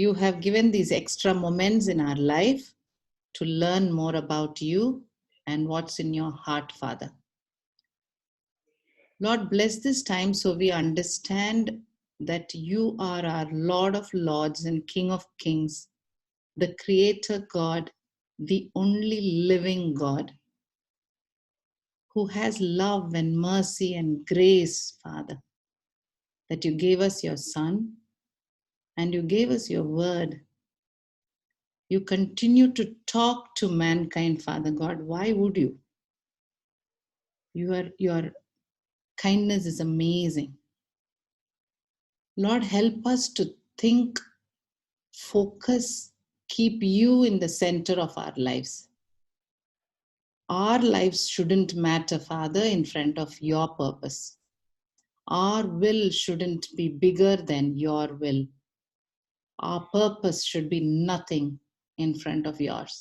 You have given these extra moments in our life to learn more about you and what's in your heart, Father. Lord, bless this time so we understand that you are our Lord of Lords and King of Kings, the Creator God, the only living God, who has love and mercy and grace, Father, that you gave us your Son and you gave us your word. You continue to talk to mankind, Father God. Why would you? Your kindness is amazing. Lord, help us to think, focus, keep you in the center of our lives. Our lives shouldn't matter, Father, in front of your purpose. Our will shouldn't be bigger than your will. Our purpose should be nothing in front of yours.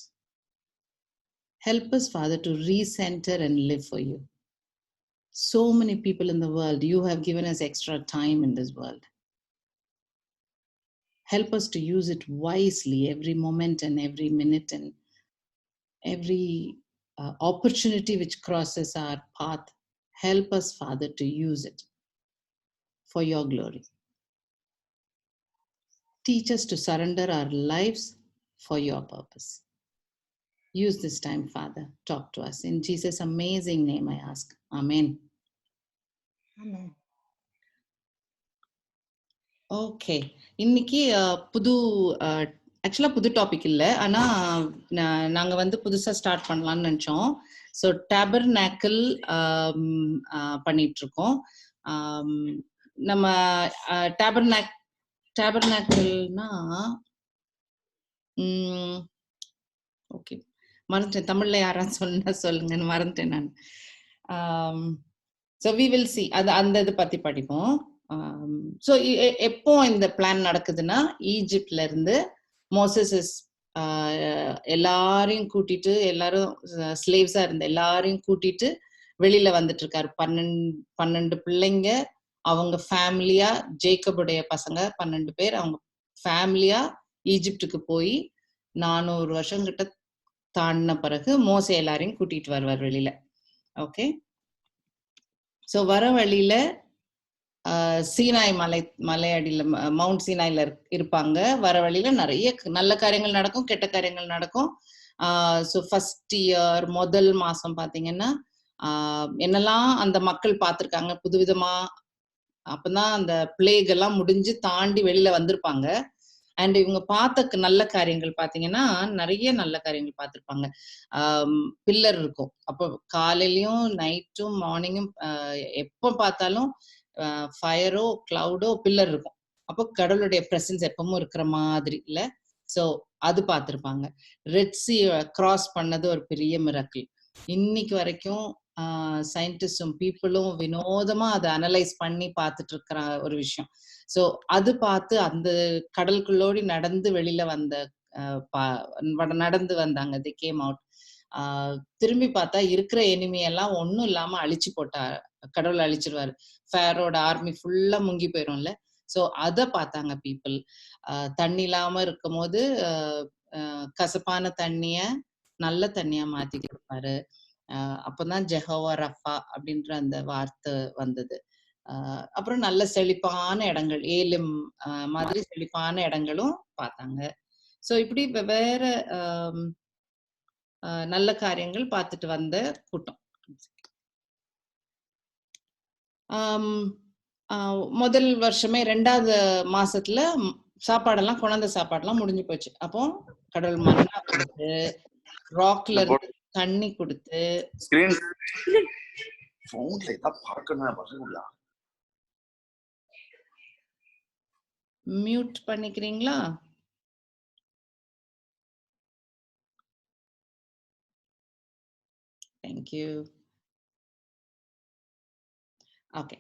Help us, Father, to recenter and live for you. So many people in the world, you have given us extra time in this world. Help us to use it wisely every moment and every minute and every opportunity which crosses our path. Help us, Father, to use it for your glory. Teach us to surrender our lives for your purpose. Use this time, Father. Talk to us. In Jesus' amazing name I ask. Amen. Amen. Okay, இன்னைக்கு புது ஆக்சுவலாக புது topic இல்லை, ஆனால் நாங்கள் வந்து புதுசாக start பண்ணலான்னு நினச்சோம். ஸோ டேபர்நாக்கிள் பண்ணிகிட்ருக்கோம். நம்ம டேபர்நாக்கிள்னா ஓகே, மறந்துட்டேன். தமிழில் யாராவது சொல்லுங்கன்னு மறந்துட்டேன் நான். ஸோ வி வில் சி, அந்த இது பற்றி படிப்போம். ஸோ எப்போ இந்த பிளான் நடக்குதுன்னா, ஈஜிப்ட்ல இருந்து மோசஸ் எல்லாரையும் கூட்டிட்டு, எல்லாரும் ஸ்லேவ்ஸா இருந்த எல்லாரையும் கூட்டிட்டு வெளியில வந்துட்டு இருக்காரு. 12 பிள்ளைங்க, அவங்க ஃபேமிலியா, ஜேக்கபுடைய பசங்க 12 பேர், அவங்க ஃபேமிலியா ஈஜிப்டுக்கு போய் 400 வருஷம் கிட்ட தாண்டின பிறகு மோசே எல்லாரையும் கூட்டிட்டு வருவார் வெளியில. ஓகே, ஸோ வர வழியில சீனாய் மலையடியில, மவுண்ட் சீனாயில இருப்பாங்க. வர வழியில நிறைய நல்ல காரியங்கள் நடக்கும், கெட்ட காரியங்கள் நடக்கும். ஸோ ஃபர்ஸ்ட் இயர் முதல் மாசம் பாத்தீங்கன்னா என்னெல்லாம் அந்த மக்கள் பார்த்திருக்காங்க புதுவிதமா. அப்பதான் அந்த பிளேக் எல்லாம் முடிஞ்சு தாண்டி வெளியில வந்திருப்பாங்க. அண்ட் இவங்க பார்த்த நல்ல காரியங்கள் பாத்தீங்கன்னா நிறைய நல்ல காரியங்கள் பார்த்திருப்பாங்க. பில்லர் இருக்கும். அப்போ காலையிலயும் நைட்டும் மார்னிங்கும் எப்போ பார்த்தாலும் ஃபயரோ கிளவுடோ பில்லர் இருக்கும். அப்போ கடவுளுடைய பிரசன்ஸ் எப்பவும் இருக்கிற மாதிரி இல்ல. ஸோ அது பார்த்திருப்பாங்க. ரெட் சி கிராஸ் பண்ணது ஒரு பெரிய மிராக்கிள். இன்னைக்கு வரைக்கும் சயின்டிஸ்டும் பீப்புளும் வினோதமா அதை அனலைஸ் பண்ணி பார்த்துட்டு இருக்கிற ஒரு விஷயம். ஸோ அது பார்த்து அந்த கடலுக்குள்ளோடி நடந்து வெளியில நடந்து வந்தாங்க. The came out. திரும்பி பார்த்தா இருக்கிற எனிமையெல்லாம் ஒன்னும் இல்லாம அழிச்சு போட்டா கடவுள் அழிச்சிருவாரு. ஃபேரோட ஆர்மி ஃபுல்லா முங்கி போயிடும்ல. ஸோ அதை பார்த்தாங்க பீப்புள். தண்ணி இல்லாம இருக்கும் போது கசப்பான தண்ணிய நல்ல தண்ணியா மாத்தி கொடுப்பாரு. அப்பதான் ஜெஹோவா ரஃபா அப்படின்ற அந்த வார்த்தை வந்தது. அப்புறம் நல்ல செழிப்பான இடங்கள், ஏலிம் மாதிரி செழிப்பான இடங்களும் பார்த்தாங்க. ஸோ இப்படி வேற நல்ல காரியங்கள் பார்த்துட்டு வந்த கூட்டம். முதல் வருஷமே 2வது மாசத்துல சாப்பாடெல்லாம் குழந்தை சாப்பாடெல்லாம் முடிஞ்சு போச்சு. அப்போ கடவுள் மன்னா கொடுத்து, ராக்ல இருந்து தண்ணி கொடுத்து, மியூட் பண்ணிக்கிறீங்களா? தேங்க்யூ. ஓகே,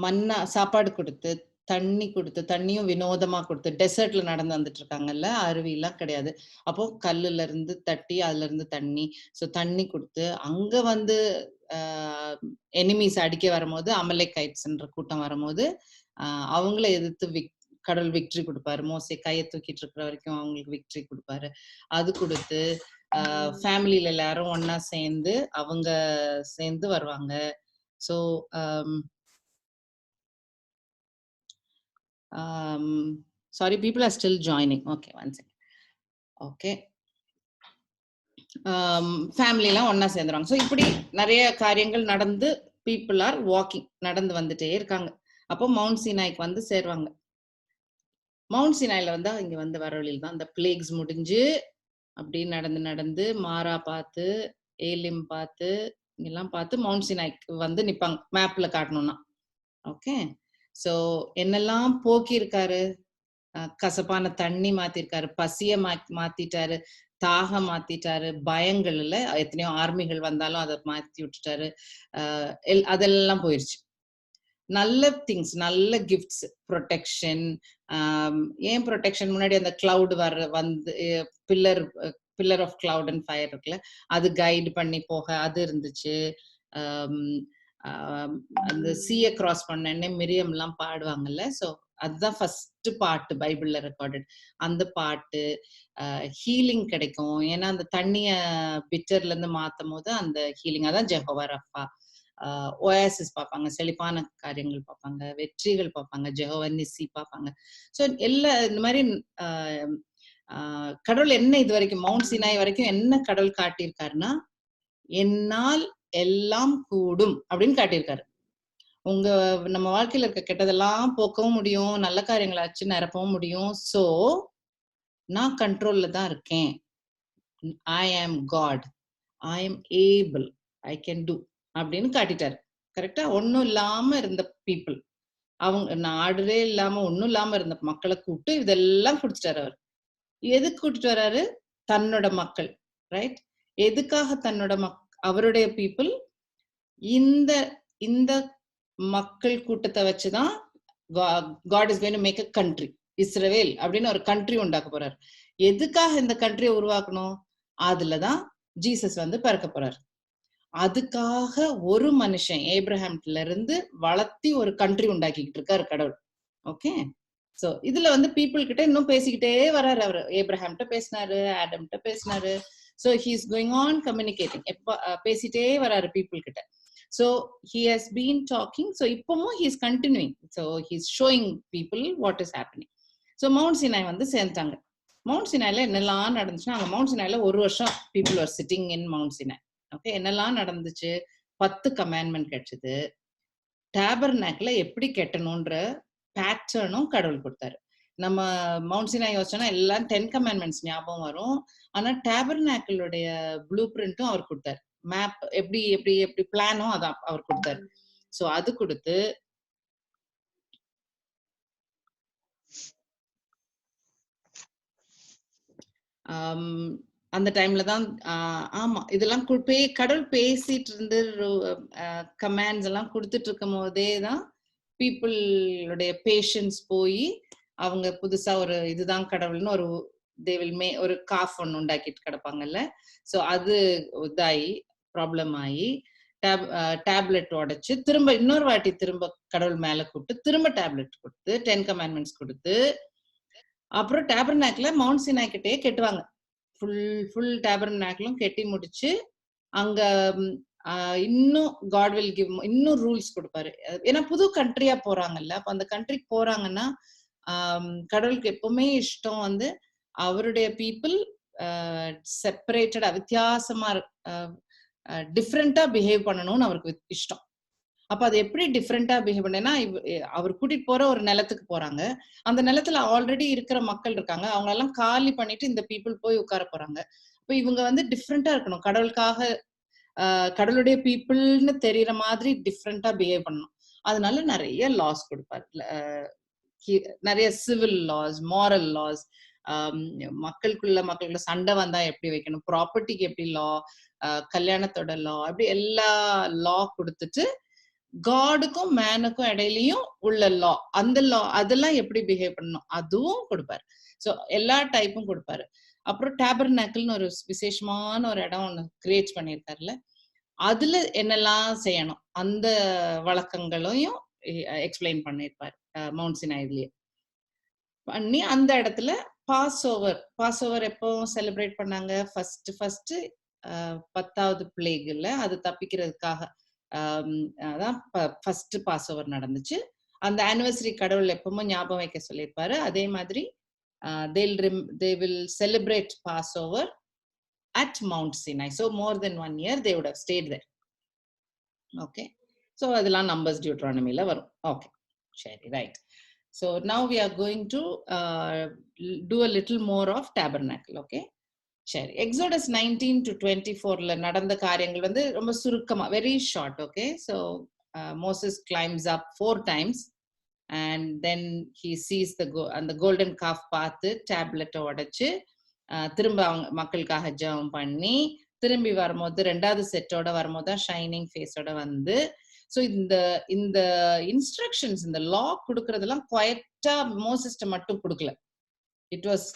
மன்னா சாப்பாடு கொடுத்து, தண்ணி கொடுத்து, தண்ணியும் வினோதமா கொடுத்து, டெசர்ட்ல நடந்து வந்துட்டு இருக்காங்கல்ல, அருவிலாம் கிடையாது. அப்போ கல்லுல இருந்து தட்டி அதுல இருந்து தண்ணி, ஸோ தண்ணி கொடுத்து, அங்க வந்து எனிமீஸ் அடிக்க வரும்போது, அமலேக்கைட்ஸ்ன்ற கூட்டம் வரும்போது அவங்கள எதிர்த்து கடவுள் விக்டரி கொடுப்பாரு. மோசே கையை தூக்கிட்டு இருக்கிற வரைக்கும் அவங்களுக்கு விக்டரி கொடுப்பாரு. அது கொடுத்து ஃபேமிலியில எல்லாரும் ஒன்னா சேர்ந்து அவங்க சேர்ந்து வருவாங்க. So sorry, people are still joining. Okay, one second. Okay, ஃபேமிலிலாம் ஒன்னா சேர்ந்துருவாங்க. ஸோ இப்படி நிறைய காரியங்கள் நடந்து பீப்புள் ஆர் வாக்கிங், நடந்து வந்துட்டே இருக்காங்க. அப்போ மவுண்ட் சீனாய்க்கு வந்து சேருவாங்க. மவுண்ட் சீனாயில வந்து இங்க வந்து வர வழியில் தான் இந்த பிளேக்ஸ் முடிஞ்சு அப்படி நடந்து நடந்து மாரா பார்த்து ஏலிம் பார்த்து இங்கெல்லாம் பார்த்து மவுண்ட் சீனாய்க்கு வந்து நிப்பாங்க மேப்ல காட்டணும்னா. ஓகே, ஸோ என்னெல்லாம் போக்கி இருக்காரு, கசப்பான தண்ணி மாத்திருக்காரு, பசிய மாத்திட்டாரு, தாகம் மாத்திட்டாரு, பயங்கள்ல எத்தனையோ ஆர்மிகள் வந்தாலும் அதை மாத்தி விட்டுட்டாரு. அதெல்லாம் போயிருச்சு. நல்ல திங்ஸ், நல்ல கிஃப்ட்ஸ், ப்ரொடெக்ஷன். ஏன் ப்ரொடெக்ஷன்? முன்னாடி அந்த கிளவுட் வந்து pillar of cloud and fire இருக்குல்ல, அது கைடு பண்ணி போக அது இருந்துச்சு. அந்த சீயை கிராஸ் பண்ணே மிரியம் எல்லாம் பாடுவாங்கல்ல. ஸோ அதுதான் ஃபர்ஸ்ட் பாட்டு பைபிள்ல ரெக்கார்டட். அந்த பாட்டு ஹீலிங் கிடைக்கும். ஏன்னா அந்த தண்ணிய பிட்டர்ல இருந்து மாத்தும் போது அந்த ஹீலிங், அதான் ஜெகோவா ரஃபா. ஓயாசிஸ் பார்ப்பாங்க, செழிப்பான காரியங்கள் பார்ப்பாங்க, வெற்றிகள் பார்ப்பாங்க, ஜெகோவா நிசி பார்ப்பாங்க. ஸோ எல்லா இந்த மாதிரி கடவுள் என்ன இது வரைக்கும் மவுண்ட் சினாய் வரைக்கும் என்ன கடவுள் காட்டியிருக்காருன்னா, என்னால் எல்லாம் கூடும் அப்படின்னு காட்டியிருக்காரு. உங்க நம்ம வாழ்க்கையில இருக்க கெட்டதெல்லாம் போக்கவும் முடியும், நல்ல காரியங்களாச்சு நிரப்பவும் முடியும். சோ நான் கண்ட்ரோல்ல தான் இருக்கேன். ஐ ஆம் காட், ஐ ஆம் ஏபிள், ஐ கேன் டூ அப்படின்னு காட்டிட்டாரு. கரெக்டா? ஒன்னும் இல்லாம இருந்த பீப்புள், அவங்க நாடுலே இல்லாம ஒன்னும் இல்லாம இருந்த மக்களை கூப்பிட்டு இதெல்லாம் கொடுத்துட்டாரு அவர். எதுக்கு கூட்டிட்டு வர்றாரு? தன்னோட மக்கள். ரைட்? எதுக்காக தன்னோட அவருடைய பீப்புள்? இந்த இந்த மக்கள் கூட்டத்தை வச்சுதான் God is going to make a country, Israel அப்படின்னு ஒரு கண்ட்ரி உண்டாக்க போறாரு. எதுக்காக இந்த கண்ட்ரியை உருவாக்கணும்? அதுலதான் ஜீசஸ் வந்து பிறக்க போறாரு. அதுக்காக ஒரு மனுஷன் ஏப்ரஹாம்ல இருந்து வளர்த்தி ஒரு கண்ட்ரி உண்டாக்கிட்டு இருக்காரு கடவுள். ஓகே, சோ இதுல வந்து பீப்புள் கிட்ட இன்னும் பேசிக்கிட்டே வர்றாரு. அவரு ஏப்ரஹாம்கிட்ட பேசினாரு, ஆடம்கிட்ட பேசினாரு. So he is going on communicating. பேசிட்டே வர்றாரு பீப்புள் கிட்ட. So he has been talking. So இப்பவும் he is continuing. So he is showing people what is happening. So Mount Sinai வந்து சேர்ந்தாங்க. மவுண்ட் சினாயில என்னெல்லாம் நடந்துச்சுன்னா, அங்க மவுண்ட் சினாயில ஒரு வருஷம் people were sitting in Mount Sinai. Okay, என்னெல்லாம் நடந்துச்சு? 10 கமாண்ட்மெண்ட் கிடைச்சது. டேபர்நாக்கில் எப்படி கெட்டணும்ன்ற பேட்டர்னும் கடவுள் கொடுத்தாரு. நம்ம மவுண்ட் சினாய் யோசிச்சோம்னா எல்லாம் 10 கமாண்ட்மெண்ட்ஸ் ஞாபகம் வரும். ஆனா டேபர்நாக்கிளுடைய ப்ளூ பிரிண்ட்டும் அவர் கொடுத்தாரு. மேப் எப்படி எப்படி எப்படி பிளானும் அதான் அவர் கொடுத்தாரு. சோ அது கொடுத்து அந்த டைம்ல தான் ஆமா இதெல்லாம் கடவுள் பேசிட்டு இருந்து கமாண்ட்ஸ் எல்லாம் கொடுத்துட்டு இருக்கும் போதே தான் பீப்புளுடைய பேஷன்ஸ் போய் அவங்க புதுசா ஒரு இதுதான் கடவுள்னு ஒரு காஃப் ஒன்று உண்டாக்கிட்டு கிடப்பாங்கல்ல. ஸோ அது இதாகி ப்ராப்ளம் ஆகி டேப்லெட் உடைச்சு திரும்ப இன்னொரு வாட்டி திரும்ப கடவுள் மேல கூப்பிட்டு திரும்ப டேப்லெட் கொடுத்து 10 கமாண்ட்மெண்ட்ஸ் கொடுத்து அப்புறம் டேபர்நாக்கில் மவுண்ட் சினாய் கிட்டே கெட்டுவாங்க. ஃபுல் டேபர்நாக்கிலும் கெட்டி முடிச்சு அங்க இன்னும் காட் வில் கிவ் இன்னும் ரூல்ஸ் கொடுப்பாரு. ஏன்னா புது கண்ட்ரியா போறாங்கல்ல, அப்ப அந்த கண்ட்ரிக்கு போறாங்கன்னா கடவுளுக்கு எப்பவுமே இஷ்டம் வந்து அவருடைய பீப்புள் செப்பரேட்டடா வித்தியாசமா டிஃப்ரெண்டா பிஹேவ் பண்ணணும்னு அவருக்கு இஷ்டம். அப்ப அது எப்படி டிஃப்ரெண்டா பிஹேவ் பண்ணேன்னா, அவர் கூட்டிட்டு போற ஒரு நிலத்துக்கு போறாங்க. அந்த நிலத்துல ஆல்ரெடி இருக்கிற மக்கள் இருக்காங்க, அவங்க எல்லாம் காலி பண்ணிட்டு இந்த பீப்புள் போய் உட்கார போறாங்க. இப்ப இவங்க வந்து டிஃப்ரெண்டா இருக்கணும், கடவுளுக்காக கடவுளுடைய பீப்புள்னு தெரியற மாதிரி டிஃப்ரெண்டா பிஹேவ் பண்ணணும். அதனால நிறைய லாஸ் கொடுப்பாரு, நிறைய சிவில் லாஸ், மாரல் லாஸ், மக்களுக்குள்ள சண்டை வந்தா எப்படி வைக்கணும், ப்ராப்பர்ட்டிக்கு எப்படி லா, கல்யாணத்தோட லா, அப்படி எல்லா லா கொடுத்துட்டு காடுக்கும் மேனுக்கும் இடையிலயும் உள்ள லா, அந்த லா அதெல்லாம் எப்படி பிஹேவ் பண்ணணும் அதுவும் கொடுப்பாரு. ஸோ எல்லா டைப்பும் கொடுப்பாரு. அப்புறம் டேபர்நாக்கிள்னு ஒரு விசேஷமான ஒரு இடம் ஒன்று கிரியேட் பண்ணியிருக்காருல, அதுல என்னெல்லாம் செய்யணும் அந்த வழக்கங்களையும் எக்ஸ்பிளைன் பண்ணியிருப்பாரு மவுண்ட் சினாய்லயே. பண்ணி அந்த இடத்துல பாஸ் ஓவர் எப்போ செலிப்ரேட் பண்ணாங்க? ஃபர்ஸ்ட் 10வது பிளேக்ல அது தப்பிக்கிறதுக்காக அதான் ஃபர்ஸ்ட் பாஸ் ஓவர் நடந்துச்சு. அந்த ஆனிவர்சரி கடவுள் எப்பவுமே ஞாபகம் வைக்க சொல்லியிருப்பாரு. அதே மாதிரி they will celebrate Passover at Mount Sinai. So more than 1 year they would have stayed there. Okay. So அதெல்லாம் நம்பர்ஸ் டியூட்ரானமில வரும். Okay. சரி, right. So now we are going to do a little more of tabernacle. Okay. சரி, exodus 19 to 24ல நடந்த காரியங்கள் வந்து ரொம்ப சுருக்கமா, very short. Okay. So Moses claims up 4 times and then he sees அந்த கோல்டன் காஃப் பார்த்து டேப்லெட்டை உடைச்சு திரும்ப அவங்க மக்களுக்காக ஜெபம் பண்ணி திரும்பி வரும்போது 2வது செட்டோட வரும்போது தான் ஷைனிங் ஃபேஸோட வந்து, ஸோ இந்த இன்ஸ்ட்ரக்ஷன்ஸ் இந்த லா கொடுக்கறதெல்லாம் குவைட்டா மோசஸ்ட மட்டும் கொடுக்கல. இட் வாஸ்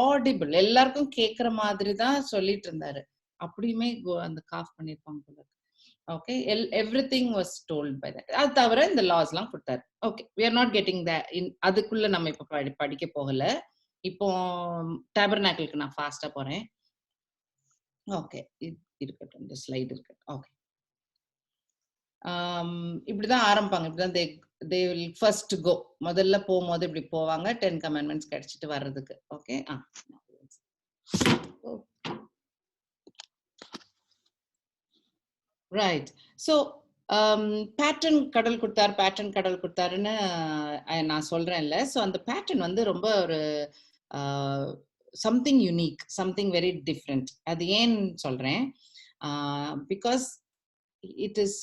ஆடிபிள், எல்லாருக்கும் கேட்கிற மாதிரி தான் சொல்லிட்டு இருந்தாரு. அப்படியுமே அந்த காஃப் பண்ணிருப்பாங்க போல. Okay, everything was told by that. அது தவிர இந்த லாஸ் எல்லாம் கொடுத்தாரு. Okay, we are not getting that அதுக்குள்ள நம்ம இப்ப படிக்க போகல. இப்போ டேபர்னாக்கிளுக்கு நான் ஃபாஸ்டா போறேன். ஓகே, இருக்கட்டும், இந்த ஸ்லைடு இருக்கட்டும். ஓகே, இப்படிதான் ஆரம்பிப்பாங்க. இப்படிதான் they will first go. முதல்ல போகும்போது இப்படி போவாங்க 10 commandments கிடைச்சிட்டு வர்றதுக்கு. ஓகே. ரைட். ஸோ பேட்டர்ன் கடல் கொடுத்தாருன்னு நான் சொல்றேன்ல. ஸோ அந்த பேட்டர்ன் வந்து ரொம்ப ஒரு something unique, something very different. அது ஏன் சொல்றேன்? Because it is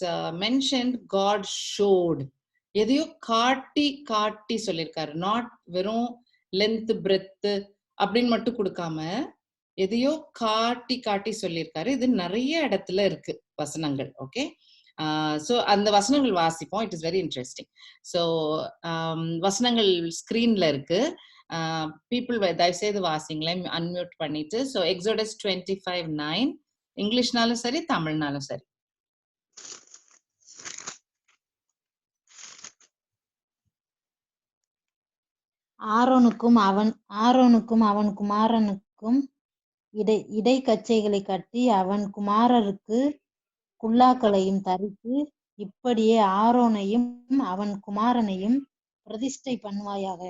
mentioned God showed. எதையோ காட்டி சொல்லியிருக்காரு. நாட் வெறும் லென்த் பிரெத் அப்படின்னு மட்டும் கொடுக்காம எதையோ காட்டி சொல்லியிருக்காரு. இது நிறைய இடத்துல இருக்கு வசனங்கள். ஓகே, ஸோ அந்த வசனங்கள் வாசிப்போம். It is very interesting. So வசனங்கள் ஸ்கிரீன்ல இருக்கு. பீப்புள் தயவுசெய்து வாசிங்களேன் அன்மியூட் பண்ணிட்டு. ஸோ எக்ஸோடஸ் 25:9 இங்கிலீஷ்னாலும் சரி தமிழ்னாலும் சரி. ஆரோனுக்கும் அவன் குமாரனுக்கும் இடைக்கச்சைகளை கட்டி அவன் குமாரருக்கு குல்லாக்களையும் தரித்து இப்படியே ஆரோனையும் அவன் குமாரனையும் பிரதிஷ்டை பண்ணுவாயாக.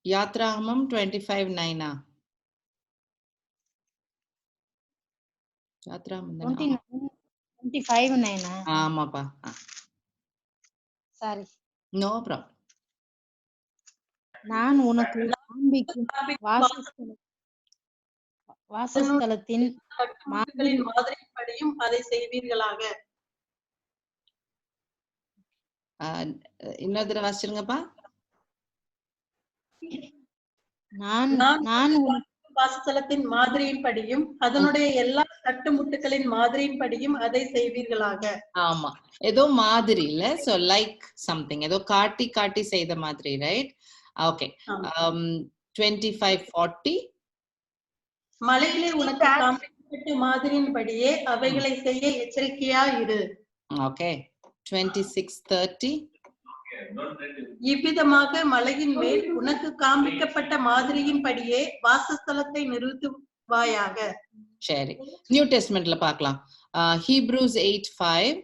யாத்ராகமம் 25:9 ஆமாப்பா. Sorry, no problem. நான் உனக்கு காண்பிக்கும் வாசஸ்தலத்தின் மாதிரிப்படியும் அதை செய்வீர்களாக. இன்னொரு தடவை வாசிச்சிருங்கப்பா. நான் வாசஸ்தலத்தின் மாதிரியின்படியும் அதனுடைய எல்லா சட்டுமுட்டுகளின் மாதிரியின்படியும் அதை செய்வீர்களாக. ஆமா, ஏதோ மாதிரி இல்ல. சோ லைக் சம்திங், ஏதோ காட்டி செய்த மாதிரி, ரைட்? ஓகே. 25:40 மலையிலே உனக்கு காண்பிக்கப்பட்ட மாதிரியின்படியே அவைகளை செய்ய எச்சரிக்கையா இரு. ஓகே. 26:30 இவ்விதமாக மலையின் மேல் உனக்கு காண்பிக்கப்பட்ட மாதிரியின்படியே வாசஸ்தலத்தை நிறுத்துவாயாக. சரி, நியூ டெஸ்ட்மெண்ட்ல பார்க்கலாம். Hebrews 8:5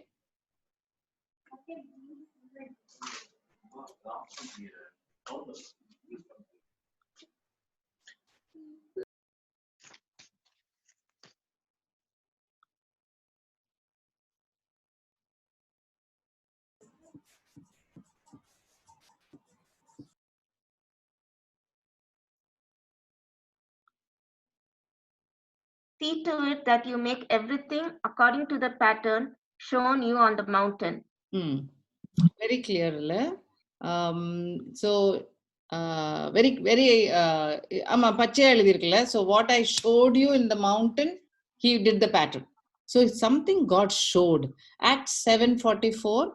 See to it that you make everything according to the pattern shown you on the mountain. Very clear, so very ஆமா பச்சையா எழுதி இருக்குல்ல. So what I showed you in the mountain, he did the pattern. So it's something God showed. Acts 7:44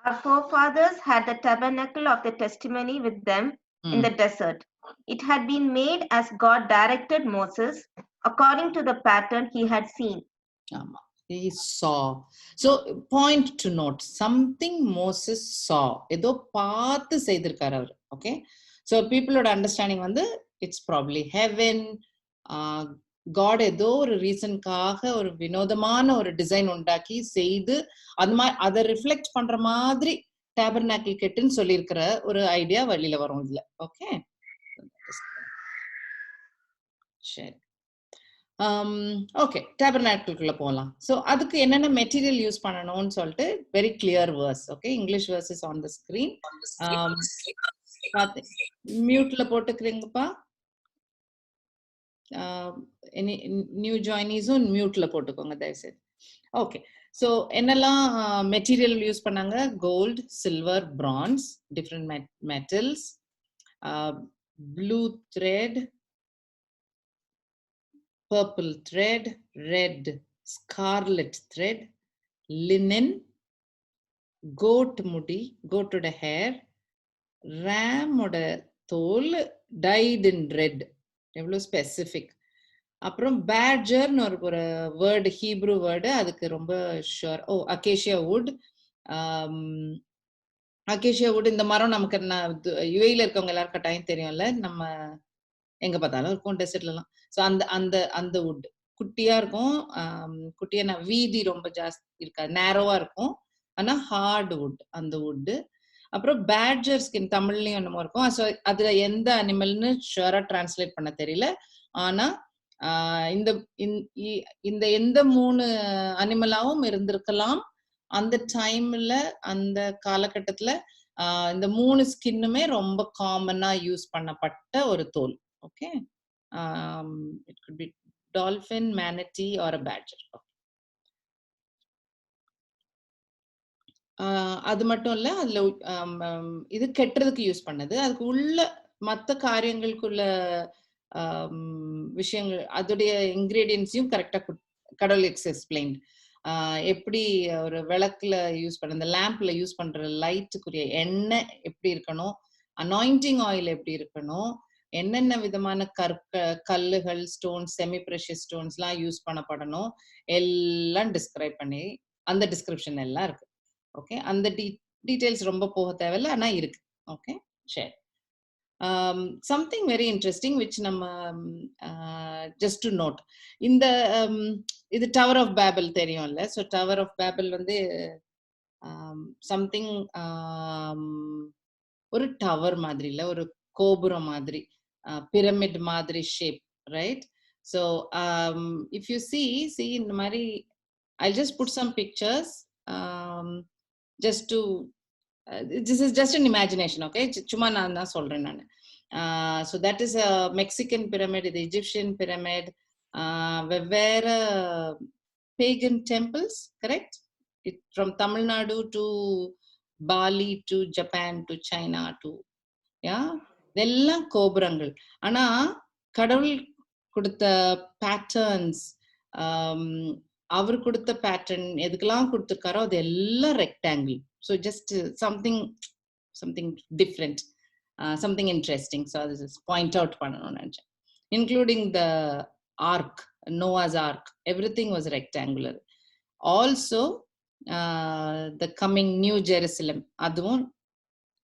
Our forefathers had the tabernacle of the testimony with them in the desert. It had been made as God directed Moses according to the pattern he had seen. He saw. So point to note, something Moses saw. ஏதோ பார்த்து செய்திருக்காரு அவர். Okay, so people would understanding வந்து it's probably heaven. God ஏதோ ஒரு ரீசன்காக ஒரு வினோதமான ஒரு design உண்டாக்கி செய்து அது மாதிரி அதை ரிஃப்ளெக்ட் பண்ற மாதிரி டேபர்நாக்கிள் கெட்டுன்னு சொல்லியிருக்கிற ஒரு ஐடியா வெளியில வரும் இதுல. ஓகே, சரி. ஓகே, டேபர்நாக்கிள்குள்ள போகலாம். ஸோ அதுக்கு என்னென்ன மெட்டீரியல் யூஸ் பண்ணணும்னு சொல்லிட்டு very clear verse. Okay, English verse is on the screen. மியூட்ல போட்டுக்கிறீங்கப்பா. நியூ ஜாயினிஸும் மியூட்ல போட்டுக்கோங்க தயவுசெய்து. ஓகே, ஸோ என்னெல்லாம் மெட்டீரியல் யூஸ் பண்ணாங்க? Gold, silver, bronze, different metals, blue thread, purple thread, red scarlet thread, linen, goat mudi, goat oda hair, ram oda தோல் dyed in red. எவ்வளோ ஸ்பெசிஃபிக். அப்புறம் பேட்ஜர்னு ஒரு வேர்டு, ஹீப்ரூ வேர்டு, அதுக்கு ரொம்ப sure. Acacia would. Acacia would இந்த மரம் நமக்கு யுஏல இருக்கவங்க எல்லாரும் கட்டாயம் தெரியும்ல, நம்ம எங்க பார்த்தாலும் இருக்கும் டெசர்ட்லாம். ஸோ அந்த அந்த அந்த வுட் குட்டியா இருக்கும். குட்டியா வீதி ரொம்ப ஜாஸ்தி இருக்காது, நேரோவா இருக்கும். ஆனா ஹார்ட் வுட் அந்த வுட்டு. அப்புறம் பேட்ஜர் ஸ்கின், தமிழ்லயும் என்னமோ இருக்கும். ஸோ அதுல எந்த அனிமல்னு ஷுவரா டிரான்ஸ்லேட் பண்ண தெரியல. ஆனா இந்த இந்த எந்த 3 அனிமலாவும் இருந்திருக்கலாம் அந்த டைம்ல, அந்த காலகட்டத்துல. இந்த 3 ஸ்கின்னுமே ரொம்ப காமனா யூஸ் பண்ணப்பட்ட ஒரு தோல். Okay, it could be dolphin, manatee or a badger. அது மட்டும் இல்ல, அதுல இது கெட்டுறதுக்கு யூஸ் பண்ணது. அதுக்கு உள்ள மற்ற காரியங்களுக்குள்ள விஷயங்கள், அதோடைய இன்கிரீடியன்ஸையும் கரெக்டா கடவுள் எக்ஸ்பிளைன். எப்படி ஒரு விளக்குல யூஸ் பண்ண, இந்த லேம்ப்ல யூஸ் பண்ற லைட்டுக்குரிய எண்ணெய் எப்படி இருக்கணும், அனாயிண்டிங் ஆயில் எப்படி இருக்கணும், என்னென்ன விதமான கல்லுகள், ஸ்டோன்ஸ், செமி ப்ரெஷியஸ் ஸ்டோன்ஸ்லாம் யூஸ் பண்ணப்படணும், எல்லாம் டிஸ்கிரைப் பண்ணி அந்த டிஸ்கிரிப்ஷன் எல்லாம் இருக்கு. ஓகே, அந்த டீடைல்ஸ் ரொம்ப போக தேவையில்லை, ஆனா இருக்கு. ஓகே, சரி. சம்திங் வெரி இன்ட்ரெஸ்டிங் விச் நம்ம ஜஸ்ட் டு நோட், இந்த இது டவர் ஆஃப் பேபிள் தெரியும்ல. ஸோ டவர் ஆஃப் பேபிள் வந்து சம்திங் ஒரு டவர் மாதிரி இல்லை, ஒரு கோபுரம் மாதிரி, pyramid மாதிரி shape, right? So if you see இந்த மாதிரி, I'll just put some pictures just to this is just an imagination. Okay, சும்மா நான் தான் சொல்றேன் நான். So that is a Mexican pyramid, the Egyptian pyramid, வெவ்வேறு pagan temples, correct? It from Tamil Nadu to Bali to Japan to China to, yeah, இதெல்லாம் கோபுரங்கள். ஆனா கடவுள் கொடுத்த பேட்டர்ன்ஸ், அவர் கொடுத்த பேட்டர்ன் எதுக்கெல்லாம் கொடுத்துருக்காரோ அது எல்லாம் rectangle. So just something different, something interesting. So அது பாயிண்ட் அவுட் பண்ணணும்னு நினைச்சேன். Including the ark, Noah's ark, everything was rectangular. Also the coming new Jerusalem, அதுவும்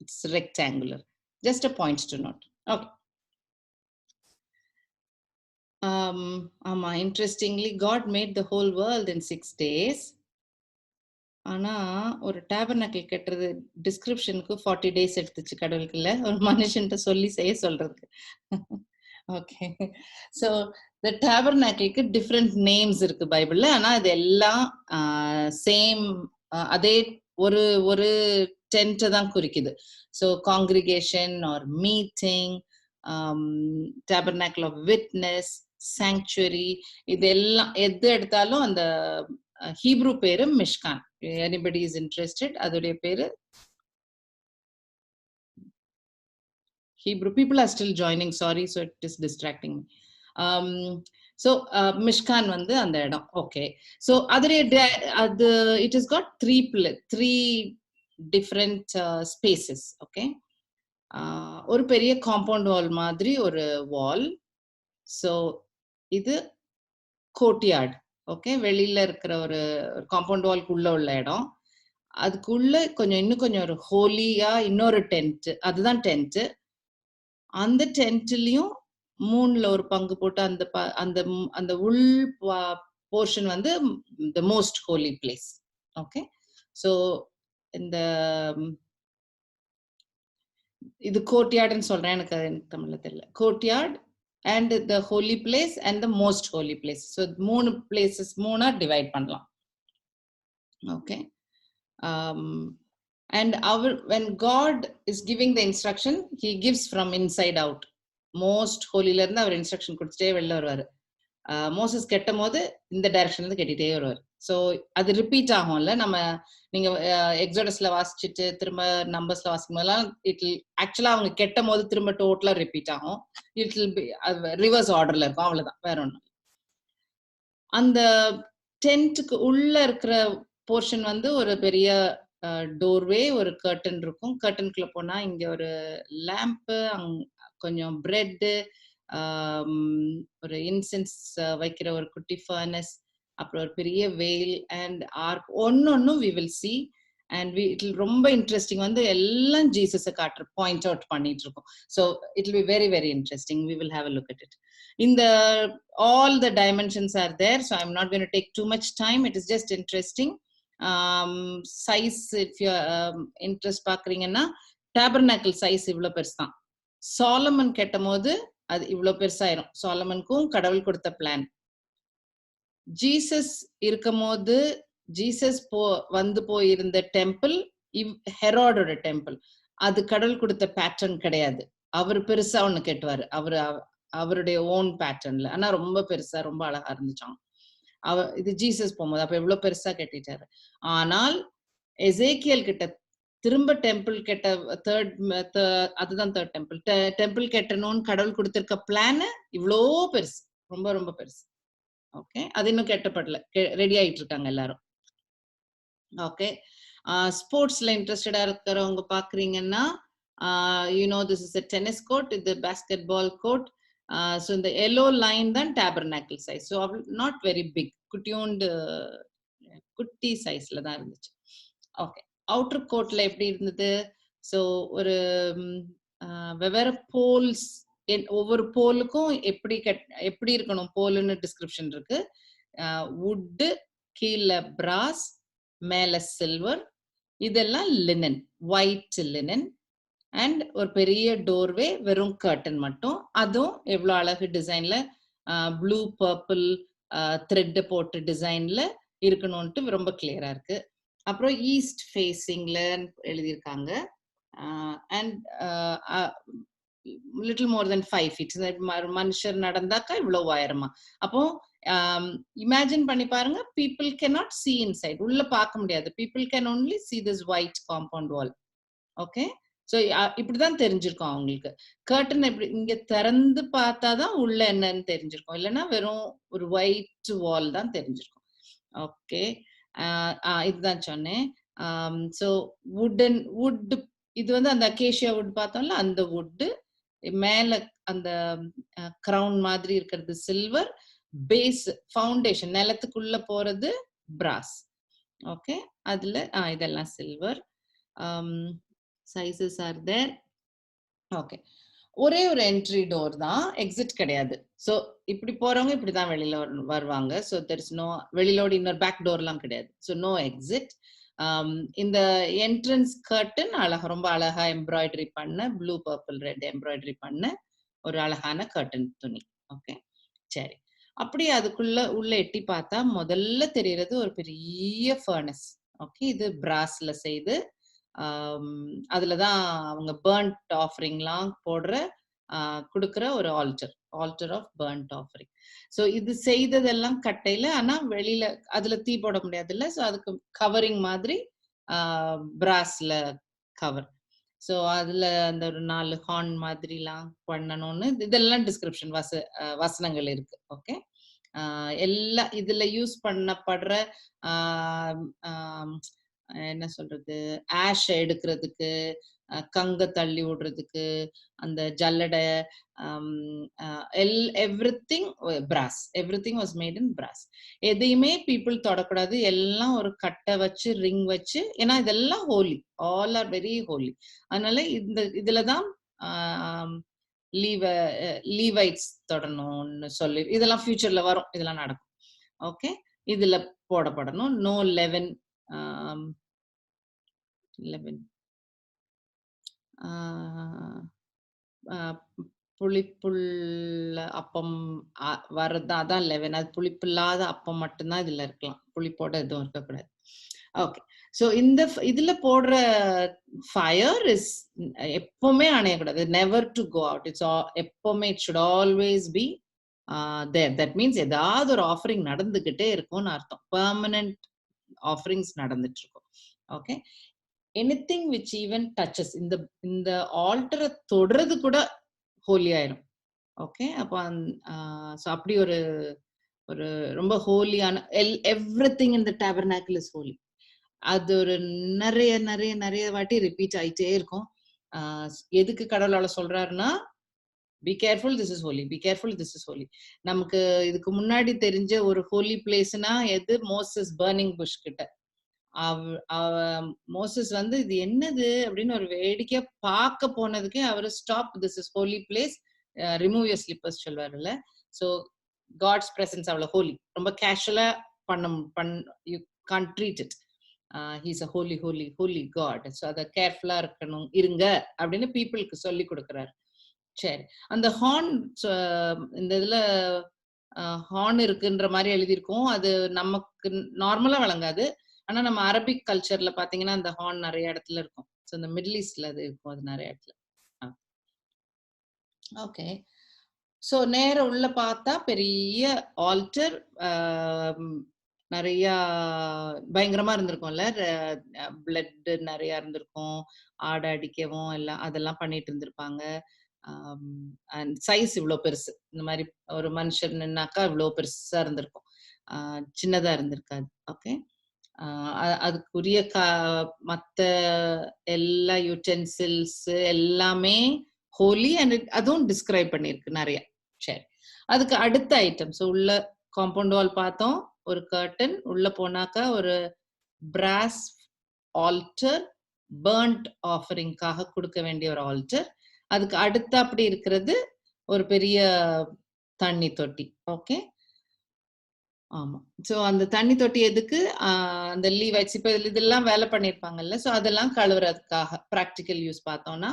it's rectangular. Just a point to note. Okay. Interestingly, God made the whole world in 6 days. ஆனா ஒரு tabernacle கட்டுறது டிஸ்கிரிப்ஷனுக்கு 40 days எடுத்துச்சு கடவுளுக்கு, இல்ல ஒரு மனுஷன்ட்ட சொல்லி செய்ய சொல்றதுக்கு. ஓகே, ஸோ இந்த டேபர்நாக்கிளுக்கு டிஃப்ரெண்ட் நேம்ஸ் இருக்கு பைபிள்ல. ஆனா இது எல்லாம் சேம், அதே ஒரு ஒரு டென்ட்டை தான் குறிக்குது. So congregation or meeting, tabernacle of witness, sanctuary, இதெல்லாம் எது எடுத்தாலும் அந்த ஹீப்ரூ பேரு மிஷ்கான். Anybody is interested, அதோடைய பேரு Hebrew. People are still joining, sorry, so it is distracting me. So மிஷ்கான் வந்து அந்த இடம். ஓகே, ஸோ அதோடைய அது it has got three different spaces. Okay, ஒரு பெரிய காம்பவுண்ட் வால் மாதிரி ஒரு வால். ஸோ இது கோர்ட்யார்ட். ஓகே, வெளியில இருக்கிற ஒரு காம்பவுண்ட் வால்க்குள்ள உள்ள இடம். அதுக்குள்ள இன்னும் கொஞ்சம் ஒரு ஹோலியா இன்னொரு டென்ட், அதுதான் டென்ட். அந்த டென்ட்லயும் 3ல ஒரு பங்கு போட்டு அந்த அந்த அந்த உள் போர்ஷன் வந்து the most holy place. Okay, so இந்த இது கோர்ட்யார்ட்னு சொல்றேன், எனக்கு தமிழ்ல தெரியல. Courtyard and the holy place and the most holy place. So 3 places, 3 divide பண்ணலாம். Okay, and when God is giving the instruction, he gives from inside out. most holyல இருந்து அவர் instruction கொடுத்துட்டே வெளில வருவாரு. மோசஸ் கெட்டும் போது இந்த டைரக்ஷன்ல இருந்து கெட்டிட்டே வருவார். ஸோ அது ரிப்பீட் ஆகும்ல. நம்ம நீங்க எக்ஸோடஸ்ல வாசிச்சுட்டு திரும்ப நம்பர்ஸ்ல வாசிக்கும் போதெல்லாம் ஆக்சுவலா அவங்க கெட்டும் போது திரும்ப டோட்டலா ரிப்பீட் ஆகும். இட் வில் பி ரிவர்ஸ் ஆர்டர்ல இருக்கும், அவ்வளவுதான், வேற ஒண்ணும். அந்த டென்ட்டுக்கு உள்ள இருக்கிற போர்ஷன் வந்து ஒரு பெரிய டோர்வே, ஒரு கர்டன் இருக்கும். கர்டனுக்குள்ள போனா இங்க ஒரு லேம்ப், கொஞ்சம் பிரெட், ஒரு இன்சென்ஸ் வைக்கிற ஒரு குட்டி ஃபர்னஸ், அப்புறம் ஒரு பெரிய வெயில் அண்ட் ஆர்க், ஒன்னொன்னும் we will see. and it will ரொம்ப இன்ட்ரெஸ்டிங். வந்து எல்லாம் ஜீசஸை காட்டுற பாயிண்ட் அவுட் பண்ணிட்டு இருக்கோம். So it will be very very interesting. We will have a look at it. இந்த all the dimensions are there, so I'm not going to take too much time. It is just interesting. Size, if you interest பாக்குறீங்கன்னா, tabernacle size இவ்வளவு பெருசு தான். சாலமன் கெட்டும் போது அது இவ்வளவு பெருசாயிரும். சாலமனுக்கும் கடவுள் கொடுத்த பிளான். ஜீசஸ் இருக்கும் போது, ஜீசஸ் வந்து போயிருந்த டெம்பிள் ஹெரோடோட டெம்பிள், அது கடவுள் கொடுத்த பேட்டர்ன் கிடையாது. அவர் பெருசா ஒண்ணு கெட்டுவாரு, அவருடைய ஓன் பேட்டர்ன்ல. ஆனா ரொம்ப பெருசா, ரொம்ப அழகா இருந்துச்சான். இது ஜீசஸ் போகும்போது அப்ப எவ்வளவு பெருசா கட்டிட்டாரு. ஆனால் எசேக்கியல் கிட்ட திரும்ப டெம்பிள் கெட்ட அதுதான் தேர்ட் டெம்பிள் கெட்டணும்னு கடவுள் கொடுத்திருக்க பிளான் இவ்வளோ பெருசு, ரொம்ப ரொம்ப பெருசு. ஓகே, அது இன்னும் கெட்டப்படல, ரெடி ஆயிட்டு இருக்காங்க எல்லாரும். ஓகே, ஸ்போர்ட்ஸ்ல இன்ட்ரெஸ்டடா இருக்கிறவங்க பாக்குறீங்கன்னா, this is a tennis court, இது basketball court. So இந்த yellow line தான் tabernacle size. So not very big, குட்டி சைஸ்ல தான் இருந்துச்சு. ஓகே, அவுட்டர் கோர்ட்ல எப்படி இருந்தது? ஸோ ஒரு வெவ்வேறு போல்ஸ், ஒவ்வொரு போலுக்கும் எப்படி இருக்கணும் போலுன்னு டிஸ்கிரிப்ஷன் இருக்கு. வுட்டு, கீழே பிராஸ், மேல சில்வர், இதெல்லாம் லினன், ஒயிட் லினன். அண்ட் ஒரு பெரிய டோர்வே, வெறும் கர்டன் மட்டும். அதுவும் எவ்வளவு அழகு டிசைன்ல, ப்ளூ பர்பிள் த்ரெட் போட்டு டிசைன்ல இருக்கணும்ட்டு ரொம்ப கிளியரா இருக்கு. அப்புறம் ஈஸ்ட் ஃபேசிங்ல எழுதியிருக்காங்க. And little more then 5 feet. மனுஷர் நடந்தாக்கா இவ்வளவு உயரமா. அப்போ இமேஜின் பண்ணி பாருங்க, பீப்புள் கேனாட் see inside, உள்ள பார்க்க முடியாது. People can only see this white compound wall. Okay, so இப்படிதான் தெரிஞ்சிருக்கும் அவங்களுக்கு. கர்டன் எப்படி இங்க திறந்து பார்த்தாதான் உள்ள என்னன்னு தெரிஞ்சிருக்கும், இல்லைன்னா வெறும் ஒரு ஒயிட் வால் தான் தெரிஞ்சிருக்கும். ஓகே, இதுதான் சொன்னேன். ஸோ வுட், இது வந்து அந்த அகேஷியா வுட் பார்த்தோம்ல, அந்த வுட் மேல அந்த கிரவுன் மாதிரி இருக்கிறது சில்வர், பேஸ் ஃபவுண்டேஷன் நிலத்துக்குள்ள போறது பிராஸ். ஓகே, அதுல இதெல்லாம் silver. Sizes are there. Okay, ஒரே ஒரு என்ட்ரி டோர் தான், எக்ஸிட் கிடையாது. ஸோ இப்படி போறவங்க இப்படிதான் வெளியில வருவாங்க. ஸோ தெர் இஸ் நோ, வெளியிலோட இன்னொரு பேக் டோர்லாம் கிடையாது. So no exit. இந்த என்ட்ரன்ஸ் கர்டன் ரொம்ப அழகா எம்ப்ராய்டரி பண்ண, ப்ளூ பர்பிள் ரெட் எம்ப்ராய்டரி பண்ண ஒரு அழகான கர்டன் துணி. ஓகே, சரி. அப்படியே அதுக்குள்ள உள்ள எட்டி பார்த்தா முதல்ல தெரியறது ஒரு பெரிய ஃபர்னஸ். ஓகே, இது பிராஸ்ல செய்து, அதுலதான் அவங்க பர்ன்ட் ஆஃபரிங்லாம் கொடுக்குற ஒரு altar of burnt offering. So இது செய்ததெல்லாம் கட்டையில, ஆனா வெளியில அதுல தீ போட முடியாது இல்ல. ஸோ அதுக்கு கவரிங் மாதிரி பிராஸ்ல கவர். ஸோ அதுல அந்த ஒரு 4 ஹார்ன் மாதிரிலாம் பண்ணணும்னு இதெல்லாம் டிஸ்கிரிப்ஷன் வசனங்கள் இருக்கு. ஓகே, எல்லா இதுல யூஸ் பண்ணப்படுற என்ன சொல்றது, ஆஷ் எடுக்கிறதுக்கு, கங்க தள்ளி விடுறதுக்கு, அந்த ஜல்லடை, everything brass, everything was made in brass. எதையுமே people தொடக்கூடாது, எல்லாம் ஒரு கட்டை வச்சு ரிங் வச்சு, ஏன்னா இதெல்லாம் Holi, all are very holy. அதனால இதுலதான் லீவைட்ஸ் தொடணும்னு சொல்லி, இதெல்லாம் ஃபியூச்சர்ல வரும், இதெல்லாம் நடக்கும். ஓகே, இதுல போடப்படணும். நோ லெவன் புளிப்புள்ள அப்பம் வர்றது, அதான் 11. அது புளிப்பில்லாத அப்பம் மட்டும்தான் இதுல இருக்கலாம், புளிப்போட எதுவும் இருக்கக்கூடாது. ஓகே, ஸோ இதுல போடுற ஃபயர் இஸ் எப்பவுமே அணையக்கூடாது, never to go out. It's எப்பவுமே it should always be there. That means ஏதாவது ஒரு ஆஃபரிங் நடந்துகிட்டே இருக்கும்னு அர்த்தம். பெர்மனன்ட் ஆஃபரிங்ஸ் நடந்துட்டு இருக்கும். Okay, anything which even touches, இந்த ஆல்டரை தொடுறது கூட ஹோலி ஆயிரும். ஓகே, அப்போ அப்படி ஒரு ரொம்ப ஹோலியான everything in the tabernacle is holy. அது ஒரு நிறைய நிறைய நிறைய வாட்டி ரிப்பீட் ஆயிட்டே இருக்கும். எதுக்கு கடவுளால சொல்றாருன்னா, be careful, this is holy, be careful, this is holy. நமக்கு இதுக்கு முன்னாடி தெரிஞ்ச ஒரு ஹோலி பிளேஸ்னா எது? மோசஸ் பர்னிங் புஷ் கிட்ட. மோசஸ் இது என்னது அப்படின்னு ஒரு வேடிக்கையா பார்க்க போனதுக்கு அவரு stop, this is holy place, remove your slippers சொல்வாருல்ல. ஸோ காட்ஸ் பிரசன்ஸ் அவ்வளவு ஹோலி, ரொம்ப கேஷுவலா you can't treat it. He's a holy holy holy God. So அதை கேர்ஃபுல்லா இருங்க அப்படின்னு பீப்புளுக்கு சொல்லி கொடுக்குறாரு. சரி, அந்த ஹார்ன், இந்த இதுல ஹார்ன் இருக்குன்ற மாதிரி எழுதியிருக்கோம். அது நமக்கு நார்மலா வழங்காது, ஆனா நம்ம அரபிக் கல்ச்சர்ல பாத்தீங்கன்னா அந்த ஹார்ன் நிறைய இடத்துல இருக்கும். ஸோ இந்த மிடில் ஈஸ்ட்ல அது இருக்கும், அது நிறைய இடத்துல. ஓகே, ஸோ நேரம் உள்ள பார்த்தா பெரிய ஆல்டர், நிறைய பயங்கரமா இருந்திருக்கும்ல, பிளட் நிறைய இருந்திருக்கும், ஆடை அடிக்கவும் எல்லாம் அதெல்லாம் பண்ணிட்டு இருந்திருப்பாங்க. அண்ட் சைஸ் இவ்வளவு பெருசு, இந்த மாதிரி ஒரு மனுஷன்னாக்கா இவ்வளவு பெருசா இருந்திருக்கும், சின்னதா இருந்திருக்காது. ஓகே, அதுக்குரிய மத்த எல்லா யூட்டென்சில்ஸ் எல்லாமே ஹோலி, அண்ட் அதுவும் டிஸ்கிரைப் பண்ணிருக்கு நிறைய. சரி, அதுக்கு அடுத்த ஐட்டம்ஸ் உள்ள காம்பவுண்ட் வால் பார்த்தோம், ஒரு கர்டன், உள்ள போனாக்கா ஒரு பிராஸ் ஆல்டர், பர்ன்ட் ஆஃபரிங்காக கொடுக்க வேண்டிய ஒரு ஆல்டர். அதுக்கு அடுத்த அப்படி இருக்கிறது ஒரு பெரிய தண்ணி தொட்டி. ஓகே, ஆமா. சோ அந்த தண்ணி தொட்டி எதுக்கு? அந்த லீவைட்ஸ் இப்ப இதெல்லாம் வேலை பண்ணிருப்பாங்கல்ல, சோ அதெல்லாம் கழுவுறதுக்காக. பிராக்டிக்கல் யூஸ் பார்த்தோம்னா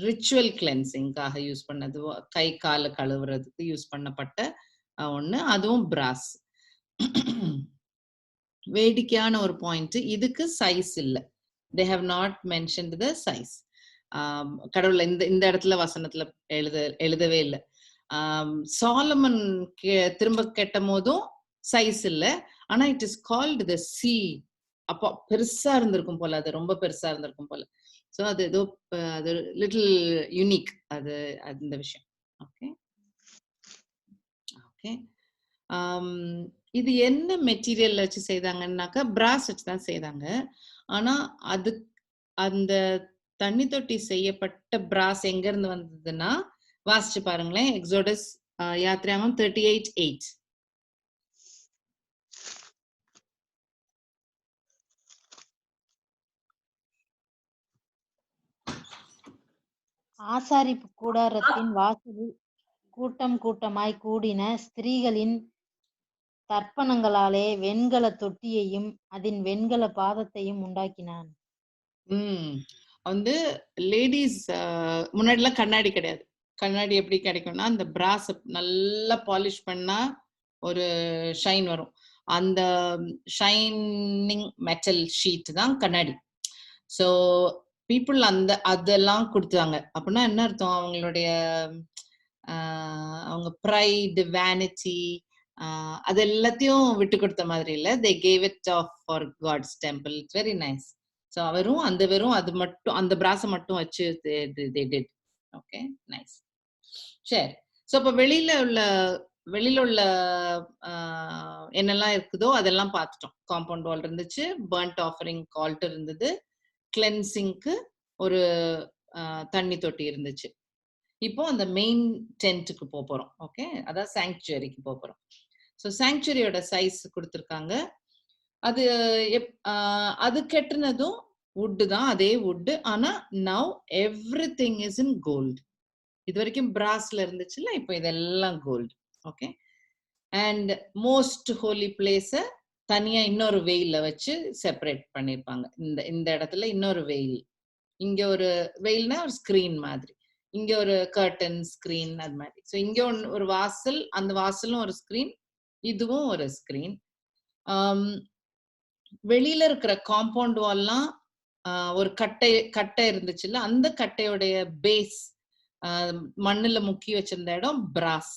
ரிச்சுவல் கிளென்சிங்காக யூஸ் பண்ணது, கை கால கழுவுறதுக்கு யூஸ் பண்ணப்பட்ட ஒண்ணு, அதுவும் பிராஸ். வேடிக்கையான ஒரு பாயிண்ட், இதுக்கு சைஸ் இல்லை. they have not mentioned the size. கடவுள் இந்த இடத்துல வசனத்துல எழுதவே இல்லை. சாலமன் திரும்ப கேட்டும் போதும் சைஸ் இல்லை, ஆனா it is called the C. அப்போ பெருசா இருந்திருக்கும் போல, அது ரொம்ப பெருசா இருந்திருக்கும் போல. ஸோ அது ஏதோ அது லிட்டில் யூனிக், அது அந்த விஷயம். ஓகே ஓகே, இது என்ன மெட்டீரியல் வச்சு செய்தாங்கன்னாக்கா பிராஸ் வச்சு தான் செய்தாங்க. ஆனா அது அந்த தண்ணி தொட்டி செய்யப்பட்ட பிராஸ் எங்க இருந்து வந்ததுன்னா, வாசிச்சு பாருங்களேன், எக்ஸோடஸ் யாத்ராகமம் 38:8. ஆசாரிப்பு கூடாரத்தின் வாசலில் கூட்டம் கூட்டமாய் கூடின ஸ்திரீகளின் தர்ப்பணங்களாலே வெண்கல தொட்டியையும் அதன் வெண்கல பாதத்தையும் உண்டாக்கினான். லேடிஸ் முன்னாடிலாம் கண்ணாடி கிடையாது. கண்ணாடி எப்படி கிடைக்கும்னா, அந்த பிராஸ் நல்லா பாலிஷ் பண்ணா ஒரு ஷைன் வரும். அந்த ஷைனிங் மெட்டல் ஷீட் தான் கண்ணாடி. ஸோ பீப்புள் அதெல்லாம் கொடுத்தாங்க. அப்படின்னா என்ன அர்த்தம்? அவங்களுடைய அவங்க ப்ரைட், வேனிட்டி, அது எல்லாத்தையும் விட்டு கொடுத்த மாதிரி இல்லை. They gave it off for God's temple. It's very nice. So வெறும் அது மட்டும், அந்த பிராஸை மட்டும் வச்சு they did. Okay, nice. சரி, ஸோ இப்போ வெளியில உள்ள வெளியில உள்ள என்னெல்லாம் இருக்குதோ அதெல்லாம் பார்த்துட்டோம். காம்பவுண்ட் வால் இருந்துச்சு, பர்ன்ட் ஆஃபரிங் ஆல்டர் இருந்தது, கிளென்சிங்க்கு ஒரு தண்ணி தொட்டி இருந்துச்சு. இப்போ அந்த மெயின் டென்ட்டுக்கு போறோம். ஓகே, அதான் சாங்சுவரிக்கு போறோம். ஸோ சாங்சுவரியோட சைஸ் கொடுத்துருக்காங்க. அது அது கெட்டினதும் வுட்டு தான், அதே வுட்டு. ஆனா now every thing is in gold. இது வரைக்கும் பிராஸ்ல இருந்துச்சுல்ல, இப்போ இதெல்லாம் gold. Okay, and most holy place தனியா இன்னொரு வெயில்ல வச்சு செப்பரேட் பண்ணிருப்பாங்க. இந்த இடத்துல இன்னொரு வெயில், இங்க ஒரு வெயில்னா ஒரு ஸ்கிரீன் மாதிரி, இங்க ஒரு கர்டன் ஸ்கிரீன் அது மாதிரி. ஸோ இங்க ஒரு வாசல், அந்த வாசலும் ஒரு ஸ்கிரீன், இதுவும் ஒரு ஸ்கிரீன். வெளியில இருக்கிற காம்பவுண்ட் வால்லாம் ஒரு கட்டை இருந்துச்சுல்ல, அந்த கட்டையுடைய பேஸ் மண்ணுல முக்கி வச்சிருந்த இடம் பிராஸ்.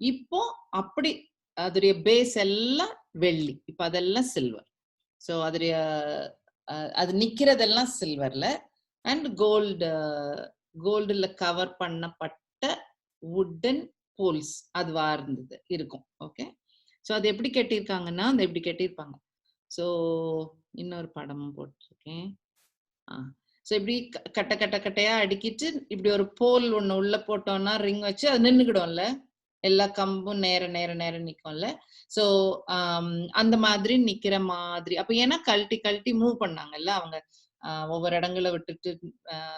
இப்போ அப்படி அதோடைய பேஸ் எல்லாம் வெள்ளி, இப்ப அதெல்லாம் சில்வர். ஸோ அதோடைய அது நிக்கிறதெல்லாம் சில்வர்ல அண்ட் கோல்டுல கவர் பண்ணப்பட்ட வுட்டன் போல்ஸ் அதுவா இருந்தது இருக்கும். ஓகே, ஸோ அது எப்படி கட்டியிருக்காங்கன்னா, அந்த எப்படி கட்டியிருப்பாங்க. ஸோ இன்னொரு படமும் போட்டிருக்கேன். ஸோ இப்படி கட்டையா அடுக்கிட்டு இப்படி ஒரு போல் ஒண்ணு உள்ள போட்டோம்னா ரிங் வச்சு அது நின்றுக்கிடும்ல, எல்லா கம்பும் நேர நிக்கும்ல. ஸோ அந்த மாதிரி நிக்கிற மாதிரி. அப்ப ஏன்னா கழட்டி மூவ் பண்ணாங்கல்ல அவங்க, ஒவ்வொரு இடங்களை விட்டுட்டு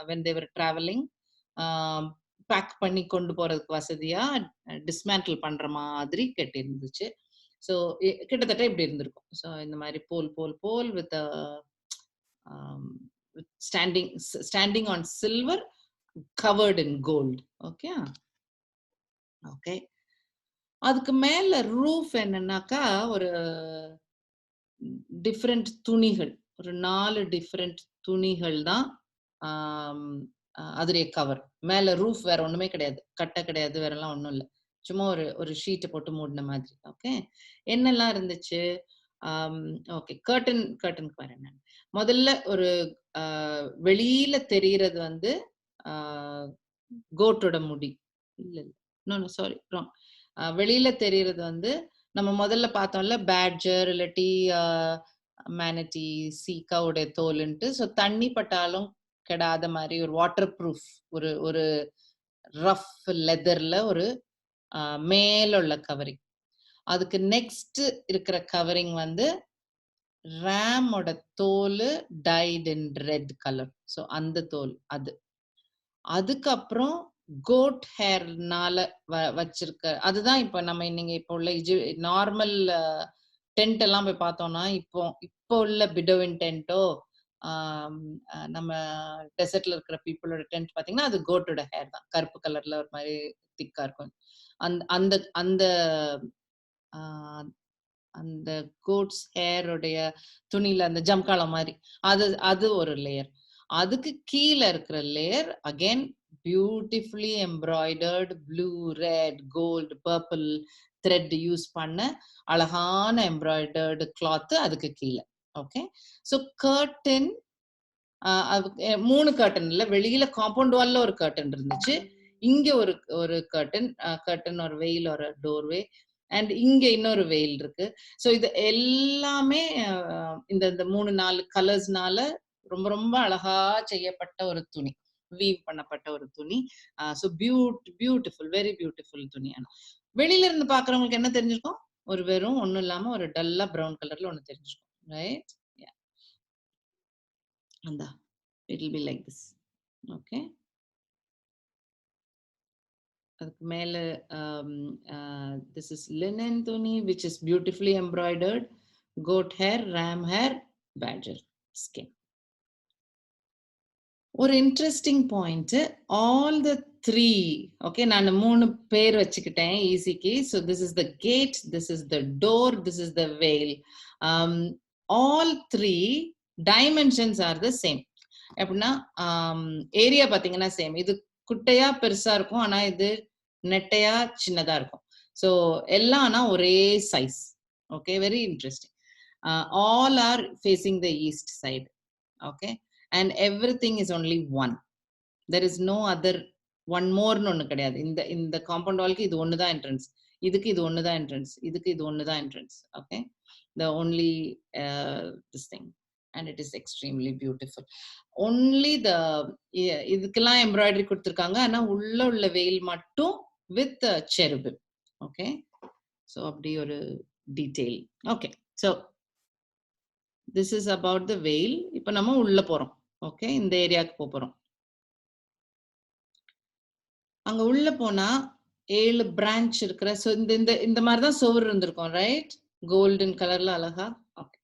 when they were traveling pack பண்ணி கொண்டு போறதுக்கு வசதியா டிஸ்மேண்டில் பண்ற மாதிரி கட்டி இருந்துச்சு. ஸோ கிட்டத்தட்ட இப்படி இருந்திருக்கும். ஸோ இந்த மாதிரி போல் with standing on silver covered in gold. Okay, okay. அதுக்கு மேல ரூஃப் என்னன்னாக்கா ஒரு டிஃப்ரெண்ட் துணிகள், ஒரு 4 டிஃப்ரெண்ட் துணிகள் தான் அதுடைய கவர். மேல ரூஃப் வேற ஒண்ணுமே கிடையாது, கட்டை கிடையாது, வேற எல்லாம் ஒண்ணும் இல்லை. சும்மா ஒரு ஷீட்டை போட்டு மூடின மாதிரி. ஓகே, என்னெல்லாம் இருந்துச்சு. ஓகே, கர்டனுக்கு வரேன் நான். முதல்ல ஒரு வெளியில தெரிகிறது வந்து கோட்டோட முடி. இல்ல சாரி, ராங். வெளியில தெரிகிறது வந்து நம்ம முதல்ல பார்த்தோம்ல, பேட்ஜர் இல்லாட்டி மேனட்டி, சீக்காவுடைய தோலுன்ட்டு. ஸோ தண்ணி பட்டாலும் கெடாத மாதிரி ஒரு வாட்டர் ப்ரூஃப், ஒரு ரஃப் லெதர்ல ஒரு மேல உள்ள கவரிங். அதுக்கு நெக்ஸ்ட் இருக்கிற கவரிங் வந்து ராமோட தோல் டைட் இன் ரெட் கலர். ஸோ அந்த தோல் அது. அதுக்கப்புறம் கோட் ஹேர்னால வச்சிருக்க அதுதான். இப்ப நம்ம நீங்க இப்போ உள்ள நார்மல் டென்ட் எல்லாம் போய் பார்த்தோம்னா, இப்போ உள்ள பிடோவின் டென்ட்டோ நம்ம டெசர்ட்ல இருக்கிற பீப்புளோட டென்ட் பாத்தீங்கன்னா அது கோட்டோட ஹேர் தான், கருப்பு கலர்ல ஒரு மாதிரி திக்கா இருக்கும். அந்த அந்த அந்த கோட்ஸ் ஹேருடைய துணியில அந்த ஜம்கால மாதிரி அது ஒரு லேயர். அதுக்கு கீழே இருக்கிற layer again beautifully embroidered blue, red, gold, purple thread use பண்ண அழகான எம்ப்ராய்டர்டு கிளாத் அதுக்கு கீழே. ஓகே, ஸோ கர்டன் 3 கர்டன் இல்ல, வெளியில காம்பவுண்ட் வால்ல ஒரு கர்டன் இருந்துச்சு, இங்க ஒரு கர்டன் ஒரு வெயில் ஒரு டோர்வே, அண்ட் இங்க இன்னொரு வெயில் இருக்கு. ஸோ இது எல்லாமே இந்த 3-4 கலர்ஸ்னால ரொம்ப ரொம்ப அழகா செய்யப்பட்ட ஒரு துணி, வீவ் பண்ணப்பட்ட ஒரு துணி. ஸோ பியூட்டிஃபுல், வெரி பியூட்டிஃபுல் துணி. ஆனா வெளியில இருந்து பாக்குறவங்களுக்கு என்ன தெரிஞ்சிருக்கும், ஒரு வெறும் ஒண்ணும் இல்லாம ஒரு டல்லா ப்ரௌன் கலர்ல ஒண்ணு தெரிஞ்சிருக்கும், ரைட்? அந்த it will be like this. Okay, அதுக்கு மேல this is linen துணி which is beautifully embroidered, goat hair, ram hair, badger skin. ஒரு interesting point, all the 3. Okay, நான் 3 பேர் வச்சுக்கிட்டேன் ஈஸிக்கு. So this is the gate, this is the door, this is the veil. All 3 dimensions are the same. எப்படின்னா area பாத்தீங்கன்னா same. இது குட்டையா பெருசா இருக்கும், ஆனா இது நெட்டையா சின்னதா இருக்கும். ஸோ எல்லாம் ஆனா ஒரே size. Okay, very interesting. All are facing the east side. Okay, and everything is only one. There is no other one more. ஒண்ணு கிடையாது. இந்த காம்பவுண்ட் வால்க்கு இது ஒண்ணுதான் என்ட்ரன்ஸ். இதுக்கு இது ஒண்ணுதான் என்ட்ரன்ஸ், இதுக்கு இது ஒண்ணுதான் entrance. Okay, the only this thing, and it is extremely beautiful. Only the இதுக்கெல்லாம் எம்ப்ராய்டரி கொடுத்திருக்காங்க, ஆனா உள்ள வெயில் மட்டும் with cherubim. ஓகே, so அப்படி ஒரு detail. Okay, so this is about the veil. இப்போ நம்ம உள்ள போறோம். ஓகே, இந்த ஏரியாக்கு போறோம். அங்க உள்ள போனா 7 பிரான்ச் இருக்கிற, சோ இந்த மாதிரி தான் சுவர் இருந்திருக்கும், ரைட்? கோல்டன் கலர்ல அழகா. ஓகே,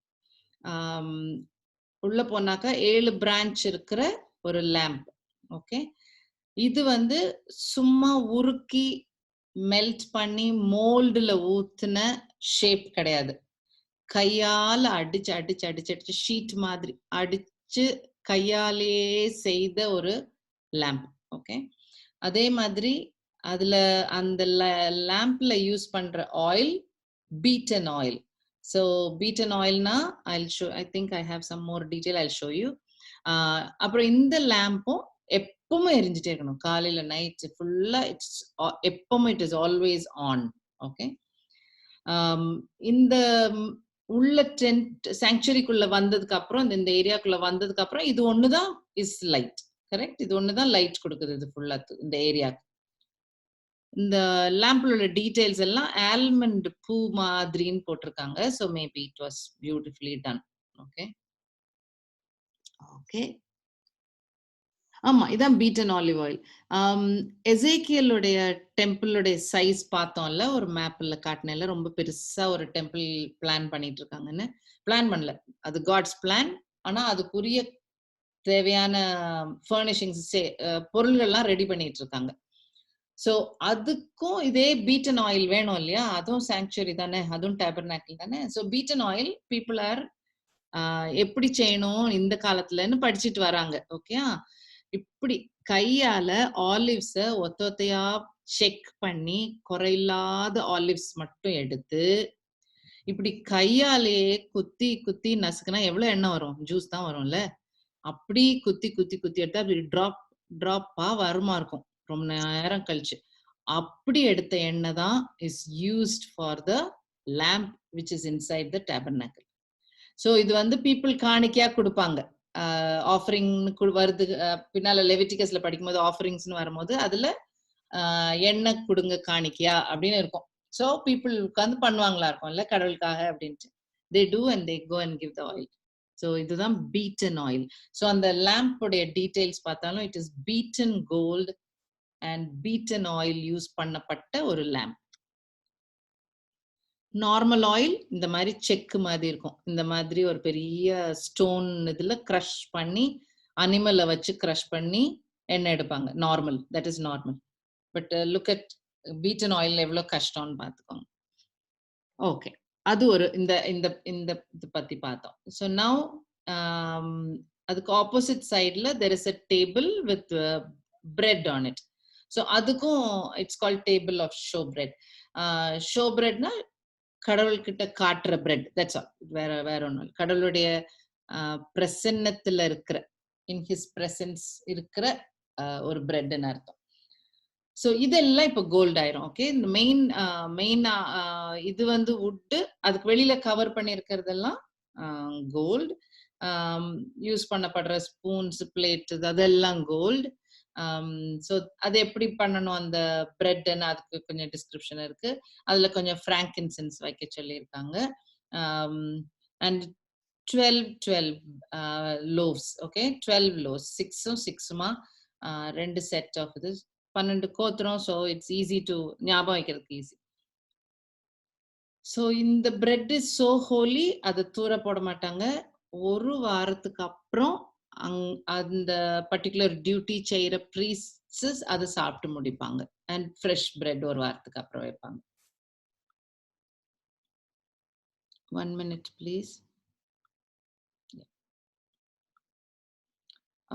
உள்ள போனாக்கா 7 பிரான்ச் இருக்கிற ஒரு லேம்ப். ஓகே, இது வந்து சும்மா உருக்கி மெல்ட் பண்ணி மோல்டுல ஊத்துன ஷேப் கிடையாது. கையால அடிச்சு அடிச்சு அடிச்சு அடிச்சு ஷீட் மாதிரி அடிச்சு கையாலேயே செய்த ஒரு லேம்ப். ஓகே, அதே மாதிரி அதுல அந்த லேம்ப்ல யூஸ் பண்ற oil beaten oil. So beaten oil na I'll show, I think I have some more detail, I'll show you. அப்புறம் இந்த லேம்பும் எப்பவுமே எரிஞ்சிட்டே இருக்கணும், காலையில நைட் ஃபுல்லா. இட்ஸ் எப்பவுமே it is always on. Okay, இந்த உள்ள டென்ட் சாங்சுரிக்குள்ள வந்ததுக்கு அப்புறம், இந்த ஏரியாக்குள்ள வந்ததுக்கு அப்புறம் இது ஒண்ணுதான் இஸ் லைட். கரெக்ட், இது ஒண்ணுதான் லைட் கொடுக்குது இது ஃபுல்லா இந்த ஏரியாக்கு. இந்த லேம்ப்ல உள்ள டீடைல்ஸ் எல்லாம் ஆல்மண்ட் பூ மாதிரின்னு போட்டிருக்காங்க. So maybe it was beautifully done. Okay okay, ஆமா, இதான் பீட்டன் ஆலிவ் ஆயில். எசேக்கியலுடைய டெம்பிளுடைய சைஸ் பார்த்தோம்ல, ஒரு மேப்ல காட்டினேன்ல, ரொம்ப பெருசா ஒரு டெம்பிள் பிளான் பண்ணிட்டு இருக்காங்கன்னு. பிளான் பண்ணல, அது காட்ஸ் பிளான். ஆனா அதுக்குரிய தேவையான ஃபர்னிஷிங்ஸ் பொருள்கள்லாம் ரெடி பண்ணிட்டு இருக்காங்க. சோ அதுக்கும் இதே பீட்டன் ஆயில் வேணும் இல்லையா? அதுவும் சாங்சுரி தானே, அதுவும் டேபர்நாக்கிள் தானே. So beaten oil people are எப்படி செய்யணும் இந்த காலத்துலன்னு படிச்சுட்டு வராங்க. ஓகே, இப்படி கையால ஆலிவ்ஸ ஒத்தையா செக் பண்ணி குறையில்லாத ஆலிவ்ஸ் மட்டும் எடுத்து இப்படி கையாலேயே குத்தி குத்தி நசுக்குனா எவ்வளவு எண்ணெய் வரும்? ஜூஸ் தான் வரும்ல. அப்படி குத்தி குத்தி குத்தி எடுத்தா அப்படி ட்ராப்பா வருமா இருக்கும் ரொம்ப நேரம் கழிச்சு. அப்படி எடுத்த எண்ணெய் தான் is used for the lamp which is inside the tabernacle. So இது வந்து பீப்புள் காணிக்கையா கொடுப்பாங்க. ஆஃபரிங் வருது பின்னால லெவிட்டிகஸ்ல படிக்கும்போது ஆஃபரிங்ஸ்னு வரும்போது அதுல எண்ணெய் கொடுங்க காணிக்கையா அப்படின்னு இருக்கும். ஸோ பீப்புள் உட்காந்து பண்ணுவாங்களா இருக்கும்ல கடவுளுக்காக அப்படின்ட்டு. They do and they go and give the oil. So இதுதான் பீட்டன் ஆயில். ஸோ அந்த லேம்புடைய டீடைல்ஸ் பார்த்தாலும் it is beaten gold and beaten oil use பண்ணப்பட்ட ஒரு லேம்ப். நார்மல் ஆயில் இந்த மாதிரி செக் மாதிரி இருக்கும். இந்த மாதிரி ஒரு பெரிய ஸ்டோன் இதுல கிரஷ் பண்ணி அனிமலை வச்சு கிரஷ் பண்ணி எண்ணெய் எடுப்பாங்க. Normal, that is normal. But look at beaten oil எவ்வளவு கஷ்டம்னு பார்த்துக்கோங்க. ஓகே, அது ஒரு இந்த இந்த இந்த இது பத்தி பார்த்தோம். ஸோ நவ் அதுக்கு ஆப்போசிட் சைட்ல there is a table with bread on it. So அதுக்கும் it's called table of show bread. Show பிரெட்னா கடவுள்கிட்ட காட்டுற பிரெட், தட்ஸ் ஆல். வேற ஒன்றும், கடவுளுடைய பிரசன்னத்துல இருக்கிற, இன் ஹிஸ் பிரசன்ஸ் இருக்கிற ஒரு பிரெட்னு அர்த்தம். ஸோ இதெல்லாம் இப்போ கோல்ட் ஆயிரும். ஓகே, இந்த மெயினா இது வந்து வுட்டு, அதுக்கு வெளியில கவர் பண்ணி இருக்கிறதெல்லாம் கோல்டு. யூஸ் பண்ணப்படுற ஸ்பூன்ஸ், பிளேட், அதெல்லாம் கோல்டு. ஸோ அது எப்படி பண்ணணும் அந்த பிரெட்ன்னு அதுக்கு கொஞ்சம் டிஸ்கிரிப்ஷன் இருக்கு. அதுல கொஞ்சம் ஃப்ராங்கின்சென்ஸ் வைக்க சொல்லியிருக்காங்க. And 12 loaves. ஓகே, 12 லோவ்ஸ், 6ம் 6மா 2 செட் ஆஃப் இது 12 கோத்திரம். ஸோ இட்ஸ் ஈஸி டு ஞாபகம் வைக்கிறதுக்கு ஈஸி. ஸோ இந்த பிரெட் இஸ் சோ ஹோலி, அதை தூர போட மாட்டாங்க. ஒரு வாரத்துக்கு அப்புறம் அந்த பர்டிகுலர் டியூட்டி செய்யற ப்ரீஸ்ட்ஸ் அதை சாப்பிட்டு முடிப்பாங்க. அண்ட் ஃப்ரெஷ் பிரெட் ஒரு வாரத்துக்கு அப்புறம் வைப்பாங்க. 1 minute please.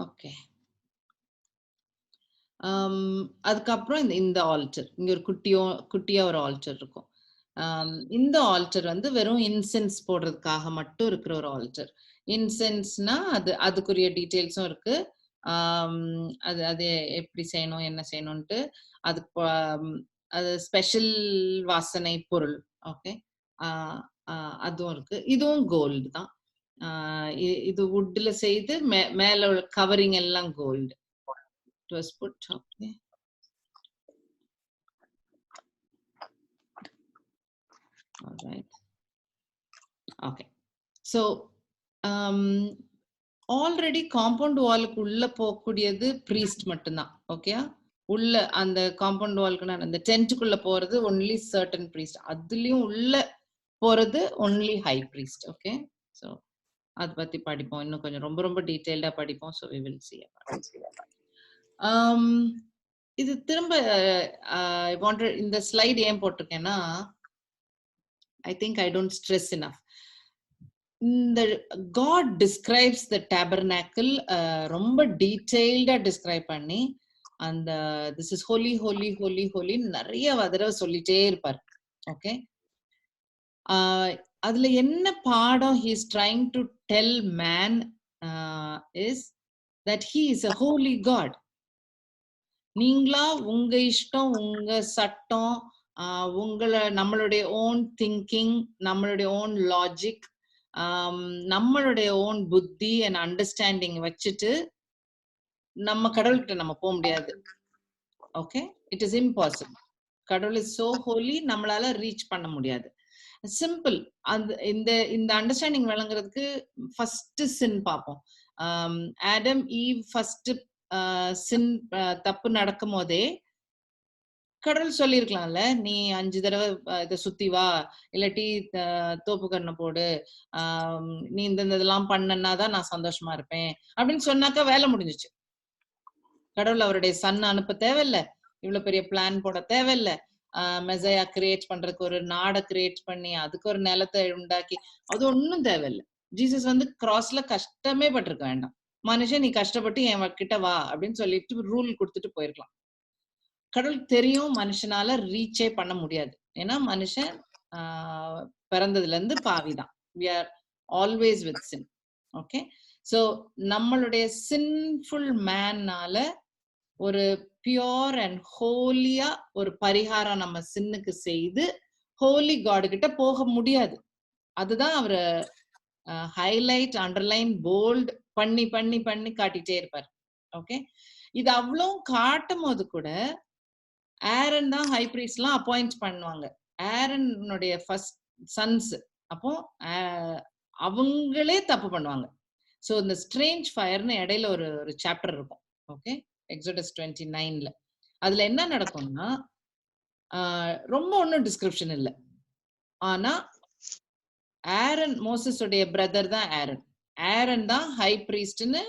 ஓகே, அதுக்கப்புறம் இந்த ஆல்டர், இங்க ஒரு குட்டியா ஒரு ஆல்டர் இருக்கும். இந்த ஆல்டர் வந்து வெறும் இன்சென்ஸ் போடுறதுக்காக மட்டும் இருக்கிற ஒரு ஆல்டர். இன்சென்ஸ்னா அதுக்குரிய டீட்டெயில்ஸும் இருக்கு. அது எப்படி செய்யணும், என்ன செய்யணும்ட்டு அதுக்கு அது ஸ்பெஷல் வாசனை பொருள். ஓகே, அதுவும் இருக்கு. இதுவும் கோல்டு தான். இது வுட்ல செய்து மேல உள்ள கவரிங் எல்லாம் gold. It was put okay. All right. Okay. So already compound வாலுக்கு உள்ள போகக்கூடியது ப்ரீஸ்ட் மட்டும்தான். ஓகே, உள்ள அந்த காம்பவுண்ட் வாலுக்கு அந்த டென்ட்டுக்குள்ள போறது ஒன்லி சர்டன் ப்ரீஸ்ட். அதுலயும் உள்ள போறது only high priest. Okay, so அதை பத்தி படிப்போம், இன்னும் கொஞ்சம் ரொம்ப ரொம்ப டீடைல்டா படிப்போம். So we will see about it. இது திரும்ப இந்த ஸ்லைட் ஏன் போட்டிருக்கேன்னா, I think I don't stress enough. இந்த God describes the tabernacle ரொம்ப டீடைல்டா டிஸ்கிரைப் பண்ணி அந்த this is holy holy holy holy நிறைய தடவை சொல்லிட்டே இருப்பார். ஓகே, அதுல என்ன பாடம் he is trying to tell man is that he is a holy God. நீங்களா உங்க இஷ்டம், உங்க சட்டம், நம்மளுடைய ஓன் திங்கிங், நம்மளுடைய ஓன் லாஜிக், நம்மளுடைய ஓன் புத்தி அண்ட் அண்டர்ஸ்டாண்டிங் வச்சுட்டு நம்ம கடவுள்கிட்ட நம்ம போக முடியாது. Okay, it is impossible. கடவுள் இஸ் சோ ஹோலி, நம்மளால ரீச் பண்ண முடியாது. சிம்பிள். இந்த அண்டர்ஸ்டாண்டிங் விளங்குறதுக்கு ஃபர்ஸ்ட் சின் பார்ப்போம். ஆடம் ஈவ் ஃபர்ஸ்ட் சின் தப்பு நடக்கும் போதே கடவுள் சொல்லிருக்கலாம்ல, நீ 5 தடவை இதை சுத்தி வா, இல்லாட்டி தோப்பு கண்ணை போடு, நீ இதெல்லாம் பண்ணனாதான் நான் சந்தோஷமா இருப்பேன் அப்படின்னு சொன்னாக்கா வேலை முடிஞ்சிச்சு. கடவுள் அவருடைய சன் அனுப்ப தேவையில்லை, இவ்வளவு பெரிய பிளான் போட தேவையில்லை, மெசையா கிரியேட் பண்றதுக்கு ஒரு நாடை கிரியேட் பண்ணி அதுக்கு ஒரு நிலத்தை உண்டாக்கி அது ஒன்னும் தேவையில்லை. ஜீசஸ் கிராஸ்ல கஷ்டமே பட்டிருக்க வேண்டாம். மனுஷன் நீ கஷ்டப்பட்டு என் கிட்ட வா அப்படின்னு சொல்லிட்டு ரூல் கொடுத்துட்டு போயிருக்கலாம். கடவுள் தெரியும் மனுஷனால ரீச்சே பண்ண முடியாது. ஏன்னா மனுஷன் பிறந்ததுல இருந்து பாவிதான். we are always with sin. Okay, so நம்மளுடைய சின்ஃபுல் மேன்னால ஒரு பியோர் அண்ட் ஹோலியா ஒரு பரிகாரம் நம்ம சின்னுக்கு செய்து ஹோலி காட் கிட்ட போக முடியாது. அதுதான் அவரு ஹைலைட், அண்டர்லைன், போல்ட் பண்ணி பண்ணி பண்ணி காட்டிட்டே இருப்பார். ஓகே, இது அவ்வளோ காட்டும் போது கூட ஆரன் தான் ஹை பிரீஸ்ட் எல்லாம் அப்பாயிண்ட் பண்ணுவாங்க. ஆரனுடைய ஃபர்ஸ்ட் சன்ஸ். அப்போ அவங்களே தப்பு பண்ணுவாங்க. ஸோ இந்த ஸ்ட்ரேஞ்ச் ஃபயர்னு இடையில ஒரு சாப்டர் இருக்கும். ஓகே, எக்ஸோடஸ் 29ல அதுல என்ன நடக்கும்னா, ரொம்ப ஒன்றும் டிஸ்கிரிப்ஷன் இல்லை. ஆனா ஆரன், மோசஸுடைய பிரதர் தான் ஆரன். ஆரன் தான் ஹை பிரீஸ்ட்னு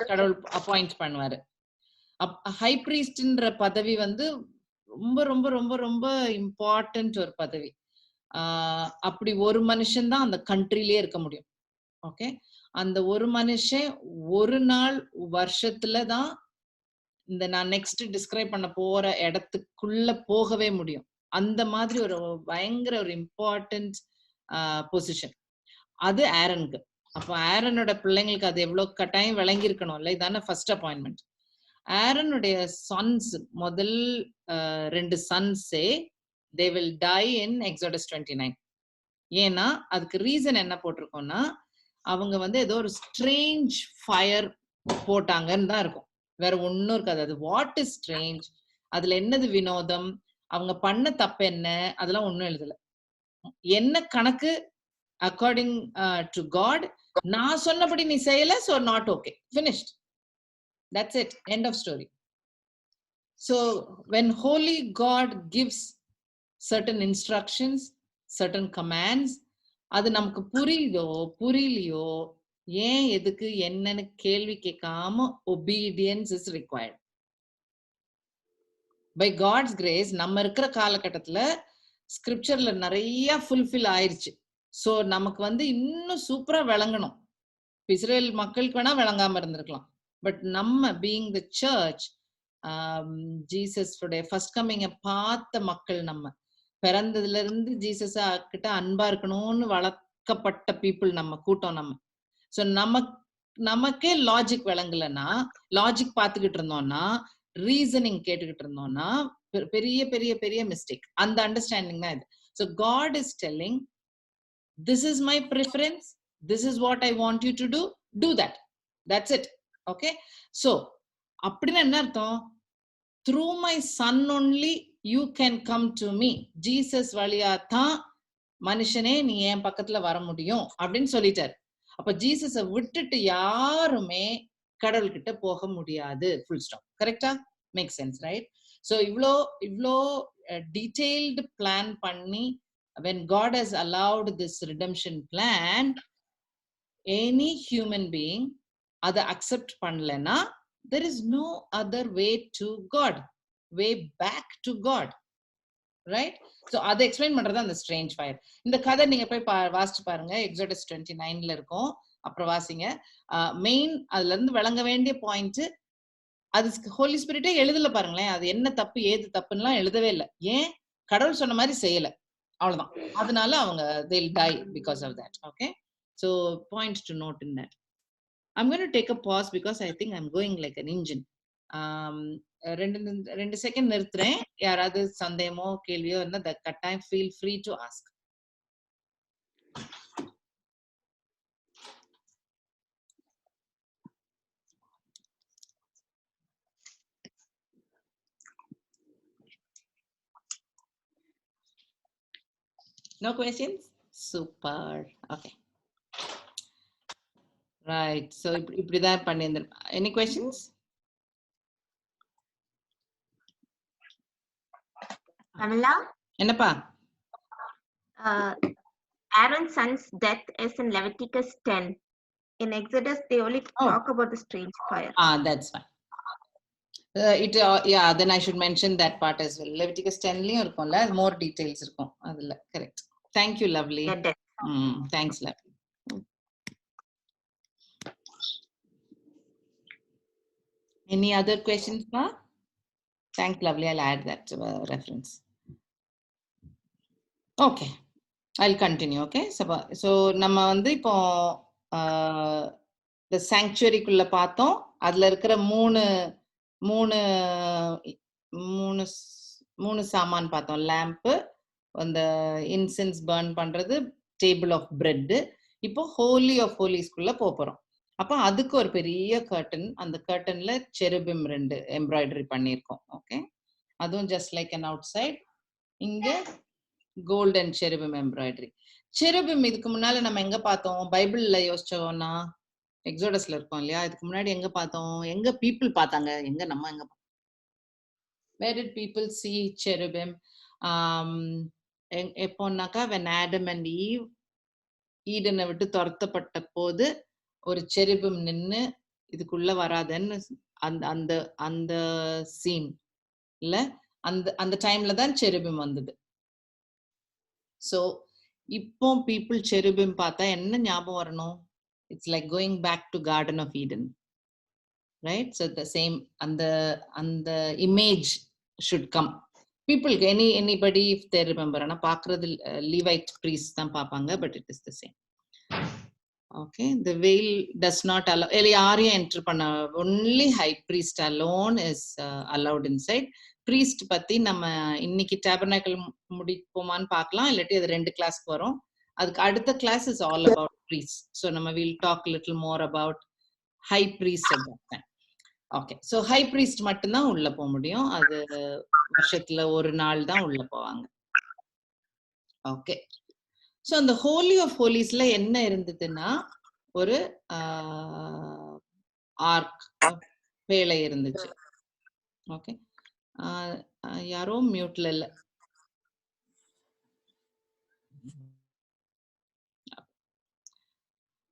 கடவுள் அப்பாயிண்ட் பண்ணுவாரு. ஹை பிரீஸ்ட்ன்ற பதவி ரொம்ப ரொம்ப ரொம்ப ரொம்ப இம்பார்ட்டன்ட் ஒரு பதவி. அப்படி ஒரு மனுஷன் தான் அந்த கண்ட்ரிலே இருக்க முடியும். ஓகே, அந்த ஒரு மனுஷன் ஒரு நாள் வருஷத்துல தான் இந்த நான் நெக்ஸ்ட் டிஸ்கிரைப் பண்ண போற இடத்துக்குள்ள போகவே முடியும். அந்த மாதிரி ஒரு பயங்கர ஒரு இம்பார்ட்டன்ட் பொசிஷன் அது ஆரனுக்கு. அப்போ ஆரனோட பிள்ளைங்களுக்கு அது எவ்வளவு கட்டாயம் விளங்கி இருக்கணும்ல. இதான ஃபர்ஸ்ட் அப்பாயின்மெண்ட். ஆரனுடைய சன்ஸ், முதல் 2 சன்ஸே they will die in Exodus 29. ஏன்னா அதுக்கு ரீசன் என்ன போட்டிருக்கோம்னா, அவங்க ஏதோ ஒரு ஸ்ட்ரேஞ்ச் ஃபயர் போட்டாங்கன்னு தான் இருக்கும், வேற ஒன்னும் இருக்காது. அது வாட் இஸ் ஸ்ட்ரேஞ்ச், அதுல என்னது வினோதம், அவங்க பண்ண தப்பு என்ன, அதெல்லாம் ஒன்னும் எழுதல. என்ன கணக்கு அக்கார்டிங் டு காட், நான் சொன்னபடி நீ செய்யல, so not okay, finished, that's it, end of story. So when holy God gives certain instructions, certain commands, அது நமக்கு புரியுதோ புரியலையோ, ஏன் எதுக்கு என்னன்னு கேள்வி கேட்காம obedience is required. By God's grace நம்ம இருக்கிற காலகட்டத்துல ஸ்கிரிப்சர்ல நிறைய ஃபுல்ஃபில் ஆயிருச்சு. சோ நமக்கு இன்னும் சூப்பரா விளங்கணும். இஸ்ரேல் மக்களுக்கு வேணா விளங்காம இருந்திருக்கலாம். பட் நம்ம being the church, Jesus first கம்மிங்க பார்த்த மக்கள், நம்ம பிறந்ததுல இருந்து ஜீசஸ் கிட்ட அன்பா இருக்கணும்னு வளர்க்கப்பட்ட பீப்புள் நம்ம கூட்டம். நம்ம சோ நமக்கே லாஜிக் விளங்கலன்னா, லாஜிக் பார்த்துக்கிட்டு இருந்தோம்னா, ரீசனிங் கேட்டுக்கிட்டு இருந்தோம்னா, பெரிய பெரிய பெரிய மிஸ்டேக். அந்த அண்டர்ஸ்டாண்டிங் தான் இது. So God is telling, this is my preference, this is what I want you to do that. That's it. Okay, so அப்படின்னா என்ன அர்த்தம்? through my son only you can come to me. Jesus வழியா தான் மனுஷனே நீ என் பக்கத்துல வர முடியும் அப்படின்னு சொல்லிட்டாரு. அப்ப ஜீசஸை விட்டுட்டு யாருமே கடவுள்கிட்ட போக முடியாது. Full stop. கரெக்டா? Make sense, right? ஸோ இவ்வளோ டீடைல்டு பிளான் பண்ணி when God has allowed this redemption plan, any human being அதை அக்செப்ட் பண்ணலன்னா there is no other way to God, way back to God, right? So அதை explain பண்றது அந்த strange fire. இந்த கதை நீங்க போய் வாசிச்சு பாருங்க, எக்ஸோடஸ் 29ல இருக்கும். அப்புறம் வாசிங்க. மெயின் அதுல இருந்து விளங்க வேண்டிய பாயிண்ட், அது ஹோலி ஸ்பிரிட்டே எழுதல பாருங்களேன். அது என்ன தப்பு ஏது தப்புன்னு எழுதவே இல்லை. ஏன்? கடவுள் சொன்ன மாதிரி செய்யல, அவ்வளவுதான். அதனால அவங்க they'll die because of that. Okay, so point to note in that. I'm going to take a pause because I think I'm going like an engine. ரெண்டு செகண்ட் நிறுத்துறேன். யாராவது சந்தேகமோ கேள்வியோ இருந்தா that time feel free to ask. No questions? Super. Okay. Right. So இப்படிதான் பண்ணியிருந்தேன். Any questions? Kamala? என்னப்பா? Aaron's son's death is in Leviticus 10. In Exodus, they only talk about the strange fire. That's fine. Yeah, then I should mention that part as well. Leviticus 10லயும் இருக்கும்ல, more details இருக்கும் அதுல. Correct. Thank you, lovely. Thanks, lovely. Any other questions, ma? Thanks, lovely. I'll add that reference. Okay, I'll continue. Okay, so நம்ம வந்து இப்போ the sanctuary குள்ள பார்த்தோம். அதுல இருக்கிற மூணு சாமான் பார்த்தோம். லேம்ப், அந்த இன்சென்ஸ் பர்ன் பண்றது, டேபிள் ஆஃப் பிரெட். இப்போ ஹோலி ஆஃப் ஹோலிஸ்குள்ள போறோம். அப்ப அதுக்கு ஒரு பெரிய கர்டன், அந்த கர்டன்ல செருபிம் 2 எம்ப்ராய்டரி பண்ணியிருக்கோம். ஓகே, அதுவும் just like an outside. இங்க கோல்டன் செருபிம் எம்ப்ராய்டரி. செருபிம் இதுக்கு முன்னால நம்ம எங்க பார்த்தோம்? பைபிள்ல யோசிச்சோம்னா எக்ஸோடஸ்ல இருக்கோம் இல்லையா? இதுக்கு முன்னாடி எங்க பார்த்தோம்? எங்க பீப்புள் பார்த்தாங்க? நம்ம எங்க where did people see cherubim? எப்போன்னாக்கா when Adam and Eve ஈடனை விட்டு துரத்தப்பட்ட போது ஒரு செருபிம் நின்னு இதுக்குள்ள வராதன்னு அந்த அந்த சீன் இல்ல, அந்த டைம்ல தான் செருபிம் வந்தது. சோ இப்போ people cherubim பார்த்தா என்ன ஞாபகம் வரணும்? It's like going back to Garden of Eden, right? So the same, and the image should come. People, anybody if they remember, ana paakradhu Levite priests than paapanga, but it is the same. Okay, the veil does not allow yaariya enter panna, only high priest alone is allowed inside. Priest பத்தி நம்ம இன்னைக்கு tabernacle முடிப்போமான்னு பார்க்கலாம், இல்லாட்டி அது 2 கிளாஸ்க்கு வரும். அதுக்கு அடுத்த class is all about priests. So நம்ம we'll talk a little more about high priest at that time. Okay, so high priest மட்டும்தான் உள்ள போக முடியும். அது வருஷத்துல ஒரு நாள் தான் உள்ள போவாங்க. ஓகே, ஸோ அந்த ஹோலி ஆஃப் ஹோலிஸ்ல என்ன இருந்ததுன்னா ஒரு ஆர்க் பேழை இருந்துச்சு. ஓகே, யாரோ மியூட்ல இல்ல.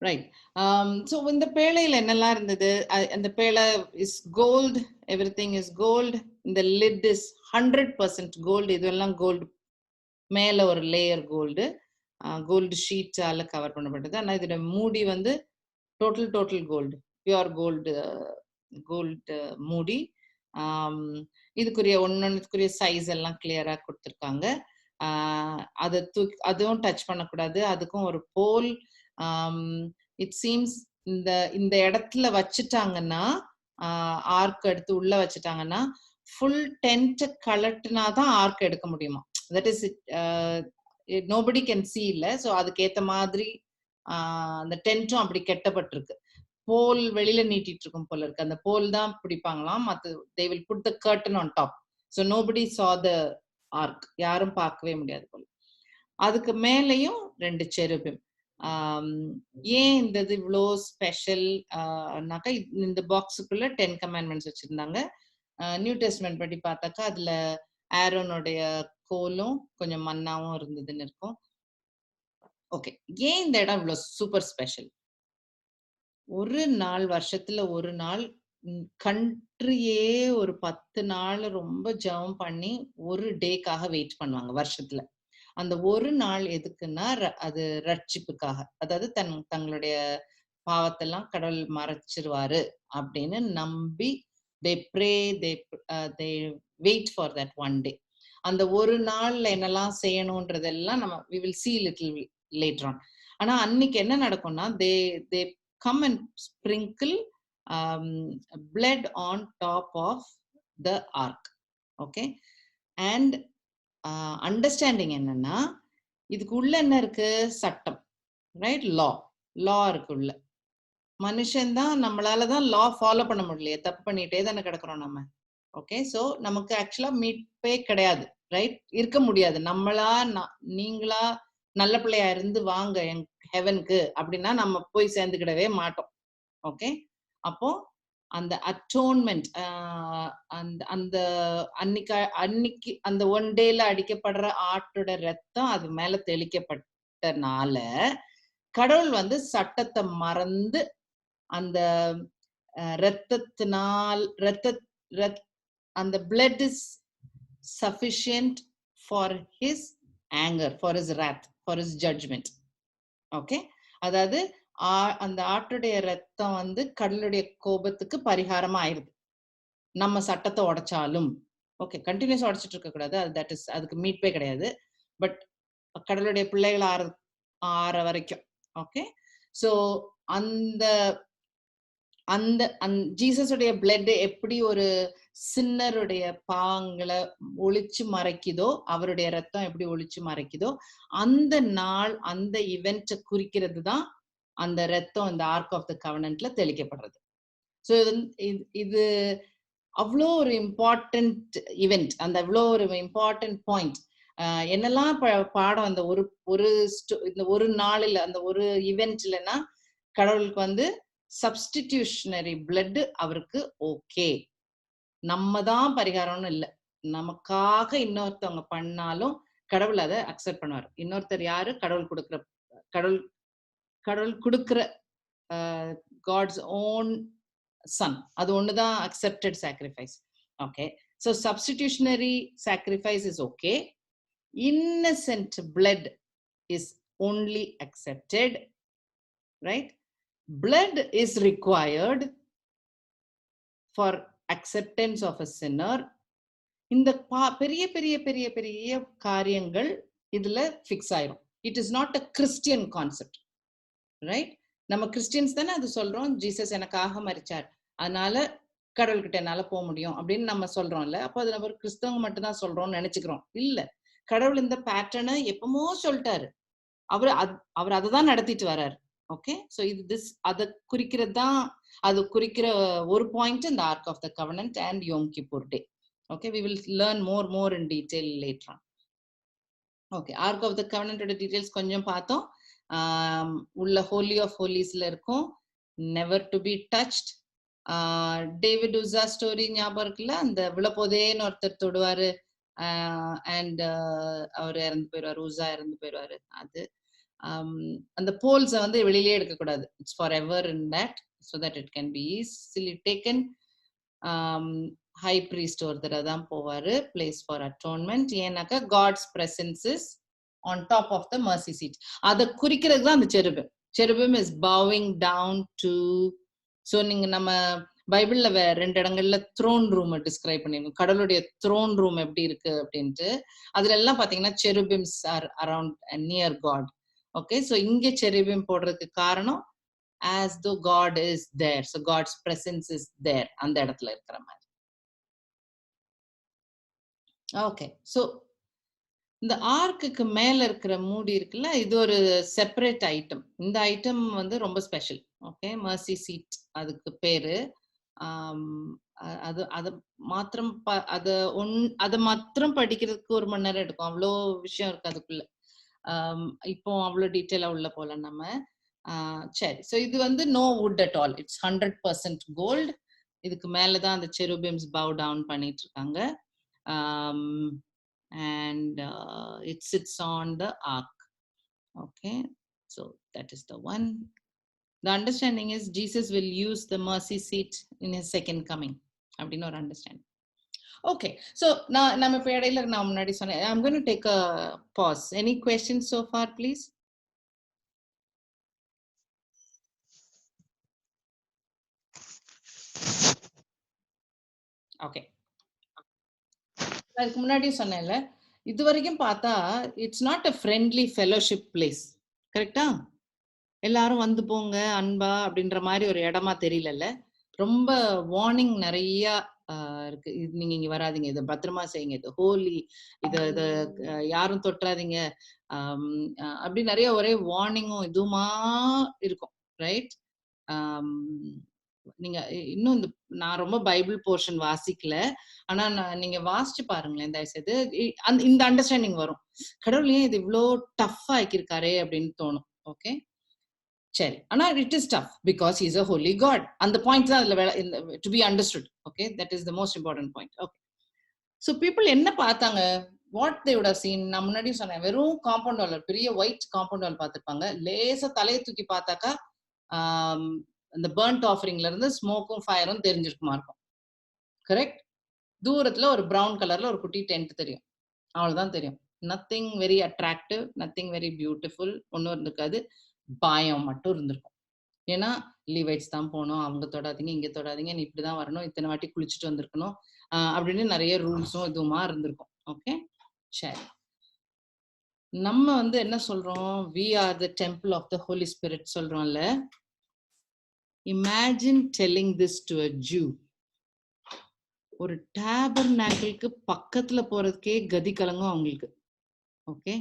ரைட். ஸோ இந்த பேழையில என்னெல்லாம் இருந்தது? அந்த பேழை is gold, every thing is gold. இந்த லிட் இஸ் 100% கோல்டு. இதெல்லாம் கோல்டு, மேல ஒரு லேயர் கோல்டு, கோல்டு ஷீட்டால கவர் பண்ணப்பட்டது. ஆனா இதோட மூடி வந்து டோட்டல் கோல்டு, பியூர் கோல்டு மூடி. இதுக்குரிய ஒன்னொன்னுக்குரிய சைஸ் எல்லாம் கிளியரா கொடுத்துருக்காங்க. அதை அதுவும் டச் பண்ணக்கூடாது. அதுக்கும் ஒரு போல் இட் சீம்ஸ் இந்த இடத்துல வச்சுட்டாங்கன்னா, ஆர்க் எடுத்து உள்ள வச்சுட்டாங்கன்னா ஃபுல் டென்ட் கலட்டினாதான் ஆர்க் எடுக்க முடியுமா. That is nobody can see இல்ல. ஸோ அதுக்கேத்த மாதிரி அந்த டென்ட்டும் அப்படி கெட்டப்பட்டிருக்கு. போல் வெளியில நீட்டிட்டு இருக்கும் போல இருக்கு. அந்த போல் தான் பிடிப்பாங்களாம். மத்த they will put the curtain on top. So nobody saw the ark. யாரும் பார்க்கவே முடியாது போல. அதுக்கு மேலையும் 2 செருபிம். ஏன் இந்த இது இவ்வளோ ஸ்பெஷல் நாக்கா, இந்த பாக்ஸுக்குள்ள 10 கமாண்ட்மெண்ட்ஸ் வச்சிருந்தாங்க. நியூ டெஸ்ட்மெண்ட் படி பார்த்தாக்கா அதுல ஆரோனுடைய கோலும் கொஞ்சம் மண்ணாவும் இருந்ததுன்னு இருக்கும். ஓகே, ஏன் இந்த இடம் இவ்வளோ சூப்பர் ஸ்பெஷல்? ஒரு நாள், வருஷத்துல ஒரு நாள், கண்ட்ரியே ஒரு 10 நாள் ரொம்ப ஜெபம் பண்ணி ஒரு டேக்காக வெயிட் பண்ணுவாங்க வருஷத்துல. அந்த ஒரு நாள் எதுக்குன்னா அது ரட்சிப்புக்காக, அதாவது தங்களுடைய பாவத்தெல்லாம் கடவுள் மறைச்சிருவாரு அப்படின்னு நம்பி they pray, they wait for that one day. அந்த ஒரு நாள்ல என்னெல்லாம் செய்யணும்ன்றதெல்லாம் நம்ம we will see little later on. ஆனா அன்னைக்கு என்ன நடக்கும்னா they come and sprinkle blood on top of the ark. Okay, and understanding என்னன்னா இதுக்கு உள்ள என்ன இருக்கு? சட்டம், ரைட்? லா இருக்கு உள்ள. மனுஷன் தான், நம்மளாலதான் லா ஃபாலோ பண்ண முடியலையே, தப்பு பண்ணிட்டே தானே கிடக்குறோம் நம்ம. ஓகே, சோ நமக்கு ஆக்சுவலா மீட்பே கிடையாது, ரைட்? இருக்க முடியாது. நீங்களா நல்ல பிள்ளையா இருந்து வாங்க என் ஹெவனுக்கு அப்படின்னா நம்ம போய் சேர்ந்துக்கிடவே மாட்டோம். ஓகே, அப்போ அந்த அட்டோன்மெண்ட், அந்த அன்னைக்கு அந்த ஒன் டேல அடிக்கப்படுற ஆட்டோட ரத்தம் அது மேல தெளிக்கப்பட்டனால கடவுள் சட்டத்தை மறந்து அந்த ரத்தத்தினால் அந்த blood is sufficient for his anger, for his wrath, for his judgment. Okay, அதாவது அந்த ஆட்டுடைய ரத்தம் கடலுடைய கோபத்துக்கு பரிகாரமா ஆயிருது நம்ம சட்டத்தை உடைச்சாலும். ஓகே, கண்டினியூஸ் உடைச்சிட்டு இருக்க கூடாது, தட் இஸ் அதுக்கு மீட்பே கிடையாது. பட் கடலுடைய பிள்ளைகள் ஆற வரைக்கும். ஓகே, சோ அந்த ஜீசஸுடைய பிளட் எப்படி ஒரு சின்னருடைய பாவங்களை ஒளிச்சு மறைக்குதோ, அவருடைய ரத்தம் எப்படி ஒளிச்சு மறைக்குதோ, அந்த நாள் அந்த இவெண்ட் குறிக்கிறது தான் அந்த ரத்தம் இந்த ஆர்க் ஆஃப் த கவனன்ட்ல தெளிக்கப்படுறது. ஸோ இது அவ்வளோ ஒரு இம்பார்ட்டன்ட் இவெண்ட், அந்த அவ்வளோ ஒரு இம்பார்ட்டன்ட் பாயிண்ட். என்னெல்லாம் பாடம் அந்த இந்த ஒரு நாளில் அந்த ஒரு இவெண்ட்லன்னா கடவுளுக்கு சப்ஸ்டிடியூஷனரி பிளட் அவருக்கு ஓகே. நம்ம தான் பரிகாரம்னு இல்லை, நமக்காக இன்னொருத்தவங்க பண்ணாலும் கடவுள் அதை அக்செப்ட் பண்ணுவார். இன்னொருத்தர் யாரு? கடவுள் கொடுக்கிற காட்ஸ் ஓன் சன். அது ஒண்ணுதான் accepted sacrifice. Okay, so substitutionary sacrifice is okay. Innocent blood is only accepted, right? Blood is required for acceptance of a sinner. இந்த பெரிய பெரிய பெரிய பெரிய காரியங்கள் இதுல ஃபிக்ஸ் ஆயிரும். It is not a Christian concept, right? நம்ம கிறிஸ்டியன்ஸ் தானே அது சொல்றோம், ஜீசஸ் எனக்காக மரிச்சார் அதனால கடவுள்கிட்ட என்னால போக முடியும் அப்படின்னு நம்ம சொல்றோம்ல. அப்போ அது நம்ம கிறிஸ்தவங்க மட்டும் தான் சொல்றோம்னு நினைச்சுக்கிறோம். இல்ல, கடவுள் இந்த பேட்டர்னை எப்பமோ சொல்லிட்டாரு. அவர் அதை தான் நடத்திட்டு வர்றாரு. ஓகே, ஸோ அதை குறிக்கிறது தான், அது குறிக்கிற ஒரு பாயிண்ட் இந்த ark of the covenant and Yom Kippur day. Okay, we will learn more in detail later on. Okay, ark of the கவனன்டோட டீடைல்ஸ் கொஞ்சம் பார்த்தோம். உள்ள ஹோலி ஆஃப் ஹோலிஸ்ல இருக்கும், never to be touched. David Uzzah story ஞாபகம் இருக்குல்ல? அந்த விழப்போதேன்னு ஒருத்தர் தொடுவாரு அண்ட் அவர் இறந்து போயிடுவாரு, உஸா இறந்து போயிடுவாரு. அது அந்த போல்ஸ் வெளியிலே எடுக்கக்கூடாது. It's forever in that, so that it can be easily taken. High priest ஒருத்தர் தான் போவாரு, பிளேஸ் ஃபார் அட்டோன்மெண்ட். ஏன்னாக்கா God's presence is on top of the mercy seat. அதை குறிக்கிறது தான் அந்த cherubim. Cherubim is bowing down to. So நீங்க நம்ம பைபிள்ல 2 இடங்கள்ல த்ரோன் ரூம் டிஸ்கிரைப் பண்ணிருக்கோம், கடவுளுடைய த்ரோன் ரூம் எப்படி இருக்கு அப்படின்ட்டு. அதுல எல்லாம் பாத்தீங்கன்னா cherubims are around near God. Okay, so இங்கே செருபிம் போடுறதுக்கு காரணம் as though God is there, so God's presence is there, அந்த இடத்துல இருக்கிற மாதிரி. ஓகே. ஸோ இந்த ஆர்க்குக்கு மேல இருக்கிற மூடி இருக்குல்ல, இது ஒரு செப்பரேட் ஐட்டம். இந்த ஐட்டம் வந்து ரொம்ப ஸ்பெஷல். ஓகே, மர்சி சீட் அதுக்கு பேரு. அது அது மாத்திரம் அத மாத்திரம் படிக்கிறதுக்கு 1 மணி நேரம் எடுக்கும். அவ்வளோ விஷயம் இருக்கு அதுக்குள்ள. இப்போ அவ்வளோ டீட்டெயிலா உள்ள போல நம்ம. சரி. ஸோ இது வந்து no wood at all. It's 100% gold. இதுக்கு மேலதான் அந்த செருபிம்ஸ் பவ் டவுன் பண்ணிட்டு இருக்காங்க. And it sits on the ark. Okay, so that is the one. The understanding is Jesus will use the mercy seat in his second coming. Abdin or understand. Okay, so now nama ipo idaila na munadi sonna, I'm going to take a pause. Any questions so far, please? Okay, அதுக்கு முன்னாடி சொன்னேன்ல, இது வரைக்கும் பார்த்தா it's not a friendly fellowship place. கரெக்டா? எல்லாரும் வந்து போங்க அன்பா அப்படின்ற மாதிரி ஒரு இடமா தெரியலல்ல. ரொம்ப வார்னிங் நிறைய இருக்கு. இது நீங்க இங்க வராதீங்க, இதை பத்திரமா செய்யுங்க, இது ஹோலி, இத யாரும் தொட்டுறாதீங்க, அப்படி நிறைய ஒரே வார்னிங்கும் இதுமா இருக்கும். ரைட்? நீங்க இன்னும் நான் ரொம்ப பைபிள் போர்ஷன் வாசிக்கல, ஆனா நீங்க வாசிச்சு பாருங்களேன் தயவுசெய்து. இந்த அண்டர்ஸ்டாண்டிங் வரும். கடவுள் ஏன் இது இவ்வளோ டஃப் ஆக்கியிருக்காரே அப்படின்னு தோணும். ஓகே, சரி. ஆனா it is tough because he is a holy God. அந்த பாயிண்ட் தான் அதுல to be understood. Okay, that is the most important point. Okay, so people என்ன பார்த்தாங்க? What they would have seen? நான் முன்னாடியும் சொன்னேன், வெறும் காம்பவுண்ட் வால், பெரிய ஒயிட் காம்பவுண்ட் வால் பார்த்துருப்பாங்க. லேசா தலையை தூக்கி பார்த்தாக்கா இந்த பர்ன்ட் ஆஃபரிங்ல இருந்து ஸ்மோக்கும் ஃபயரும் தெரிஞ்சிருக்குமா இருக்கும். கரெக்ட்? தூரத்துல ஒரு ப்ரௌன் கலர்ல ஒரு குட்டி டென்ட் தெரியும், அவ்வளவுதான் தெரியும். Nothing very attractive, nothing very beautiful, ஒன்றும் இருந்திருக்காது. பயம் மட்டும் இருந்திருக்கும். ஏன்னா லீவைட்ஸ் தான் போகணும், அவங்க தொடாதீங்க, இங்க தொடாதீங்க, நீ இப்படிதான் வரணும், இத்தனை வாட்டி குளிச்சுட்டு வந்திருக்கணும் அப்படின்னு நிறைய ரூல்ஸும் இதுவுமா இருந்திருக்கும். ஓகே, சரி. நம்ம வந்து என்ன சொல்றோம்? we are the temple of the Holy Spirit சொல்றோம்ல. Imagine telling this to a Jew. ஒரு டேபர்நாக்கிளுக்கு பக்கத்துல போறதுக்கே கதி கலங்கும் அவங்களுக்கு. Okay,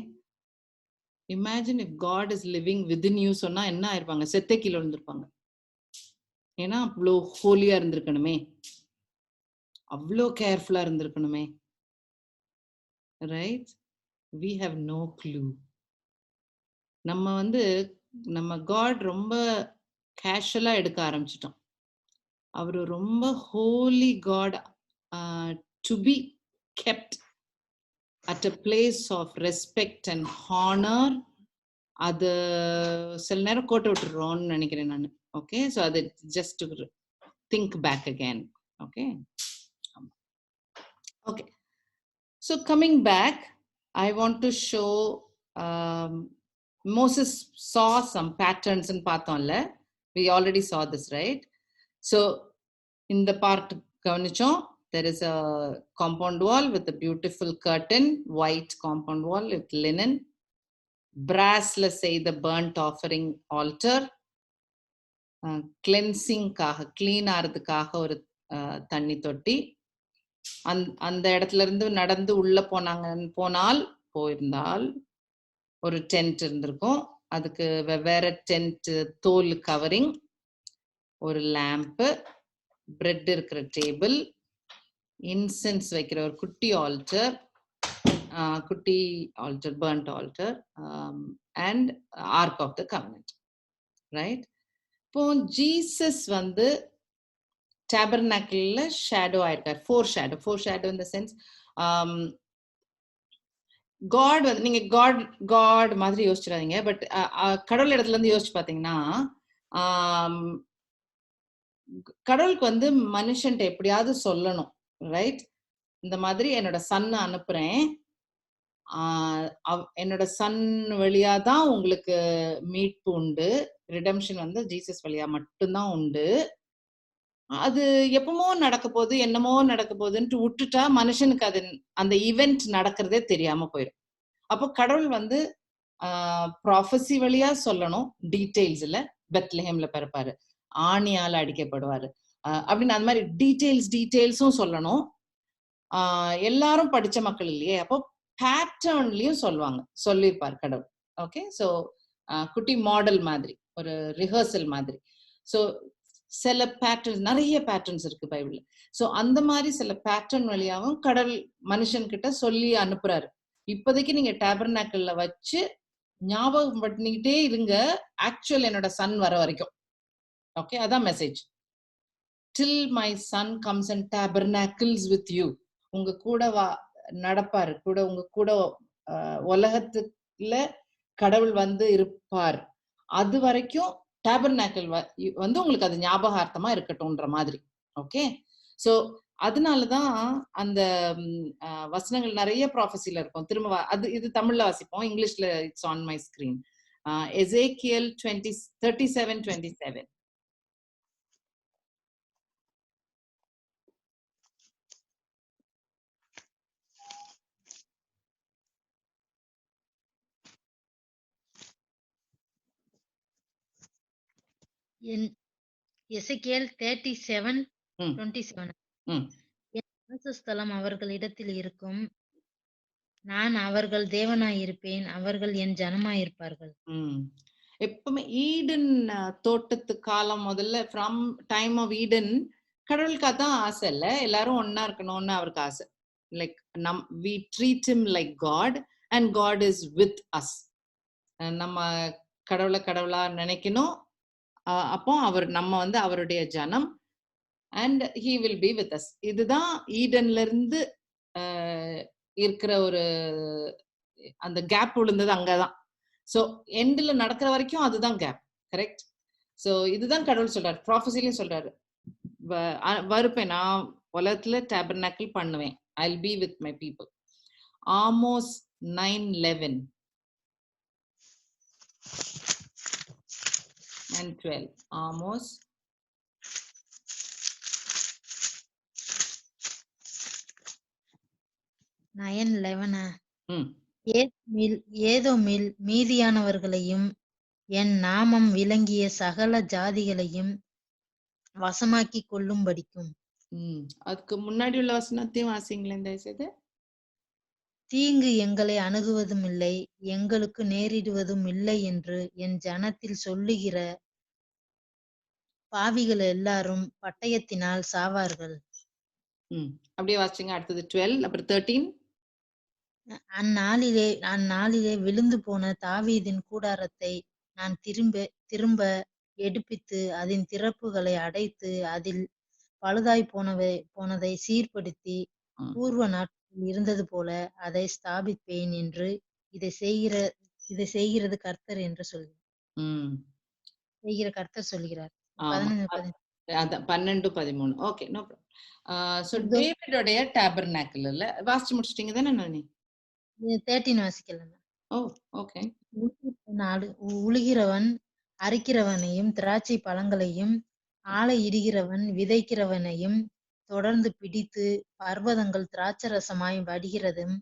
imagine if God is living within you சொன்னா என்ன ஆயிருப்பாங்க? செத்த கீழே விழுந்திருப்பாங்க. ஏன்னா அவ்வளோ ஹோலியா இருந்திருக்கணுமே, அவ்வளோ கேர்ஃபுல்லா இருந்திருக்கணுமே. Right? we have no clue. நம்ம வந்து நம்ம காட் ரொம்ப கேஷுவலா எடுக்க ஆரம்பிச்சிட்டோம். அவரு ரொம்ப holy God, to be kept at a place of respect and honor. அது சில நேரம் கோட்டை விட்டுறோம்னு நினைக்கிறேன் நான். ஓகே, ஸோ அது just to think back again. Okay, okay. So coming back, I want to show Moses saw some patterns in பாத்தோம்ல. We already saw this, right? So இந்த part கவனிச்சோம். There is a compound wall with a beautiful curtain, white compound wall with linen. Brassல செய்த burnt offering altar. Cleansing காக, clean ஆறதுக்காக ஒரு தண்ணி தொட்டி. அந்த இடத்துல இருந்து நடந்து உள்ள போயிருந்தால் ஒரு டென்ட் இருந்திருக்கும். அதுக்கு வெவ்வேறு டென்ட், தோல் கவரிங், ஒரு லேம்பு, பிரெட் இருக்கிற டேபிள், இன்சென்ஸ் வைக்கிற ஒரு குட்டி altar, burnt altar, and ark of the covenant. Right? இப்போ ஜீசஸ் வந்து டேபர்நாக்கிள்ல ஷேடோ ஆயிருக்கார். Foreshadow in the sense, God வந்து நீங்க காட் மாதிரி யோசிச்சிடாதீங்க. பட் கடவுள் இடத்துல இருந்து யோசிச்சு பாத்தீங்கன்னா, கடவுளுக்கு வந்து மனுஷன்ட்ட எப்படியாவது சொல்லணும். ரைட்? இந்த மாதிரி என்னோட சன் அனுப்புறேன், என்னோட சன் வழியா தான் உங்களுக்கு மீட்பு உண்டு, ரிடம்ஷன் வந்து ஜீசஸ் வழியா மட்டும்தான் உண்டு. அது எப்பமோ நடக்க போகுது, என்னமோ நடக்க போகுதுன்ட்டு விட்டுட்டா மனுஷனுக்கு அது அந்த ஈவெண்ட் நடக்கிறதே தெரியாம போயிடும். அப்போ கடவுள் வந்து ப்ராஃபஸி வழியா சொல்லணும், டீட்டெயில்ஸ் இல்ல. பெத்லஹேம்ல பிறப்பாரு, ஆணியால அடிக்கப்படுவாரு அப்படின்னு அந்த மாதிரி டீட்டெயில்ஸும் சொல்லணும். எல்லாரும் படிச்ச மக்கள் இல்லையே, அப்போ பேட்டர்ன்லயும் சொல்லியிருப்பார் கடவுள். ஓகே, ஸோ குட்டி மாடல் மாதிரி, ஒரு ரிஹர்சல் மாதிரி. ஸோ சில பேட்டர்ன்ஸ், நிறைய பேட்டர்ன்ஸ் இருக்கு பைபிள்ல. ஸோ அந்த மாதிரி சில பேட்டர்ன் வழியாவும் கடவுள் மனுஷன் கிட்ட சொல்லி அனுப்புறாரு. இப்போதைக்கு நீங்க டேபர்நாக்கிள்ல வச்சு ஞாபகம் பண்ணிக்கிட்டே இருங்க, ஆக்சுவல் என்னோட சன் வர வரைக்கும். ஓகே, அதான் message. till my son comes and tabernacles with you. உங்க கூட நடப்பாரு, கூட உங்க கூட உலகத்துல கடவுள் வந்து இருப்பார். அது வரைக்கும் டேபர்நாக்கிள் வந்து உங்களுக்கு அது ஞாபகார்த்தமா இருக்கட்டும்ன்ற மாதிரி. ஓகே, சோ அதனாலதான் அந்த வசனங்கள் நிறைய ப்ராஃபஸில இருக்கும். திரும்ப இது தமிழ்ல வாசிப்போம், இங்கிலீஷ்ல it's on my screen. Ezekiel 37:27. எசேக்கியேல் 37:27. என் வாசஸ்தலம் அவர்களிடத்தில் இருக்கும், நான் அவர்கள் தேவனாயிருப்பேன், அவர்கள் என் ஜனமாயிருப்பார்கள். எப்பவுமே ஈடன் தோட்டத்து காலம் முதல்ல, ஃப்ரம் டைம் ஆஃப் ஈடன் கடவுளுக்கு அதான் ஆசை இல்ல, எல்லாரும் ஒன்னா இருக்கணும்னு அவருக்கு ஆசை. Like we treat him like God and God is with us. நம்ம கடவுளா நினைக்கணும், அப்போ நம்ம வந்து அவருடைய ஜனம், and he will be with us. இதுதான் ஈடன்ல இருந்து இருக்கிற ஒரு அந்த கேப் விழுந்தது அங்கதான். சோ எண்ட்ல நடக்கிற வரைக்கும் அதுதான் கேப், கரெக்ட்? சோ இதுதான் கடவுள் சொல்றாரு, ப்ராஃபஸிலயும் சொல்றாரு, வருப்பேன் நான் உலகத்துல டேபர்நாக்கிள் பண்ணுவேன், I'll be with my people. Amos 9:11 and 12. Amos 9:11. ஏதோமில் மீதியானவர்களையும் என் நாமம் விளங்கிய சகல ஜாதிகளையும் வசமாக்கி கொள்ளும்படிக்கும். அதுக்கு முன்னாடி உள்ள வசனத்தையும் வாசிங்களேன் தயவுசெய்து. தீங்கு எங்களை அணுகுவதும் இல்லை, எங்களுக்கு நேரிடுவதும் இல்லை என்று என் ஜனத்தில் சொல்லுகிற பாவிகள் எல்லாரும் பட்டயத்தினால் சாவார்கள். அப்படியே வாசிங்க. அடுத்தது 12, அப்புறம் 13. அந்நாளிலே விழுந்து போன தாவீதின் கூடாரத்தை நான் திரும்ப எடுப்பித்து அதன் திறப்புகளை அடைத்து அதில் பழுதாய் போனதை சீர்படுத்தி பூர்வ நாட்களில் இருந்தது போல அதை ஸ்தாபிப்பேன் என்று இதை செய்கிறது கர்த்தர் என்று செய்கிற கர்த்தர் சொல்கிறார். 12-13. Okay, no problem. சோ டேவிடோட டாபர்நாக்கிள் இல்ல வாசிச்சு முடிச்சிட்டீங்க தானே? நானே 13 வாசிக்கலாம். ஓ ஓகே. உழுகிறவன் அரிக்கிறவனையும் திராட்சை பழங்களையும் ஆலை இடுகிறவன் விதைக்கிறவனையும் தொடர்ந்து பிடித்து பர்வதங்கள் திராட்சரசமாய் வடிகிறதும்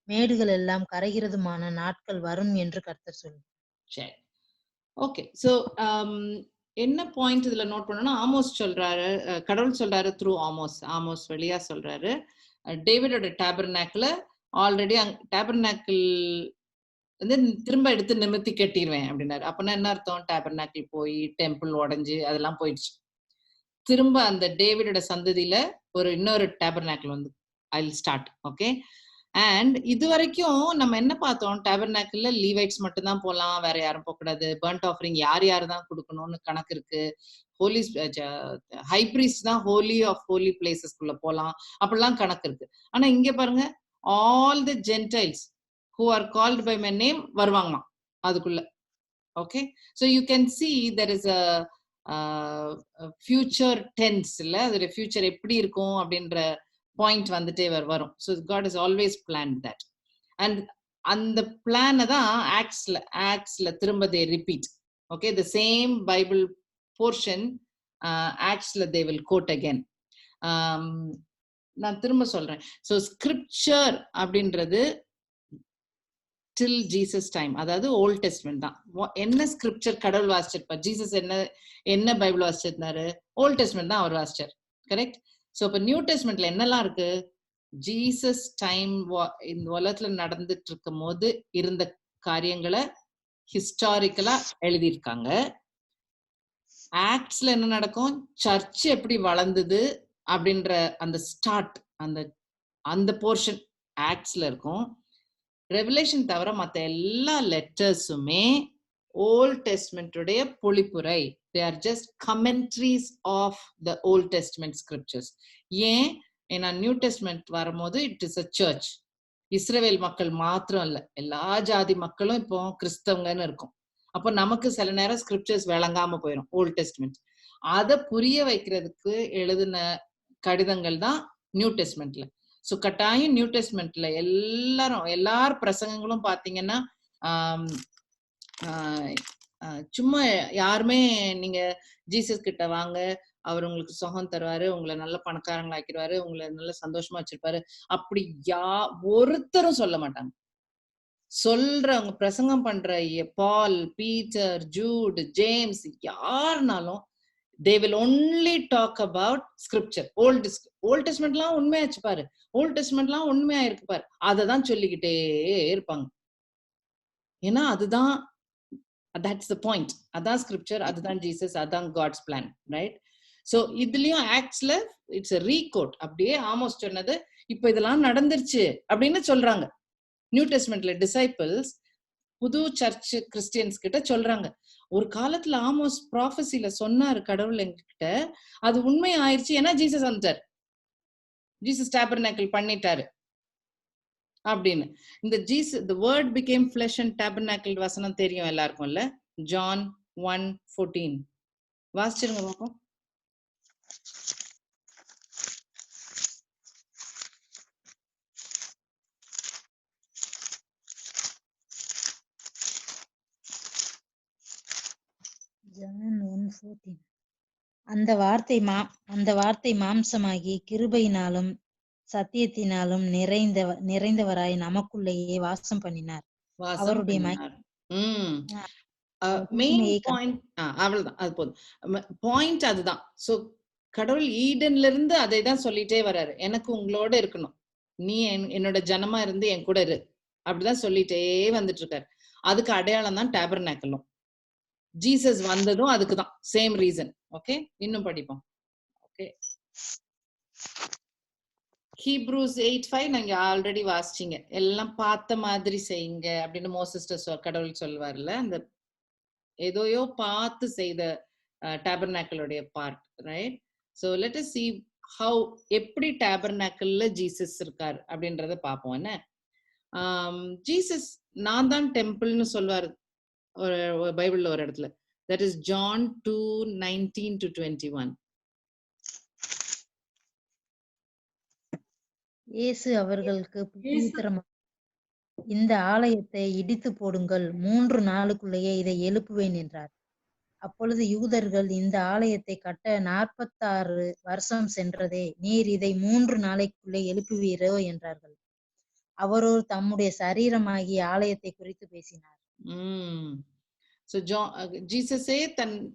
மேடுகள் எல்லாம் கரைகிறதுமான நாட்கள் வரும் என்று கர்த்தர் சொல்றார். சரி, ஓகே. சோ என்ன பாயிண்ட் இதுல நோட் பண்ணணும்னா, ஆமோஸ் சொல்றாரு, கடவுள் சொல்றாரு த்ரூ ஆமோஸ் வழியா சொல்றாரு, டேவிடோட டேபர்நாக்கிள் ஆல்ரெடி டேபர்நாக்கிள் வந்து திரும்ப எடுத்து நிமித்தி கட்டிடுவேன் அப்படின்னாரு. அப்படின்னா என்ன அர்த்தம்? டேபர்நாக்கிள் போய் டெம்பிள் உடைஞ்சு அதெல்லாம் போயிடுச்சு. திரும்ப அந்த டேவிடோட சந்ததியில இன்னொரு டேபர்நாக்கிள் வந்து I will start. Okay, and இது வரைக்கும் நம்ம என்ன பார்த்தோம்? டேபர்நாக்கிள்ல லீவைட்ஸ் மட்டும் தான் போகலாம், வேற யாரும் போகக்கூடாது. பர்ன்ட் ஆஃபரிங் யார் தான் கொடுக்கணும்னு கணக்கு இருக்கு. ஹோலி ஹை பிரீஸ்ட் தான் ஹோலி ஆஃப் ஹோலி பிளேசஸ்குள்ள போகலாம், அப்படிலாம் கணக்கு இருக்கு. ஆனா இங்க பாருங்க, all the Gentiles who are called by my name வருவாங்களாம் அதுக்குள்ள. Okay, so you can see there is a future tense இல்ல, அதோட future எப்படி இருக்கும் அப்படின்ற பாயிண்ட் வந்துட்டே வரும். so God has always planned that, and அந்த பிளானை தான் ஆக்ட்ஸ்ல திரும்ப they repeat. okay, the same Bible portion ஆக்ட்ஸ்ல they will quote again. நான் திரும்ப சொல்றேன். so scripture அப்படின்றது till Jesus time, அதாவது ஓல்ட் டெஸ்ட்மென்ட் தான். என்ன ஸ்கிரிப்சர் கடவுள் வாசிச்சிருப்பார்? ஜீசஸ் என்ன பைபிள் வாசிச்சிருந்தாரு? ஓல்ட் டெஸ்ட்மென்ட் தான் அவர் வாசிச்சார், கரெக்ட்? சோ இப்ப நியூ டெஸ்ட்மென்ட்ல என்னெல்லாம் இருக்கு? ஜீசஸ் டைம் இந்த உலகத்துல நடந்துட்டு இருக்கும் போது இருந்த காரியங்களை ஹிஸ்டாரிக்கலா எழுதியிருக்காங்க. ஆக்ட்ஸ்ல என்ன நடக்கும், சர்ச் எப்படி வளர்ந்தது அப்படின்ற அந்த ஸ்டார்ட், அந்த போர்ஷன் ஆக்ட்ஸ்ல இருக்கும். ரெவலேஷன் தவிர மற்ற எல்லா லெட்டர்ஸுமே ஓல்ட் டெஸ்ட்மெண்ட்டுடைய பொழிப்புரை. They are just commentaries of the old testament scriptures. ஏன்? ஏன்னா நியூ டெஸ்ட்மெண்ட் வரும்போது இட் இஸ் அ சர்ச். இஸ்ரவேல் மக்கள் மாத்திரம் இல்ல, எல்லா ஜாதி மக்களும் இப்போ கிறிஸ்தவங்கன்னு இருக்கும். அப்போ நமக்கு சில நேரம் ஸ்கிரிப்சர்ஸ் விளங்காம போயிடும் ஓல்ட் டெஸ்ட்மெண்ட். அதை புரிய வைக்கிறதுக்கு எழுதின கடிதங்கள் தான் நியூ டெஸ்ட்மெண்ட்ல. ஸோ கட்டாயம் நியூ டெஸ்ட்மெண்ட்ல எல்லார் பிரசங்கங்களும் பாத்தீங்கன்னா சும்மா யாருமே நீங்க ஜீசஸ் கிட்ட வாங்க, அவர் உங்களுக்கு சுகம் தருவாரு, உங்களை நல்ல பணக்காரங்களா ஆக்கிடுவாரு, உங்களை நல்ல சந்தோஷமா வச்சிருப்பாரு அப்படி ஒருத்தரும் சொல்ல மாட்டாங்க. சொல்றவங்க பிரசங்கம் பண்ற பால், பீட்டர், ஜூட், ஜேம்ஸ் யாருனாலும் they will only talk about scripture. Old டெஸ்ட்மெண்ட்லாம் உண்மையாச்சு பாரு, ஓல்ட் டெஸ்ட்மெண்ட்லாம் உண்மையா இருக்கு பாரு, அததான் சொல்லிக்கிட்டே இருப்பாங்க. ஏன்னா அதுதான், that's the point. அதான் ஸ்கிரிப்சர், அதுதான் ஜீசஸ், அதான் காட்ஸ் பிளான், ரைட்? சோ இதுலயும் ஆக்ட்ஸ்ல இட்ஸ் a recode. அப்படியே ஆமோஸ் சொன்னது இப்ப இதெல்லாம் நடந்துருச்சு அப்படின்னு சொல்றாங்க. நியூ டெஸ்ட்மெண்ட்ல டிசைபிள்ஸ் புது சர்ச் கிறிஸ்டியன்ஸ் கிட்ட சொல்றாங்க, ஒரு காலத்துல ஆமோஸ் ப்ராஃபஸில சொன்னாரு கடவுள் எங்ககிட்ட, அது உண்மை ஆயிடுச்சு, ஏன்னா ஜீசஸ் வந்துட்டார், ஜீசஸ் டாபர்நாக்கிள் பண்ணிட்டாரு அப்படின்னு. இந்த the word became flesh and tabernacle வசனம் தெரியும் எல்லாருக்கும் இல்ல? ஜான் 1:14 வாசிச்சிருங்க பாப்போம். John 1:14. அந்த வார்த்தை மாம்சமாகி கிருபையினாலும் சத்தியத்தினாலும் நிறைந்தவராய் நமக்குள்ளேயே வாசம் பண்ணினார். அவருடைய மெயின் பாயிண்ட் அவ்வளவுதான், அது போதும். பாயிண்ட் அதுதான். சோ கடவுள் ஈடன்ல இருந்து அதை தான் சொல்லிட்டே வர்றாரு, எனக்கு உங்களோட இருக்கணும், நீ என்னோட ஜனமா இருந்து என் கூட இரு, அப்படிதான் சொல்லிட்டே வந்துட்டு இருக்காரு. அதுக்கு அடையாளம் தான் டாபர்நாக்கிளும். ஜீசஸ் வந்ததும் அதுக்குதான், சேம் ரீசன். ஓகே, இன்னும் படிப்போம். ஓகே, ஹீப்ரூஸ் 8:5 நீங்க ஆல்ரெடி வாசிச்சீங்க. எல்லாம் பார்த்த மாதிரி செய்யுங்க அப்படின்னு மோசஸ் கடவுள் சொல்வார்ல, அந்த ஏதோயோ பார்த்து செய்த டாபர்நாக்கிளுடைய part, right? So let us see how எப்படி டாபர்நாக்கிள்ல ஜீசஸ் இருக்கார் அப்படின்றத பார்ப்போம். என்ன ஜீசஸ் நான் தான் டெம்பிள்னு சொல்வார் ஒரு பைபிள்ல ஒரு இடத்துல. that is John 2:19-21. இயேசு அவர்களுக்கு இந்த ஆலயத்தை இடித்து போடுங்கள், 3 நாளுக்குள்ளேயே இதை எழுப்புவேன் என்றார். அப்பொழுது யூதர்கள், இந்த ஆலயத்தை கட்ட 46 வருஷம் சென்றதே, நீர் இதை 3 நாளைக்குள்ளே எழுப்புவீரோ என்றார்கள். அவரோ தம்முடைய சரீரமாகிய ஆலயத்தை குறித்து பேசினார். ஜீசஸே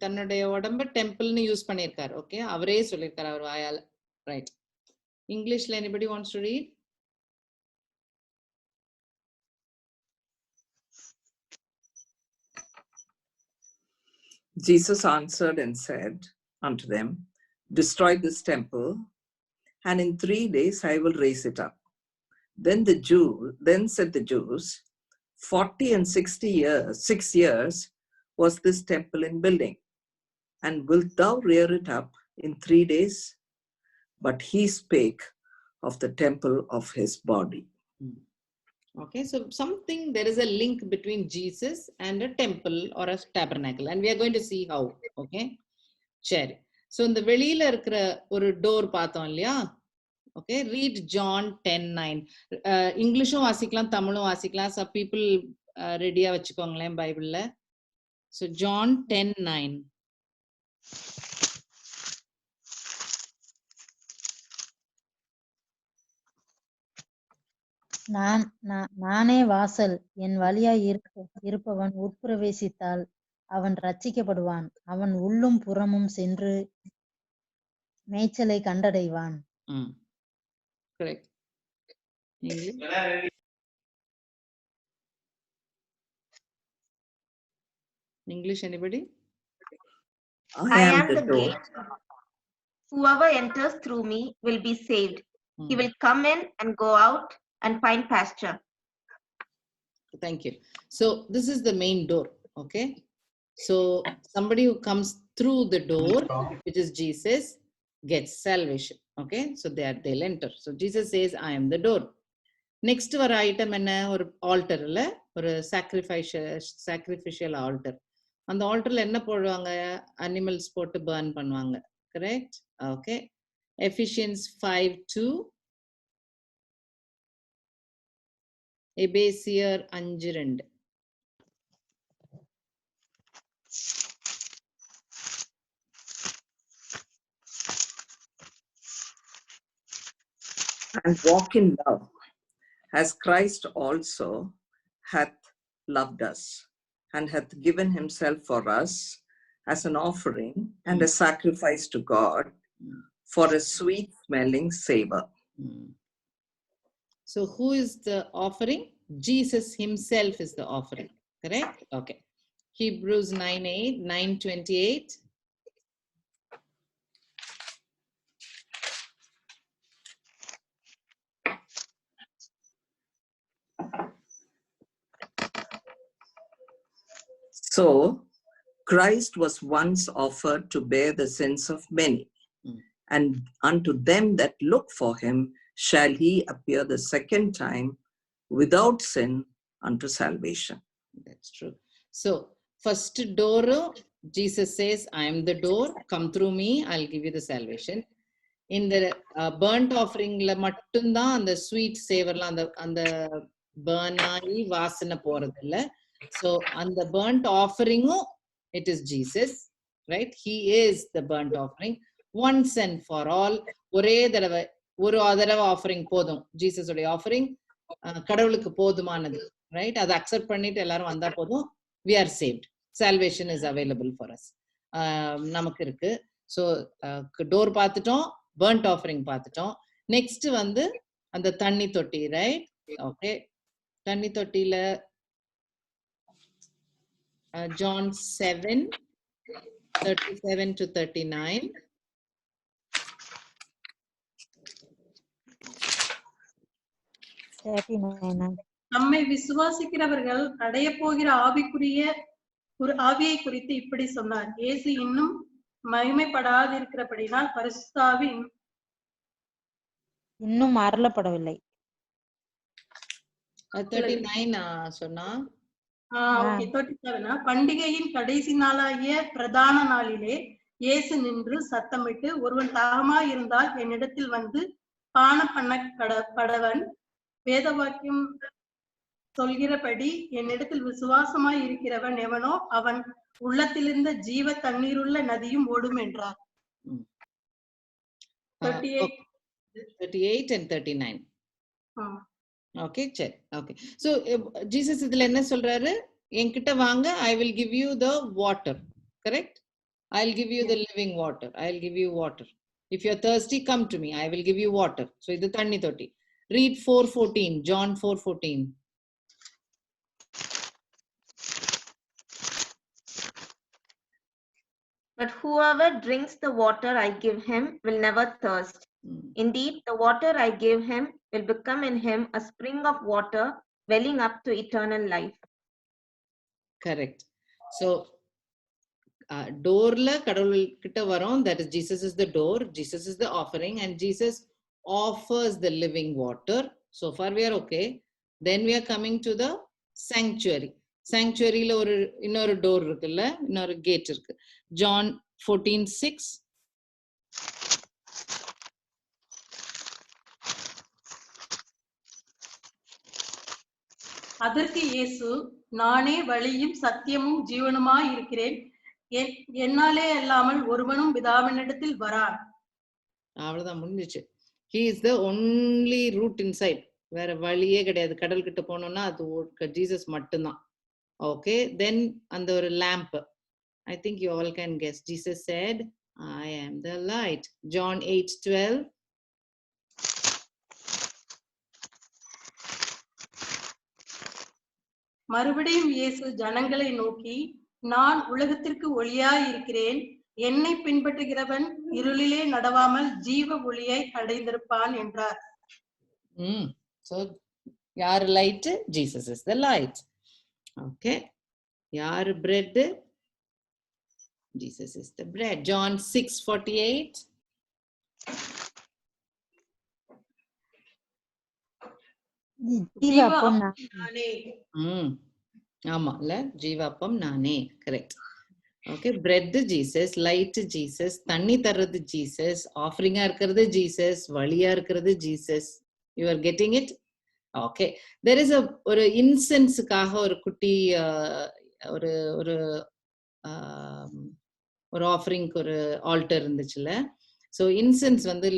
தன்னுடைய உடம்ப டெம்பிள்னு யூஸ் பண்ணிருக்காரு. ஓகே, அவரே சொல்லிருக்காரு அவர் வாயால, ரைட்? இங்கிலீஷ்ல anybody wants to read? Jesus answered and said unto them, destroy this temple, and in 3 days I will raise it up. Then said the Jews, 40 and 60 years, 6 years was this temple in building, and wilt thou rear it up in 3 days? But he spake of the temple of his body. Okay, so there is a link between Jesus and a temple or a tabernacle, and we are going to see how. Okay, சரி. So இந்த வெளியில இருக்கிற ஒரு door பார்த்தோம் இல்லையா? Okay, read John 10:9. இங்கிலீஷும் வாசிக்கலாம், தமிழும் வாசிக்கலாம். some people ரெடியா வச்சுக்கோங்களேன் பைபிள்ல. So John 10:9. நானே வாசல், என் வழியாய் இருப்பவன் உட்பிரவேசித்தால் அவன் ரட்சிக்கப்படுவான், அவன் உள்ளும் புறமும் சென்று மேய்ச்சலை கண்டடைவான். Correct. English? English, anybody? I am the gate. Whoever enters through me will be saved. He will come in and go out and find pasture. Thank you. So this is the main door. Okay. So somebody who comes through the door, which is Jesus, gets salvation. Okay. So they'll enter. So Jesus says, I am the door. Next வர item என்ன, ஒரு ஆல்டர்ல ஒரு sacrificial alter. அந்த ஆல்டர்ல என்ன போடுவாங்க? Animals போட்டு burn பண்ணுவாங்க. Correct? Okay. Ephesians 5:2, எபேசியர் 5:2. And walk in love, as Christ also hath loved us, and hath given himself for us as an offering and a sacrifice to God for a sweet smelling savor. So who is the offering? Jesus himself is the offering. Correct? Okay. Hebrews 9:28. So Christ was once offered to bear the sins of many, and unto them that look for him shall he appear the second time without sin unto salvation. That's true. So first door, Jesus says, I am the door. Come through me. I'll give you the salvation. In the burnt offering la mattumda and the sweet savor la and the burn ஆகி வாசனை போறது இல்ல. So on the burnt offering, it is Jesus, right? He is the burnt offering once and for all. ஒரே தடவை offering போதும். Jesus உடைய offering கடவுளுக்கு போதுமானது, ரைட்? அதை அக்செப்ட் பண்ணிட்டு எல்லாரும் வந்தா போதும். we are saved. Salvation is available for us. நமக்கு இருக்கு. ஸோ டோர் பார்த்துட்டோம், burnt offering பார்த்துட்டோம். நெக்ஸ்ட் வந்து அந்த தண்ணி தொட்டி, ரைட்? ஓகே. தண்ணி தொட்டியில John 7:37-39. நம்மை விசுவாசிக்கிறவர்கள் அடைய போகிற ஆவியை குறித்து இப்படி சொன்னார். இயேசு இன்னும் மகிமைப்படாதிருக்கிறபடினால் பரிசுத்த ஆவி இன்னும் அருளப்படவில்லை. 39 சொன்னா. பண்டிகையின் கடைசி நாளாகிய பிரதான நாளிலே இயேசு நின்று சத்தமிட்டு, ஒருவன் தாகமாய் இருந்தால் என்னிடத்தில் வந்து பான பண்ண கடவன். வேதவாக்கியம் சொல்கிறபடி என்னிடத்தில் விசுவாசமாய் இருக்கிறவன் எவனோ அவன் உள்ளத்திலிருந்த ஜீவ தண்ணீருள்ள நதியும் ஓடும் என்றார். 38 and 39. ஓகே, சரி. ஓகே. சோ ஜீசஸ் இதுல என்ன சொல்றாரு? என்கிட்ட வாங்க, I will give you the water. Correct? I'll give you the living water. I'll give you water. If you're thirsty, come to me. I will give you water. So இது தண்ணி தொட்டி. Read 4:14. John 4:14. But whoever drinks the water I give him will never thirst. Indeed, the water I give him will become in him a spring of water welling up to eternal life. Correct. So, doorla கடவுள் கிட்ட வரோம். That is, Jesus is the door. Jesus is the offering, and Jesus offers the living water. So far we are okay. Then we are coming to the sanctuary. Sanctuaryல இன்னொரு door இருக்குல்ல, இன்னொரு gate இருக்கு. John 14:6. அதற்கு இயேசு, நானே வழியும் சத்தியமும் ஜீவனுமாய் இருக்கிறேன். என்னாலே அல்லாமல் ஒருவனும் பிதாவினிடத்தில் வரான். அவ்வளவுதான், முடிஞ்சிச்சு. He is the only route inside. வேற வழியே கிடையாது. கடல் கிட்ட போனோம்னா அது ஜீசஸ் மட்டும்தான். Okay, then அந்த ஒரு lamp. I think you all can guess. Jesus said, I am the light. John 8:12. மறுபடியும் இயேசு ஜனங்களை நோக்கி, நான் உலகத்திற்கு ஒளியாய் இருக்கிறேன். என்னை பின்பற்றுகிறவன் இருளிலே நடவாமல் ஜீவ ஒளியை அடைந்திருப்பான் என்றார். So யார் light? Jesus is the light. Okay. யார் bread? Jesus is the bread. John 6:48. ஜீவாப்பம் நானே. ஆமால, ஜீவாப்பம் நானே. Correct. Okay, bread Jesus, light Jesus, தண்ணி தர்றது ஜீசஸ், ஆஃபரிங்கா இருக்கிறது ஜீசஸ், வழியா இருக்கிறது Jesus. You are getting it? Okay. There is ஒரு இன்சென்ஸுக்காக ஒரு குட்டி ஒரு ஒரு ஒரு ஆஃபரிங்க்கு ஒரு ஆல்டர் இருந்துச்சுல. ஸோ இன்சென்ஸ் வந்து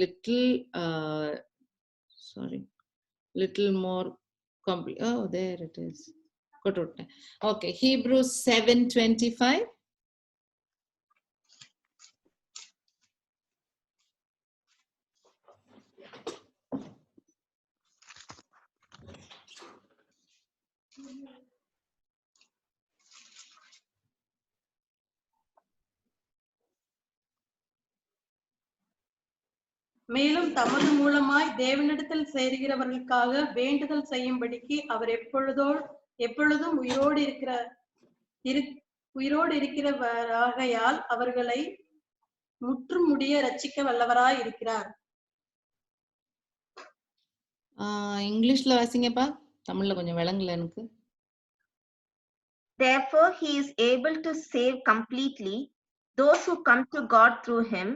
little more complete. Oh, there it is. Okay, Hebrews 7:25. மேலும் தமது மூலமாய் தேவனிடத்தில் சேருகிறவர்களுக்காக வேண்டுதல் செய்யும்படிக்கு அவர் எப்பொழுதும் உயிரோடு இருக்கிறவராகையால் அவர்களை முற்றும் முடிய ரட்சிக்க வல்லவராய் இருக்கிறார். இங்கிலீஷ்ல வாசிங்கப்பா, தமிழ்ல கொஞ்சம் விளங்கல எனக்கு. Therefore he is able to save completely those who come to God through him,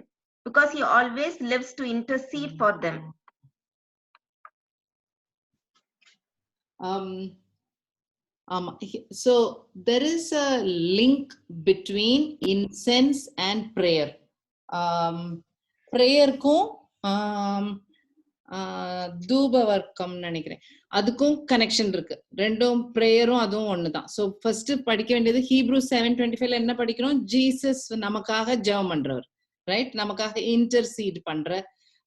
because he always lives to intercede for them. So there is a link between incense and prayer. Prayer kum தூப வர்க்கம் நினைக்கிறேன், அதுக்கும் connection இருக்கு. ரெண்டும் பிரேயரும் அதுவும் ஒண்ணுதான். So first படிக்க வேண்டியது Hebrews 7:25 என்ன படிக்கிறோம்? ஜீசஸ் நமக்காக ஜெபம் பண்றவர், ரைட்? நமக்காக இன்டர்சீட்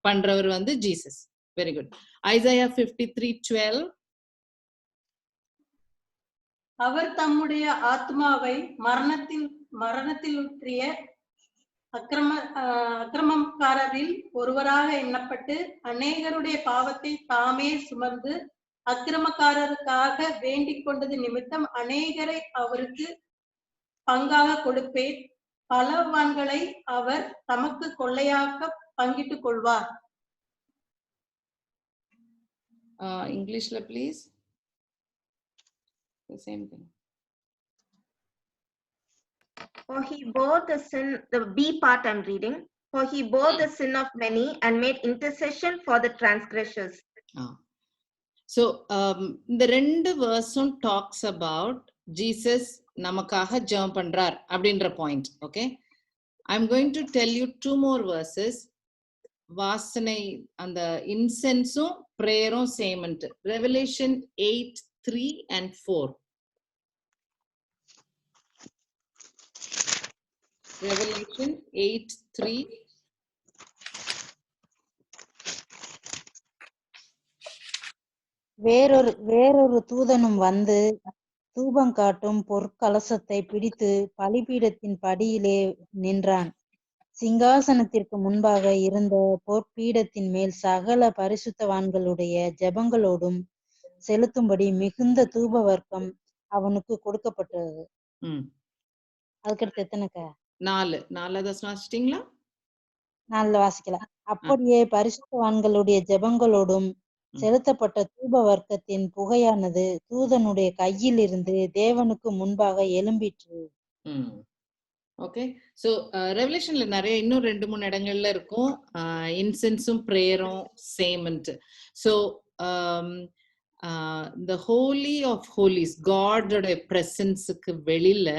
பண்றவர் வந்து ஜீசஸ். Very good. ஐசாயா 53:12. அவர் தம்முடைய ஆத்மாவை மரணத்தில் ஊற்றிய அக்கிரமக்காரரில் ஒருவராக எண்ணப்பட்டு அநேகருடைய பாவத்தை தாமே சுமந்து அக்கிரமக்காரருக்காக வேண்டிக் கொண்டது நிமித்தம் அநேகரை அவருக்கு பங்காக கொடுப்பேன். பலவான்களை அவர் தமக்கு கொள்ளையாக்க பங்கிட்டுக் கொள்வார். இங்கிலீஷ்ல please. The same thing. For he bore the sin, the B part I'm reading, for he bore the sin of many and made intercession for the transgressors. So இந்த ரெண்டு verse talks about Jesus நமக்காக ஜெபம் பண்றார் அப்படின்ற point. Okay, I'm going to tell you two more verses. வாசனை அந்த இன்சென்ஸும் பிரேயரும் சேம்ன்ட்டு. Revelation 8:3 and 4. Revelation 8:3. வேறொரு தூதனும் வந்து தூபம் காட்டும் பொற்கலசத்தை பிடித்து பலிபீடத்தின் படியிலே நின்றான். சிங்காசனத்திற்கு முன்பாக இருந்த பொற்பீடத்தின் மேல் சகல பரிசுத்தவான்களுடைய ஜெபங்களோடும் செலுத்தும்படி மிகுந்த தூப வர்க்கம் அவனுக்கு கொடுக்கப்பட்டது. அதுக்கடுத்து எத்தனைக்கா? 4 வாசிச்சிட்டீங்களா? 4 வாசிக்கலாம். அப்படியே பரிசுத்தவான்களுடைய ஜெபங்களோடும் செலுத்தப்பட்ட தூப வர்க்கத்தின் புகையானது தூதனுடைய கையில் இருந்து தேவனுக்கு முன்பாக எழும்பிற்று. ஓகே, ஸோ ரெவலேஷன்ல நிறைய இன்னும் 2-3 இடங்கள்ல இருக்கும் இன்சென்ஸும் பிரேயரும் சேம்ன்ட்டு. So the holy of holies, காடோட பிரசன்ஸுக்கு வெளியில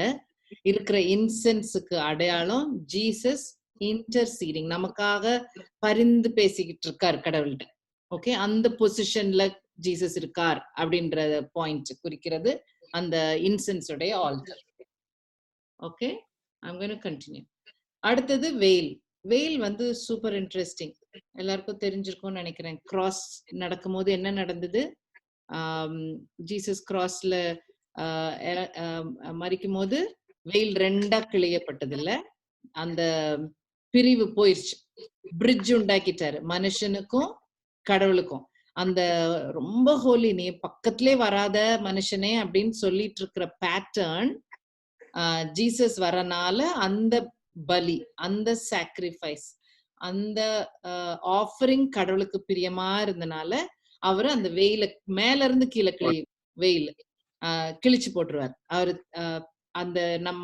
இருக்கிற இன்சென்ஸுக்கு அடையாளம் ஜீசஸ் இன்டர்சீடிங், நமக்காக பரிந்து பேசிக்கிட்டு இருக்கார் கடவுள்கிட்ட. ஓகே, அந்த பொசிஷன்ல ஜீசஸ் இருக்கார் அப்படின்ற பாயிண்ட் குறிக்கிறது அந்த இன்சென்ஸ் உடைய alter. Okay, I'm going to continue. அடுத்தது வெயில் வந்து சூப்பர் இன்ட்ரெஸ்டிங். எல்லாருக்கும் தெரிஞ்சிருக்கும்னு நினைக்கிறேன். கிராஸ் நடக்கும்போது என்ன நடந்தது? ஜீசஸ் கிராஸ்ல மரிக்கும் போது வெயில் 2ஆ கிழியப்பட்டது இல்ல, அந்த பிரிவு போயிருச்சு. பிரிட்ஜ் உண்டாக்கிட்டாரு மனுஷனுக்கும் கடவுளுக்கும். அந்த ரொம்ப ஹோலி, நீ பக்கத்திலே வராத மனுஷனே அப்படின்னு சொல்லிட்டு இருக்கிற பேட்டர்ன் ஜீசஸ் வரனால அந்த பலி, அந்த சாக்ரிஃபைஸ், அந்த ஆஃபரிங் கடவுளுக்கு பிரியமா இருந்தனால அவரு அந்த வெயில மேல இருந்து கீழே வெயில் கிழிச்சு போட்டுருவார். அவரு அந்த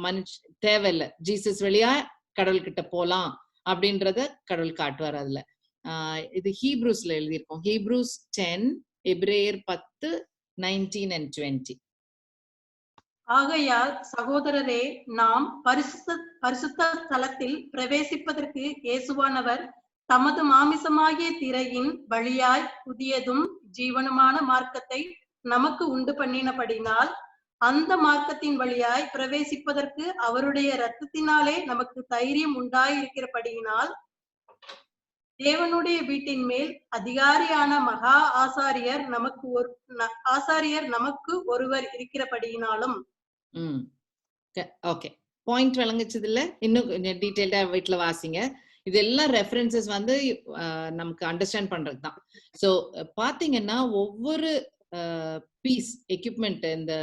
மனுஷ தேவையில்லை, ஜீசஸ் வழியா கடவுள் கிட்ட போலாம் அப்படின்றத கடவுள் காட்டுவார். அதுல இது ஹீப்ரூஸ்ல எழுதியிருக்கோம். ஹீப்ரூஸ் 10, எபிரேயர் 10, 19 and 20. ஆகையால் சகோதரரே, நாம் பரிசுத்த ஸ்தலத்தில் பிரவேசிப்பதற்கு இயேசுவானவர் தமது மாமிசமாகிய திரையின் வழியாய் புதியதும் ஜீவனுமான மார்க்கத்தை நமக்கு உண்டு பண்ணினபடினால், அந்த மார்க்கத்தின் வழியாய் பிரவேசிப்பதற்கு அவருடைய இரத்தத்தினாலே நமக்கு தைரியம் உண்டாயிருக்கிறபடியினால், தேவனுடைய வீட்டின் மேல் அதிகாரியான மகா ஆசாரியர் நமக்கு ஒருவர் இருக்கிறபடியினாலும். ஓகே, பாயிண்ட் விளங்குச்சது இல்ல? இன்னும் கொஞ்சம் டீடைல்டா வீட்டுல வாசிங்க. இதெல்லாம் ரெஃபரன்சஸ் வந்து நமக்கு அண்டர்ஸ்டாண்ட் பண்றதுதான். சோ பாத்தீங்கன்னா ஒவ்வொரு பீஸ் எக்யூப்மெண்ட், இந்த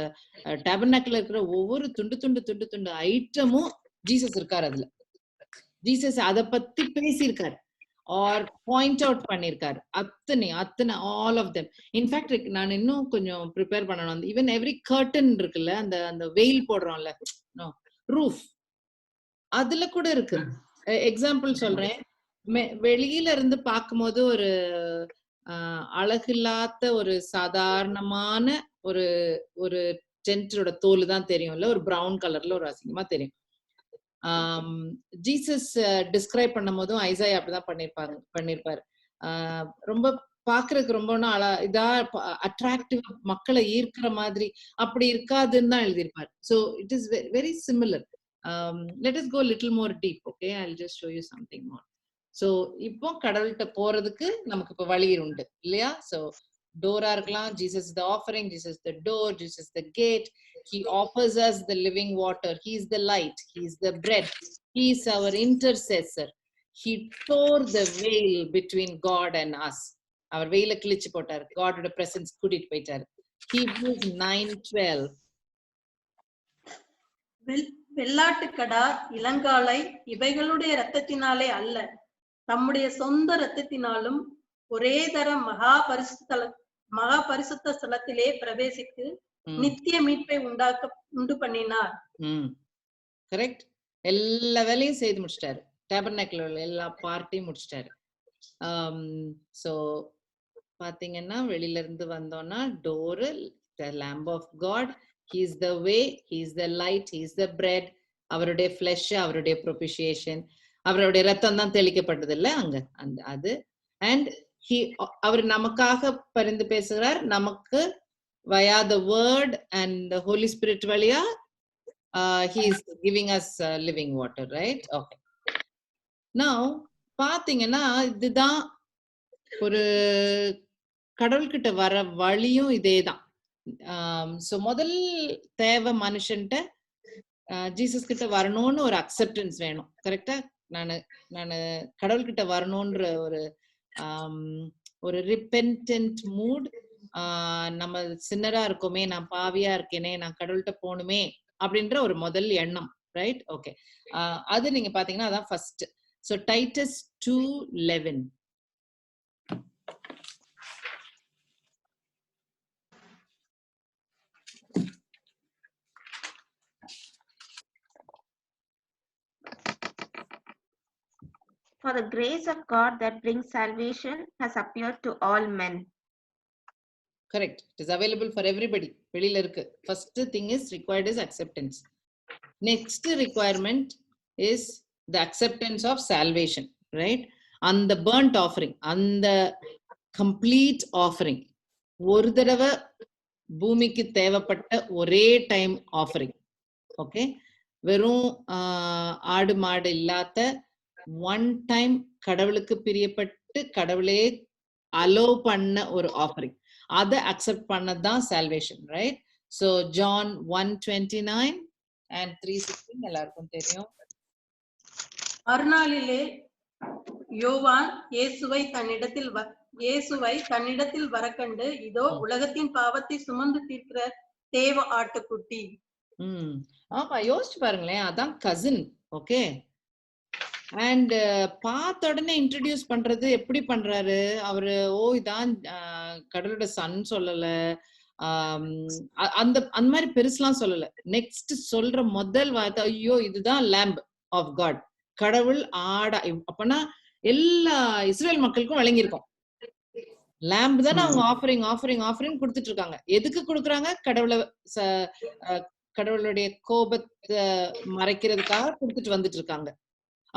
டேபர்னாக்கிள் இருக்கிற ஒவ்வொரு துண்டு ஐட்டமும் ஜீசஸ் இருக்காரு. அதுல ஜீசஸ் அத பத்தி பேசியிருக்காரு ஆர் பாயிண்ட் அவுட் பண்ணிருக்காரு. அத்தனை ஆல் ஆஃப் தெம். இன்ஃபேக்ட் நான் இன்னும் கொஞ்சம் ப்ரிப்பேர் பண்ணணும். ஈவன் எவ்ரி கர்டன் இருக்குல்ல, அந்த வெயில் போடுறோம்ல, ரூஃப், அதுல கூட இருக்கு. எக்ஸாம்பிள் சொல்றேன். வெளியில இருந்து பார்க்கும்போது ஒரு அழகில்லாத ஒரு சாதாரணமான ஒரு டென்ட்டோட தோல் தான் தெரியும்ல, ஒரு பிரவுன் கலர்ல ஒரு அசிங்கமா தெரியும். ஜீசஸ் டிஸ்கிரைப் பண்ணும் போதும் ஐசாயா அப்படிதான் பண்ணிருப்பாரு. ரொம்ப பாக்குறதுக்கு ரொம்ப இதா அட்ராக்டிவ், மக்களை ஈர்க்கிற மாதிரி அப்படி இருக்காதுன்னு தான் எழுதியிருப்பாரு. So it is very similar. let us go a little more deep. Okay, I'll just show you something more. So இப்போ கடவுள்கிட்ட போறதுக்கு நமக்கு இப்ப வழி உண்டு இல்லையா? So டோரா இருக்கலாம், Jesus is the offering, Jesus is the door, Jesus is the gate. He offers us the living water. He is the light, he is the bread, he is our intercessor. He tore the veil between God and us. அவர் வெயில கிழிச்சு போட்டார், காடோட presence கூட்டிட்டு போயிட்டாரு. Hebrews 9:12. வெள்ளாட்டுக்கடா, இளங்காளை இவைகளுடைய இரத்தத்தினாலே அல்ல, தம்முடைய சொந்த இரத்தத்தினாலும் ஒரே தரம் மகா பரிசுத்த ஸ்தலத்திலே பிரவேசித்து நித்திய மீட்பை உண்டு பண்ணினார். கரெக்ட். எல்லா வேலையும் செய்து முடிச்சிட்டாரு. டேபர்னாக்கிள் எல்லா பார்ட்டையும் முடிச்சிட்டாரு. சோ பாத்தீங்கன்னா வெளியில இருந்து வந்தோம்னா door, the lamb of God, he is the way, he is the light, he is the bread. அவருடைய flesh, அவருடைய propitiation, அவருடைய ரத்தம் தான் தெளிக்கப்பட்டது இல்ல அங்க அது. and அவர் நமக்காக பரிந்து பேசுகிறார், நமக்கு via the word and the Holy Spirit வழியா he is giving us living water, right? Okay, now பாத்தீங்கன்னா இதுதான் ஒரு கடவுள்கிட்ட வர வழியும் இதேதான். சோ முதல் தேவை மனுஷன்ட்ட ஜீசஸ் கிட்ட வரணும்னு ஒரு அக்செப்டன்ஸ் வேணும். கரெக்டா? நானு கடவுள்கிட்ட வரணும்ன்ற ஒரு ரிபென்டன்ட் மூட். நம்ம சின்னரா இருக்கோமே, நான் பாவியா இருக்கேனே, நான் கடவுள்கிட்ட போகணுமே அப்படின்ற ஒரு முதல் எண்ணம், ரைட்? ஓகே, அது நீங்க பாத்தீங்கன்னா அதான் first. So Titus 2:11. For the grace of God that brings salvation has appeared to all men. Correct. It is available for everybody. வெளியில இருக்கு. First thing is required is acceptance. Next requirement is the acceptance of salvation, right? And the burnt offering, and the complete offering. ஒரு தடவை பூமிக்கு தேவைப்பட்ட ஒரே time offering. Okay, வெறும் ஆடு மாடு இல்லாத ஒன் டைம் கடவுளுக்கு பிரியப்பட்டு கடவுளே அலோ பண்ண ஒரு ஆஃபரிங், அதை அக்செப்ட் பண்ணதான் salvation, right? So John 1:29 and 3:16 எல்லாருக்கும் தெரியும். மறுநாளிலே யோவான் இயேசுவை தன்னிடத்தில் வரக்கண்டு, இதோ உலகத்தின் பாவத்தை சுமந்து தீர்க்கிற தேவ ஆட்டுக்குட்டி. ஆமா, யோசிச்சு பாருங்களேன், அதான் கசின். ஓகே, அண்ட் பார்த்த உடனே இன்ட்ரடியூஸ் பண்றது எப்படி பண்றாரு அவரு? இதான் கடவுளோட சன் சொல்லல, அந்த மாதிரி பெருசுலாம் சொல்லல. நெக்ஸ்ட் சொல்ற முதல் வார்த்தை, ஐயோ இதுதான் லேம்ப் ஆஃப் காட், கடவுள் ஆடா. அப்பனா எல்லா இஸ்ரேல் மக்களுக்கும் விளங்கியிருக்கும், லேம்ப் தானே அவங்க ஆஃபரிங் கொடுத்துட்டு இருக்காங்க. எதுக்கு கொடுக்குறாங்க? கடவுளுடைய கோபத்தை மறைக்கிறதுக்காக கொடுத்துட்டு வந்துட்டு இருக்காங்க.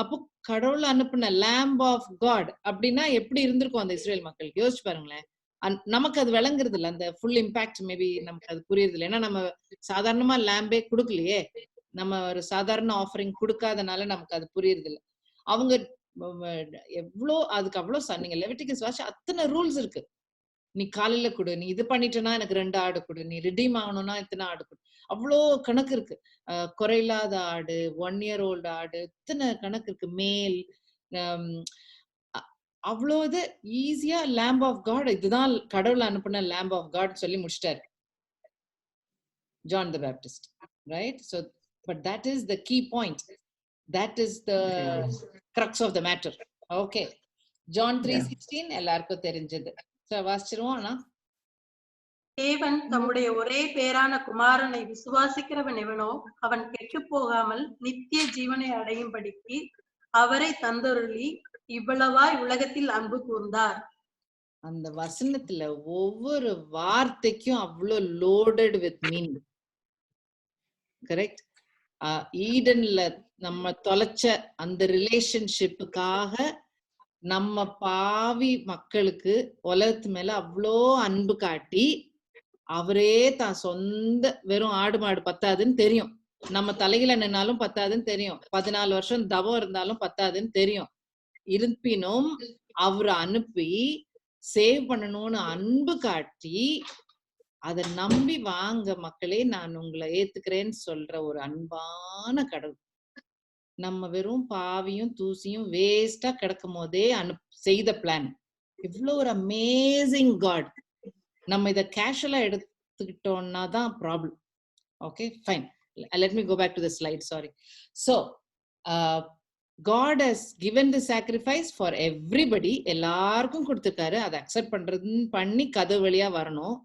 அப்போ கடவுள் அனுப்புன லேம்ப் ஆஃப் காட் அப்படின்னா எப்படி இருந்திருக்கும் அந்த இஸ்ரேல் மக்களுக்கு? யோசிச்சு பாருங்களேன். நமக்கு அது விளங்குறது இல்லை, அந்த ஃபுல் இம்பாக்ட் மேபி நமக்கு அது புரியுறது இல்லை. ஏன்னா நம்ம சாதாரணமா லேம்பே கொடுக்கலையே, நம்ம ஒரு சாதாரண ஆஃபரிங் கொடுக்காதனால நமக்கு அது புரியுறது இல்லை. அவங்க எவ்வளோ அதுக்கு அவ்வளோ நீங்க லெவிட்டிகஸ் வாட்ச் அத்தனை ரூல்ஸ் இருக்கு. நீ காலையில கொடு, நீ இது பண்ணிட்டேன்னா எனக்கு 2 ஆடு கொடு, நீ ரிடீம் ஆகணும்னா இத்தனை ஆடு கொடு, அவ்வளோ கணக்கு இருக்கு. குறையில்லாத ஆடு, 1 year old ஆடு, இத்தனை கணக்கு இருக்கு. மேல் அவ்வளோ இது ஈஸியா லேம்ப் ஆஃப் காட், இதுதான் கடவுள் அனுப்புன லேம்ப் ஆஃப் காட் சொல்லி முடிச்சிட்டாரு John the Baptist, right? So but that is the key point, that is the crux of the matter. Okay, John 3:16 எல்லாருக்கும் தெரிஞ்சது. So வாசிச்சிருவோம். தேவன் தம்முடைய ஒரே பேரான குமாரனை விசுவாசிக்கிறவன் எவனோ அவன் கெட்டு போகாமல் நித்திய ஜீவனை அடையும்படிக்கு அவரை தந்தருளி இவ்வளவாய் உலகத்தில் அன்பு கூர்ந்தார். அந்த வசனத்துல ஒவ்வொரு வார்த்தைக்கும் அவ்வளோ லோடட் வித் மீனிங். கரெக்ட்? ஈடன்ல நம்ம தொலைச்ச அந்த ரிலேஷன்ஷிப்புக்காக நம்ம பாவி மக்களுக்கு உலகத்து மேல அவ்வளோ அன்பு காட்டி, அவரே தான் சொந்த வெறும் ஆடு மாடு பத்தாதுன்னு தெரியும், நம்ம தலையில நின்னாலும் பத்தாதுன்னு தெரியும், 14 வருஷம் தவம் இருந்தாலும் பத்தாதுன்னு தெரியும், இருப்பினும் அவரை அனுப்பி சேவ் பண்ணணும்னு அன்பு காட்டி, அதை நம்பி வாங்க மக்களே நான் உங்களை ஏத்துக்கிறேன்னு சொல்ற ஒரு அன்பான கடவுள். நம்ம வெறும் பாவியும் தூசியும் வேஸ்டா கிடக்கும் போதே செய்த பிளான். இவ்வளவு ஒரு அமேசிங் காட். நம்ம இதை கேஷுவலா எடுத்துக்கிட்டோம்னா தான் problem. Okay, fine. Let me go back to the slide. Sorry. So God has given the sacrifice for everybody. எல்லாருக்கும் கொடுத்துருக்காரு. அதை அக்செப்ட் பண்றதுன்னு பண்ணி கதவு வழியா வரணும்.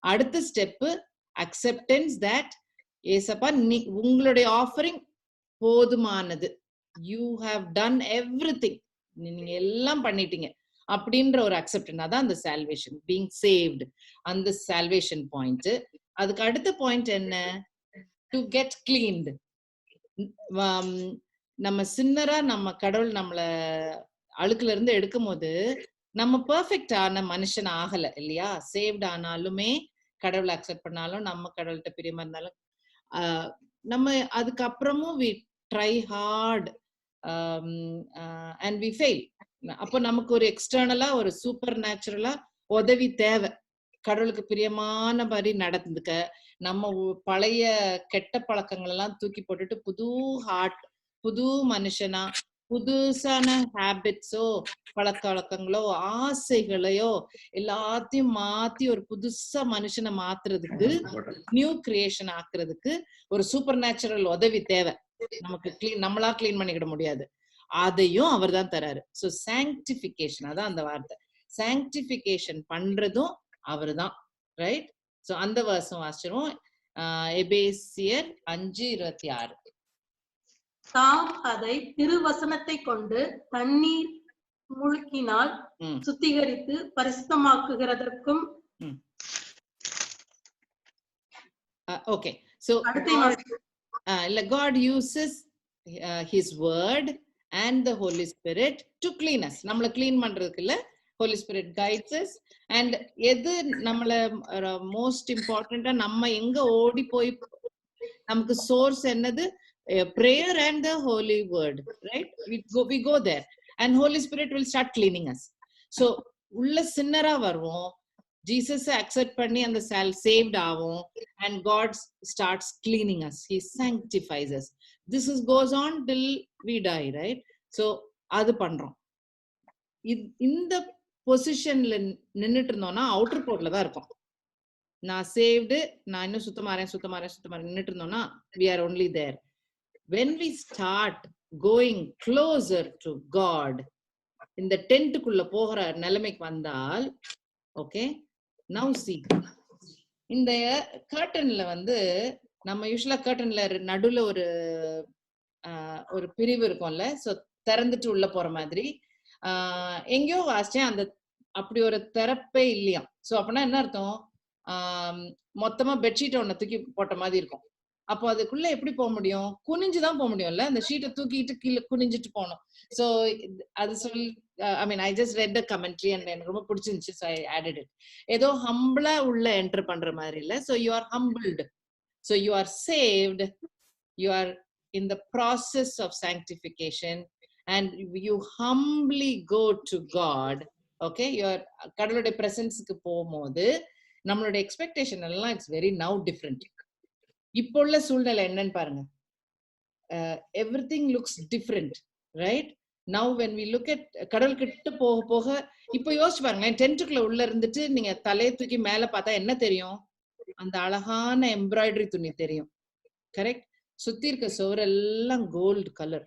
அடுத்த ஸ்டெப்பு அக்செப்டன்ஸ், தட் ஏசப்பா உங்களுடைய ஆஃபரிங் போதுமானது, யூ ஹாவ் டன் எவ்ரிதிங், நீங்க எல்லாம் பண்ணிட்டீங்க அப்படின்ற ஒரு அக்செப்டன்ஸ். அதான் அந்த சால்வேஷன், பீங் சேவ்டு, அந்த சால்வேஷன் பாயிண்ட். அதுக்கு அடுத்த பாயிண்ட் என்ன? To get cleaned. நம்ம சின்னரா நம்ம கடவுள் நம்மள அழுக்குல இருந்து எடுக்கும் போது நம்ம பெர்ஃபெக்ட் ஆன மனுஷன் ஆகல இல்லையா? சேவ்ட் ஆனாலுமே, கடவுளை அக்செப்ட் பண்ணாலும், நம்ம கடவுள்கிட்ட பிரியமா இருந்தாலும், நம்ம அதுக்கப்புறமும் we try hard and we fail. அப்போ நமக்கு ஒரு எக்ஸ்டர்னலா ஒரு சூப்பர் நேச்சுரலா உதவி தேவை. கடவுளுக்கு பிரியமான மாதிரி நடந்துக்க, நம்ம பழைய கெட்ட பழக்கங்கள் எல்லாம் தூக்கி போட்டுட்டு புது ஹார்ட், புது மனுஷனா, புதுசான ஹேபிட்ஸோ, பழக்க வழக்கங்களோ, ஆசைகளையோ எல்லாத்தையும் மாத்தி ஒரு புதுசா மனுஷனை மாத்துறதுக்கு, நியூ கிரியேஷன் ஆக்குறதுக்கு ஒரு சூப்பர் நேச்சுரல் உதவி தேவை. நமக்கு நம்மளா கிளீன் பண்ணிக்கிட முடியாது. அதையும் அவர் தான் தராரு. ஸோ சாங்டிஃபிகேஷன், அதான் அந்த வார்த்தை. சாங்டிஃபிகேஷன் பண்றதும் அவரு தான், ரைட்? ஸோ அந்த வருஷம் வாசிச்சிருவோம். எபேசியர் 5:26. தாம் அதை திருவசனத்தை கொண்டு தண்ணீர் முழுக்கினால் சுத்திகரித்து பரிசுத்தமாக்குகிறதற்கும். Okay, so God uses his word and the Holy Spirit to clean us. நம்மள clean பண்றதுக்கு இல்ல, Holy Spirit guides us. and எது நம்மள மோஸ்ட் இம்பார்ட்டண்டா, நம்ம எங்க ஓடி போய் நமக்கு சோர்ஸ் என்னது? Prayer and the holy word, right? We go there and Holy Spirit will start cleaning us. So உள்ள சின்னரா வருவோம், ஜீசஸ் அக்செப்ட் பண்ணி அந்த சேவ்ட் ஆகும். And God starts cleaning us. He sanctifies us. This goes on till we die, right? So அது பண்றோம். இந்த பொசிஷன்ல நின்னுட்டு இருந்தோம்னா அவுட்டர் கோர்ட்ல தான் இருக்கும். நான் சேவ்டு, நான் இன்னும் சுத்தமாறேன் நின்னுட்டு இருந்தோம்னா we are only there. When we start going closer to God, இந்த டென்ட்டுக்குள்ள போகிற நிலைமைக்கு வந்தால், ஓகே, now see, இந்த கர்டன்ல வந்து நம்ம யூஸ்வலா கர்டன்ல நடுவுல ஒரு பிரிவு இருக்கும்ல, சோ திறந்துட்டு உள்ள போற மாதிரி. எங்கேயோ வாசிச்சேன், அந்த அப்படி ஒரு திறப்பே இல்லையா. சோ அப்படின்னா என்ன அர்த்தம், மொத்தமா பெட்ஷீட் ஒன்ன தூக்கி போட்ட மாதிரி இருக்கும். அப்போ அதுக்குள்ள எப்படி போக முடியும், குனிஞ்சுதான் போக முடியும்ல, அந்த ஷீட்டை தூக்கிட்டு கீழே குனிஞ்சிட்டு போகணும். சோ அது சொல்லி I mean, I just read the commentary and எனக்கு ரொம்ப பிடிச்சிருந்துச்சு, so I added it. ஏதோ ஹம்பிளா உள்ள என்டர் பண்ற மாதிரி இல்ல. So you are humbled, so you are saved, you are in the process of sanctification and you humbly go to God. Okay, you are கடவுளுடைய பிரசன்ஸ்க்கு போகும்போது நம்மளோட எக்ஸ்பெக்டேஷன் எல்லாம் இட்ஸ் வெரி நவ் டிஃப்ரெண்ட். இப்போ உள்ள சூழ்நிலை என்னன்னு பாருங்க, everything looks different, right? Now when we look at கடவுள் கிட்ட போக போக, இப்போ யோசிச்சு பாருங்க, டென்ட்டுக்குள்ள உள்ள இருந்துட்டு நீங்க தலையை தூக்கி மேல பார்த்தா என்ன தெரியும், அந்த அழகான எம்ப்ராய்டரி துணி தெரியும், கரெக்ட்? சுத்தி இருக்க சுவரெல்லாம் கோல்டு கலர்,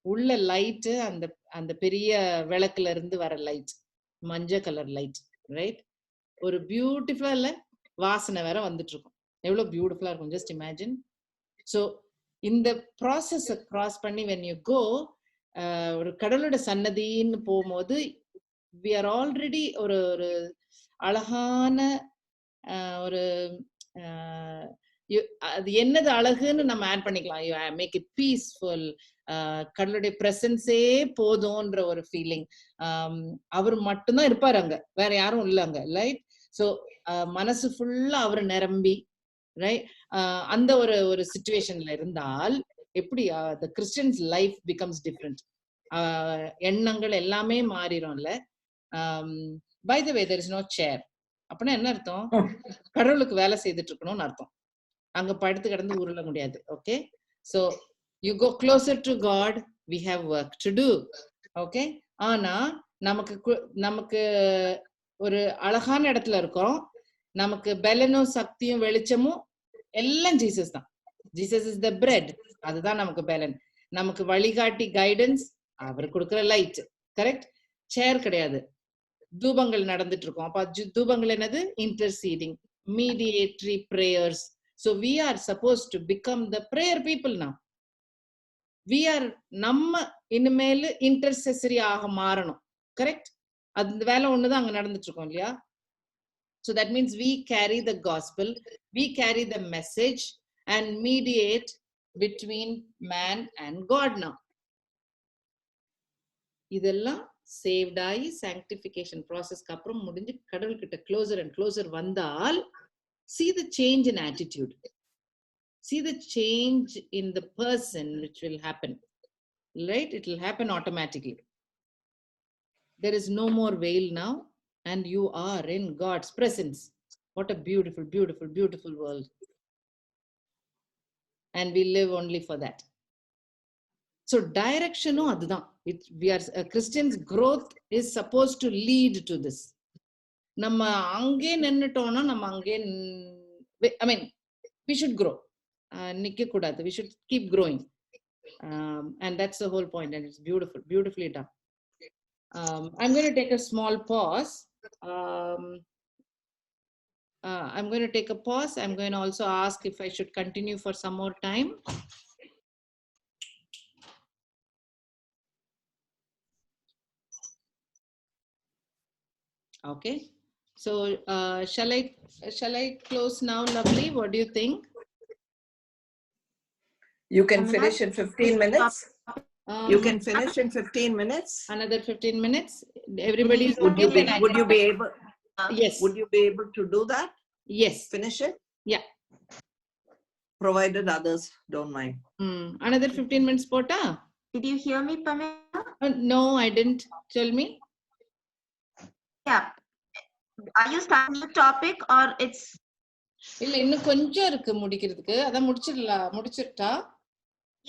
உள்ள லைட்டு அந்த அந்த பெரிய விளக்குல இருந்து வர லைட் மஞ்சள் கலர் லைட், ரைட்? ஒரு பியூட்டிஃபுல்லா இல்ல, வாசனை வேற வந்துட்டு இருக்கும், எவ்வளவு பியூட்டிஃபுல்லா இருக்கும், ஜஸ்ட் இமேஜின். ஸோ இந்த ப்ராசஸை கிராஸ் பண்ணி when you go, ஒரு கடவுளோட சன்னதின்னு போகும்போது we are already ஒரு அழகான ஒரு அது என்னது அழகுன்னு நம்ம ஆட் பண்ணிக்கலாம். You make it peaceful. கடவுளுடைய பிரசன்ஸே போதும்ன்ற ஒரு ஃபீலிங். அவர் மட்டும்தான் இருப்பாரு அங்க, வேற யாரும் இல்ல அங்க, ரைட்? ஸோ மனசு ஃபுல்லா அவர் நிரம்பி, ரைட், அந்த ஒரு சிச்சுவேஷன்ல இருந்தால் எப்படி the Christian's life becomes different. எண்ணங்கள் எல்லாமே மாறிடும்ல. By the way, there is no chair. அப்படின்னா என்ன அர்த்தம், கடவுளுக்கு வேலை செய்துட்டு இருக்கணும்னு அர்த்தம். அங்க படுத்து கிடந்து உருள முடியாது. Okay, so you go closer to God, we have work to do. Okay, ஆனா நமக்கு ஒரு அழகான இடத்துல இருக்கோம், நமக்கு பலனும் சக்தியும் வெளிச்சமும் எல்லாம் ஜீசஸ் தான். ஜீசஸ் இஸ் த பிரெட், அதுதான் நமக்கு பலன். நமக்கு வழிகாட்டி கைடன்ஸ் அவர் கொடுக்குற லைட், கரெக்ட்? சேர் கிடையாது. தூபங்கள் நடந்துட்டு இருக்கோம். அப்ப தூபங்கள் என்னது, interceding, mediatory prayers. So we are supposed to become the prayer people now. We are நம்ம இனிமேல் இன்டர்செசரி ஆக மாறணும், கரெக்ட்? அந்த வேலை ஒண்ணுதான் அங்க நடந்துட்டு இருக்கோம் இல்லையா? So that means we carry the gospel, we carry the message and mediate between man and God now. இதெல்லாம் saved ஆகி sanctification processக்கு அப்புறம் முடிஞ்சு கடவுள் கிட்ட closer and closer வந்தால், see the change in attitude, see the change in the person which will happen, right? It will happen automatically. There is no more veil now and you are in God's presence. What a beautiful, beautiful, beautiful world. And we live only for that. So direction adhaan, we are Christians, growth is supposed to lead to this. நம்ம அங்கே நின்னுட்டோம்னா நம்ம அங்கே, I mean, we should grow. நிக்க கூடாது, we should keep growing. And that's the whole point, and it's beautiful, beautifully done. I'm going to take a small pause. I'm going to take a pause. I'm going to also ask if I should continue for some more time. Okay. So shall I close now, lovely? What do you think? You can finish in 15 minutes. You can finish in 15 minutes. Another 15 minutes. Everybody is would you be able? Yes. Would you be able to do that? Yes. Finish it? Yeah. Provided others don't mind. Another 15 minutes pota? Did you hear me, Pamela? No, I didn't. Tell me. Yeah. Are you starting the topic or it's? இல்ல இன்னும் கொஞ்சம் இருக்கு முடிக்கிறதுக்கு. அதான் முடிச்சிட்டா?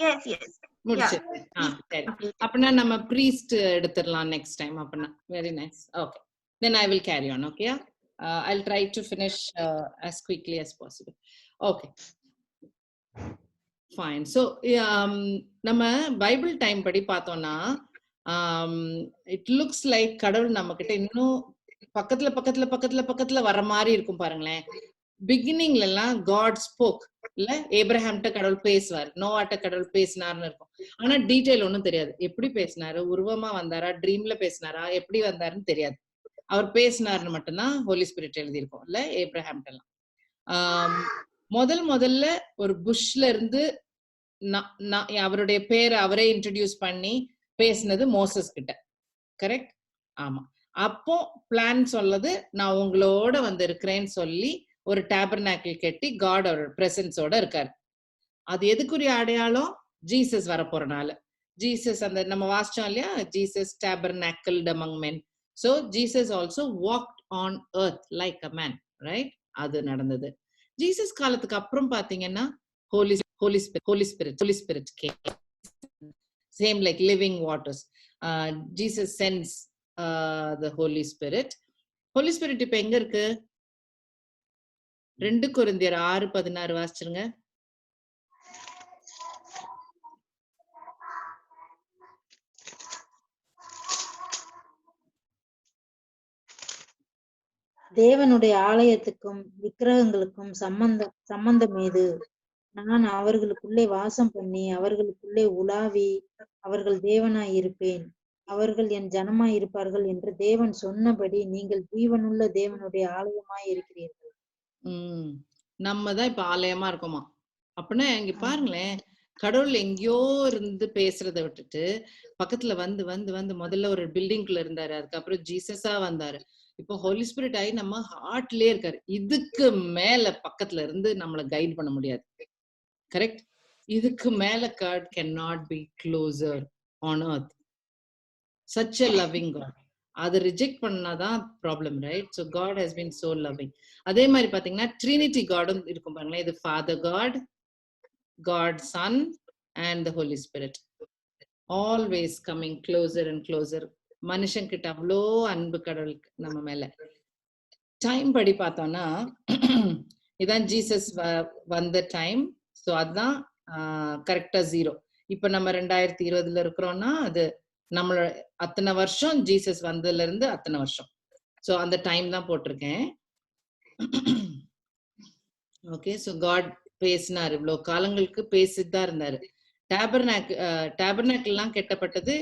Yes, yes. முடிச்சு. சரி. அப்பனா நம்ம priest எடுத்துடலாம் next time. அப்பனா very nice. Okay. Then I will carry on. Okay. I'll try to finish as quickly as possible. Okay. Fine. So நம்ம பைபிள் டைம் படி பார்த்தோம்னா it looks like கடவுள் நம்ம கிட்ட இன்னும் பக்கத்துல வர மாதிரி இருக்கும் பாருங்களேன். பிகினிங்ல எல்லாம் God spoke இல்ல, ஏப்ரஹாம்கிட்ட கடவுள் பேசுவார், நோவாட்ட கடவுள் பேசினார்னு இருக்கும். ஆனா டீடைல் ஒண்ணும் தெரியாது. எப்படி பேசினாரு, உருவமா வந்தாரா, ட்ரீம்ல பேசினாரா, எப்படி வந்தாருன்னு தெரியாது. அவர் பேசினார்னு மட்டும்தான் ஹோலி ஸ்பிரிட் எழுதியிருக்கோம் இல்ல ஏப்ரஹாம்கிட்ட எல்லாம். முதல்ல ஒரு புஷ்ல இருந்து அவருடைய பேரை அவரே இன்ட்ரடியூஸ் பண்ணி பேசினது மோசஸ் கிட்ட. கரெக்ட்? ஆமா. அப்போ பிளான் சொல்லது, நான் உங்களோட வந்து இருக்கிறேன்னு சொல்லி ஒரு டேபர்நாக்கிள் கட்டி காட் அவர் பிரசன்ஸோட இருக்காரு. அது எதுக்குரிய அடையாளம்? ஜீசஸ் வரப்போறனால. ஜீசஸ் அந்த நம்ம வாசிச்சோம் இல்லையா, Jesus டேபர்நாக்கிள்ட் among men. So Jesus also walked on earth like a man, right? அது நடந்தது. ஜீசஸ் காலத்துக்கு அப்புறம் பாத்தீங்கன்னா Holy Spirit came. Same like living waters. Jesus sends the Holy Spirit. Holy Spirit இப்ப எங்க இருக்கு? 2 கொரிந்தியர் 6:16 வாசிச்சிருங்க. தேவனுடைய ஆலயத்துக்கும் விக்கிரகங்களுக்கும் சம்பந்தம் ஏது? நான் அவர்களுக்குள்ளே வாசம் பண்ணி அவர்களுக்குள்ளே உலாவி அவர்கள் தேவனாய் இருப்பேன், அவர்கள் என் ஜனமாய் இருப்பார்கள் என்று தேவன் சொன்னபடி நீங்கள் ஜீவனுள்ள தேவனுடைய ஆலயமாய் இருக்கிறீர்கள். நம்ம தான் இப்ப ஆலயமா இருக்கோமா? அப்படின்னா இங்க பாருங்களேன், கடவுள் எங்கேயோ இருந்து பேசுறத விட்டுட்டு பக்கத்துல வந்து வந்து வந்து முதல்ல ஒரு பில்டிங்குள்ள இருந்தாரு, அதுக்கப்புறம் ஜீசஸா வந்தாரு, இப்போ ஹோலி ஸ்பிரிட் ஆகி நம்ம ஹார்ட்லயே இருக்காரு. இதுக்கு மேல பக்கத்துல இருந்து நம்மளை கைட் பண்ண முடியாது. கரெக்ட்? இதுக்கு மேல God cannot be closer on earth. Such a loving God. அதை ரிஜெக்ட் பண்ணாதான் problem, right? So God has been so loving. அதே மாதிரி பாத்தீங்கன்னா ட்ரினிட்டி காடும் இருக்கும் பாருங்களேன். இது father God, God Son and the Holy Spirit. Always coming closer and closer. மனுஷன் கிட்ட அவ்வளோ அன்பு கடவுள் நம்ம மேல. டைம் படி பார்த்தோம்னா இதான் ஜீசஸ் வந்த டைம். ஸோ அதுதான் கரெக்டா 0. இப்ப நம்ம 2020 இருக்கிறோம்னா அது நம்மளோட அத்தனை வருஷம் ஜீசஸ் வந்ததுல இருந்து அத்தனை வருஷம். ஸோ அந்த டைம் தான் போட்டிருக்கேன். ஓகே. ஸோ காட் பேசினார், இவ்வளவு காலங்களுக்கு பேசிதான் இருந்தாரு. டேபர்நாக்கிள் எல்லாம் கட்டப்பட்டது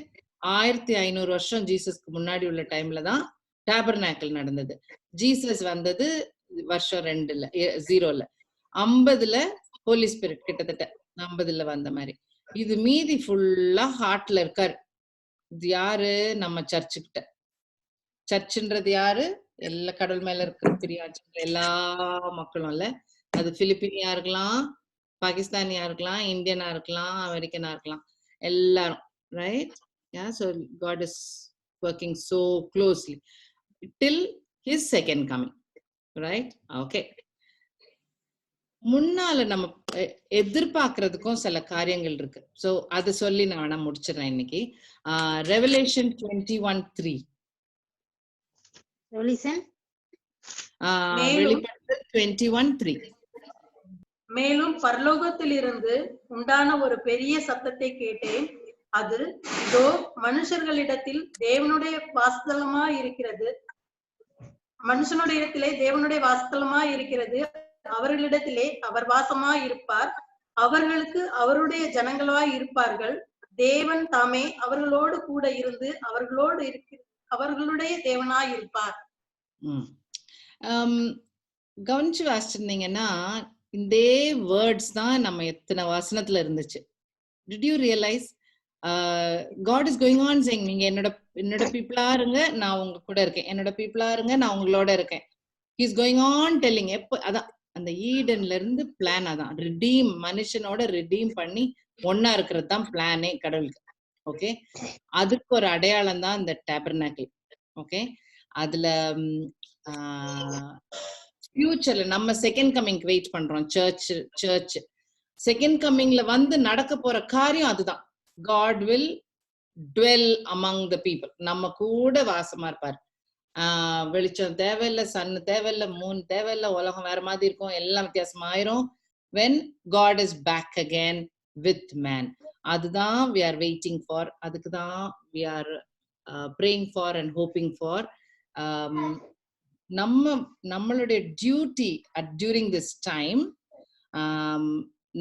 1500 வருஷம் ஜீசஸ்க்கு முன்னாடி உள்ள டைம்ல தான் டேபர்நாக்கிள் நடந்தது. ஜீசஸ் வந்தது வருஷம் 2ல 0ல 50ல ஹோலி ஸ்பிரிட் கிட்டத்தட்ட 50ல வந்த மாதிரி. இது மீதி ஃபுல்லா ஹார்ட்ல இருக்காரு. இது யாரு? நம்ம சர்ச்சுக்கிட்ட. சர்ச்சுன்றது யாரு? எல்லா கடவுள் மேல இருக்கிற பிரியாச்சு எல்லா மக்களும் இல்ல. அது பிலிப்பினியா இருக்கலாம், பாகிஸ்தானியா இருக்கலாம், இந்தியனா இருக்கலாம், அமெரிக்கனா இருக்கலாம், எல்லாரும். Right? Yeah, so God is working so closely till his second coming, right? Okay. முன்னால நம்ம எதிர்பார்க்கறதுக்கும் சில காரியங்கள் இருக்கு. சோ அது சொல்லி நான் வேணா முடிச்சிடறேன் இன்னைக்கு. Revelation 21:3. வெளிப்படுத்தல் 21:3. மேலும் பரலோகத்திலிருந்து உண்டான ஒரு பெரிய சத்தத்தை கேட்டேன். அது இதோ மனுஷர்களிடத்தில் தேவனுடைய வாசஸ்தலமா இருக்கிறது, மனுஷனுடைய இடத்திலே தேவனுடைய வாசஸ்தலமா இருக்கிறது, அவர்களிடத்திலே அவர் வாசமா இருப்பார், அவர்களுக்கு அவருடைய ஜனங்களாய் இருப்பார்கள், தேவன் தாமே அவர்களோடு கூட இருந்து அவர்களுடைய தேவனாய் இருப்பார். கவனிச்சு வாசிச்சிருந்தீங்கன்னா இந்த வேர்ட்ஸ் தான் நம்ம எத்தனை வசனத்துல இருந்துச்சு. Did you realize God is going on saying, நீங்க என்னோட பீப்புளா இருங்க, நான் உங்க கூட இருக்கேன், என்னோட பீப்புளா இருங்க, நான் உங்களோட இருக்கேன். He is going on telling. எப்ப அதான் அந்த ஈடன்ல இருந்து பிளான், அதான் ரிடீம், மனுஷனோட ரிடீம் பண்ணி ஒன்னா இருக்கிறது தான் பிளானே கடவுளுக்கு. ஓகே. அதுக்கு ஒரு அடையாளம் தான் இந்த டேபர்நாக்கிள். ஓகே. அதுல ஃபியூச்சர்ல நம்ம செகண்ட் கம்மிங் வெயிட் பண்றோம். சர்ச் செகண்ட் கம்மிங்ல வந்து நடக்க போற காரியம் அதுதான். God will dwell among the people. நம்ம கூட வாசமா இருப்பார். வெளிச்சம் தேவையில்லை, சன்னு தேவையில்லை, மூன் தேவையில்லை, உலகம் வேற மாதிரி இருக்கும், எல்லாம் வித்தியாசமாயிரும். when God is back again with man. அதுதான் we are waiting for. அதுக்கு தான் we are praying for and hoping for. நம்மளுடைய டியூட்டி during this time,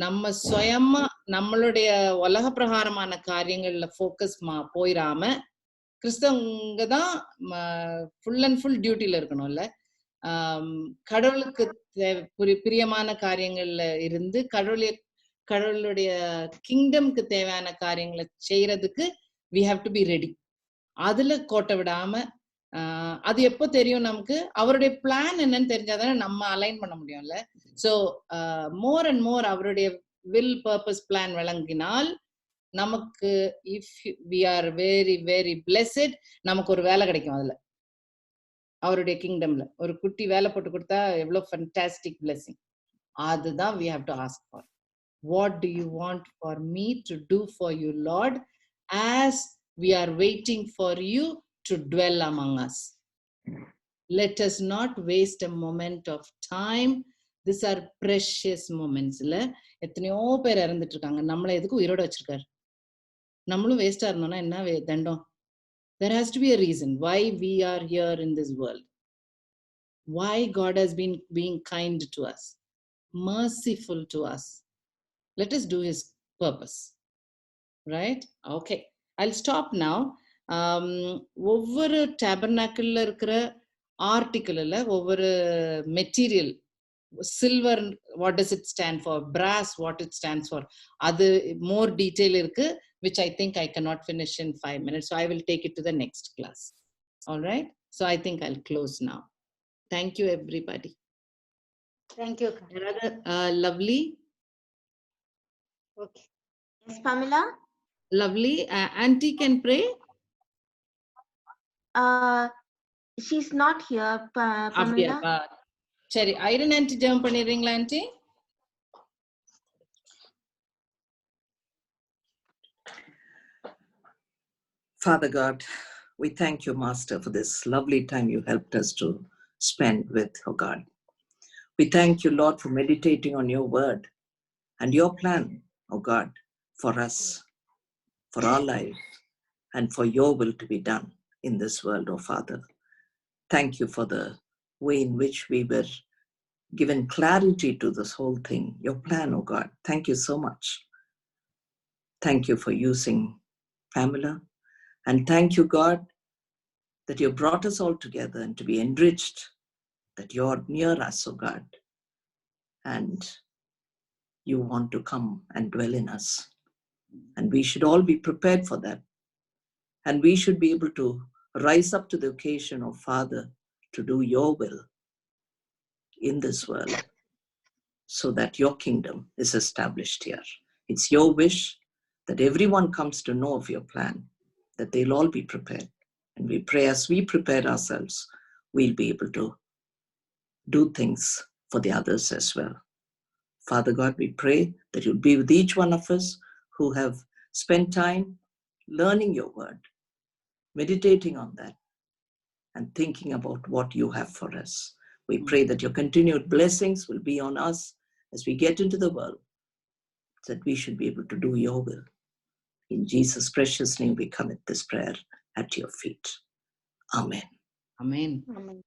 நம்ம சுயமா நம்மளுடைய உலக பிரகாரமான காரியங்கள்ல ஃபோக்கஸ் போயிடாம, கிறிஸ்தவங்க தான் ஃபுல் அண்ட் ஃபுல் டியூட்டில இருக்கணும்ல. கடவுளுக்கு பிரியமான காரியங்கள்ல இருந்து கடவுளுடைய கிங்டம்க்கு தேவையான காரியங்களை செய்யறதுக்கு we have to be ready. அதுல கோட்டை விடாம, அது எப்போ தெரியும் நமக்கு? அவருடைய பிளான் என்னன்னு தெரிஞ்சாதானே நம்ம அலைன் பண்ண முடியும்ல. ஸோ மோர் அண்ட் மோர் அவருடைய வில் பர்பஸ் பிளான் விளங்கினால் நமக்கு, if we are very very blessed, நமக்கு ஒரு வேலை கிடைக்கும். அதுல அவருடைய கிங்டம்ல ஒரு குட்டி வேலை போட்டு கொடுத்தா எவ்வளவு ஃபண்டாஸ்டிக் பிளெஸிங். அதுதான் we have to ask for. What do you want for me to do for you, Lord, as we are waiting for you to dwell among us? Let us not waste a moment of time. These are precious moments. எத்தனையோ பேர் இறந்துட்டு இருக்காங்க. நம்மளை எதுக்கு உயிரோட வச்சிருக்காரு? நம்மளும் வேஸ்டா இருந்தோம்னா என்ன தண்டம்? There has to be a reason why we are here in this world. Why God has been being kind to us, merciful to us. Let us do his purpose. Right? Okay. I'll stop now. ஒவ்வொரு டேபர்னாக்கிள்ல இருக்கிற ஆர்டிக்கிள்ல ஒவ்வொரு material, silver what does it stand for, brass what it stands for, அது more detail இருக்கு, which I think I cannot finish in 5 minutes, so I will take it to the next class. All right, so I think I'll close now. Thank you everybody. Thank you. Lovely. Okay. Yes, Pamela? Lovely. Auntie can pray. She's not here, Pamela. சரி, iron anti ஜெபம் பண்ணிடுறீங்களா anti? Father God, we thank you, Master, for this lovely time you helped us to spend with, oh God. We thank you, Lord, for meditating on your word and your plan, oh God, for us, for our life, and for your will to be done in this world, oh Father. Thank you for the way in which we were given clarity to this whole thing, your plan, oh God. Thank you so much. Thank you for using Pamela. And thank you, God, that you brought us all together and to be enriched, that you're near us, oh God. And you want to come and dwell in us. And we should all be prepared for that. And we should be able to rise up to the occasion of Father to do your will in this world, so that your kingdom is established here. It's your wish that everyone comes to know of your plan, that they'll all be prepared. And we pray as we prepare ourselves, we'll be able to do things for the others as well. Father God, we pray that you'll be with each one of us who have spent time learning your word, meditating on that, and thinking about what you have for us. We pray that your continued blessings will be on us as we get into the world, that we should be able to do your will. In Jesus' precious name, we commit this prayer at your feet. Amen. Amen. Amen.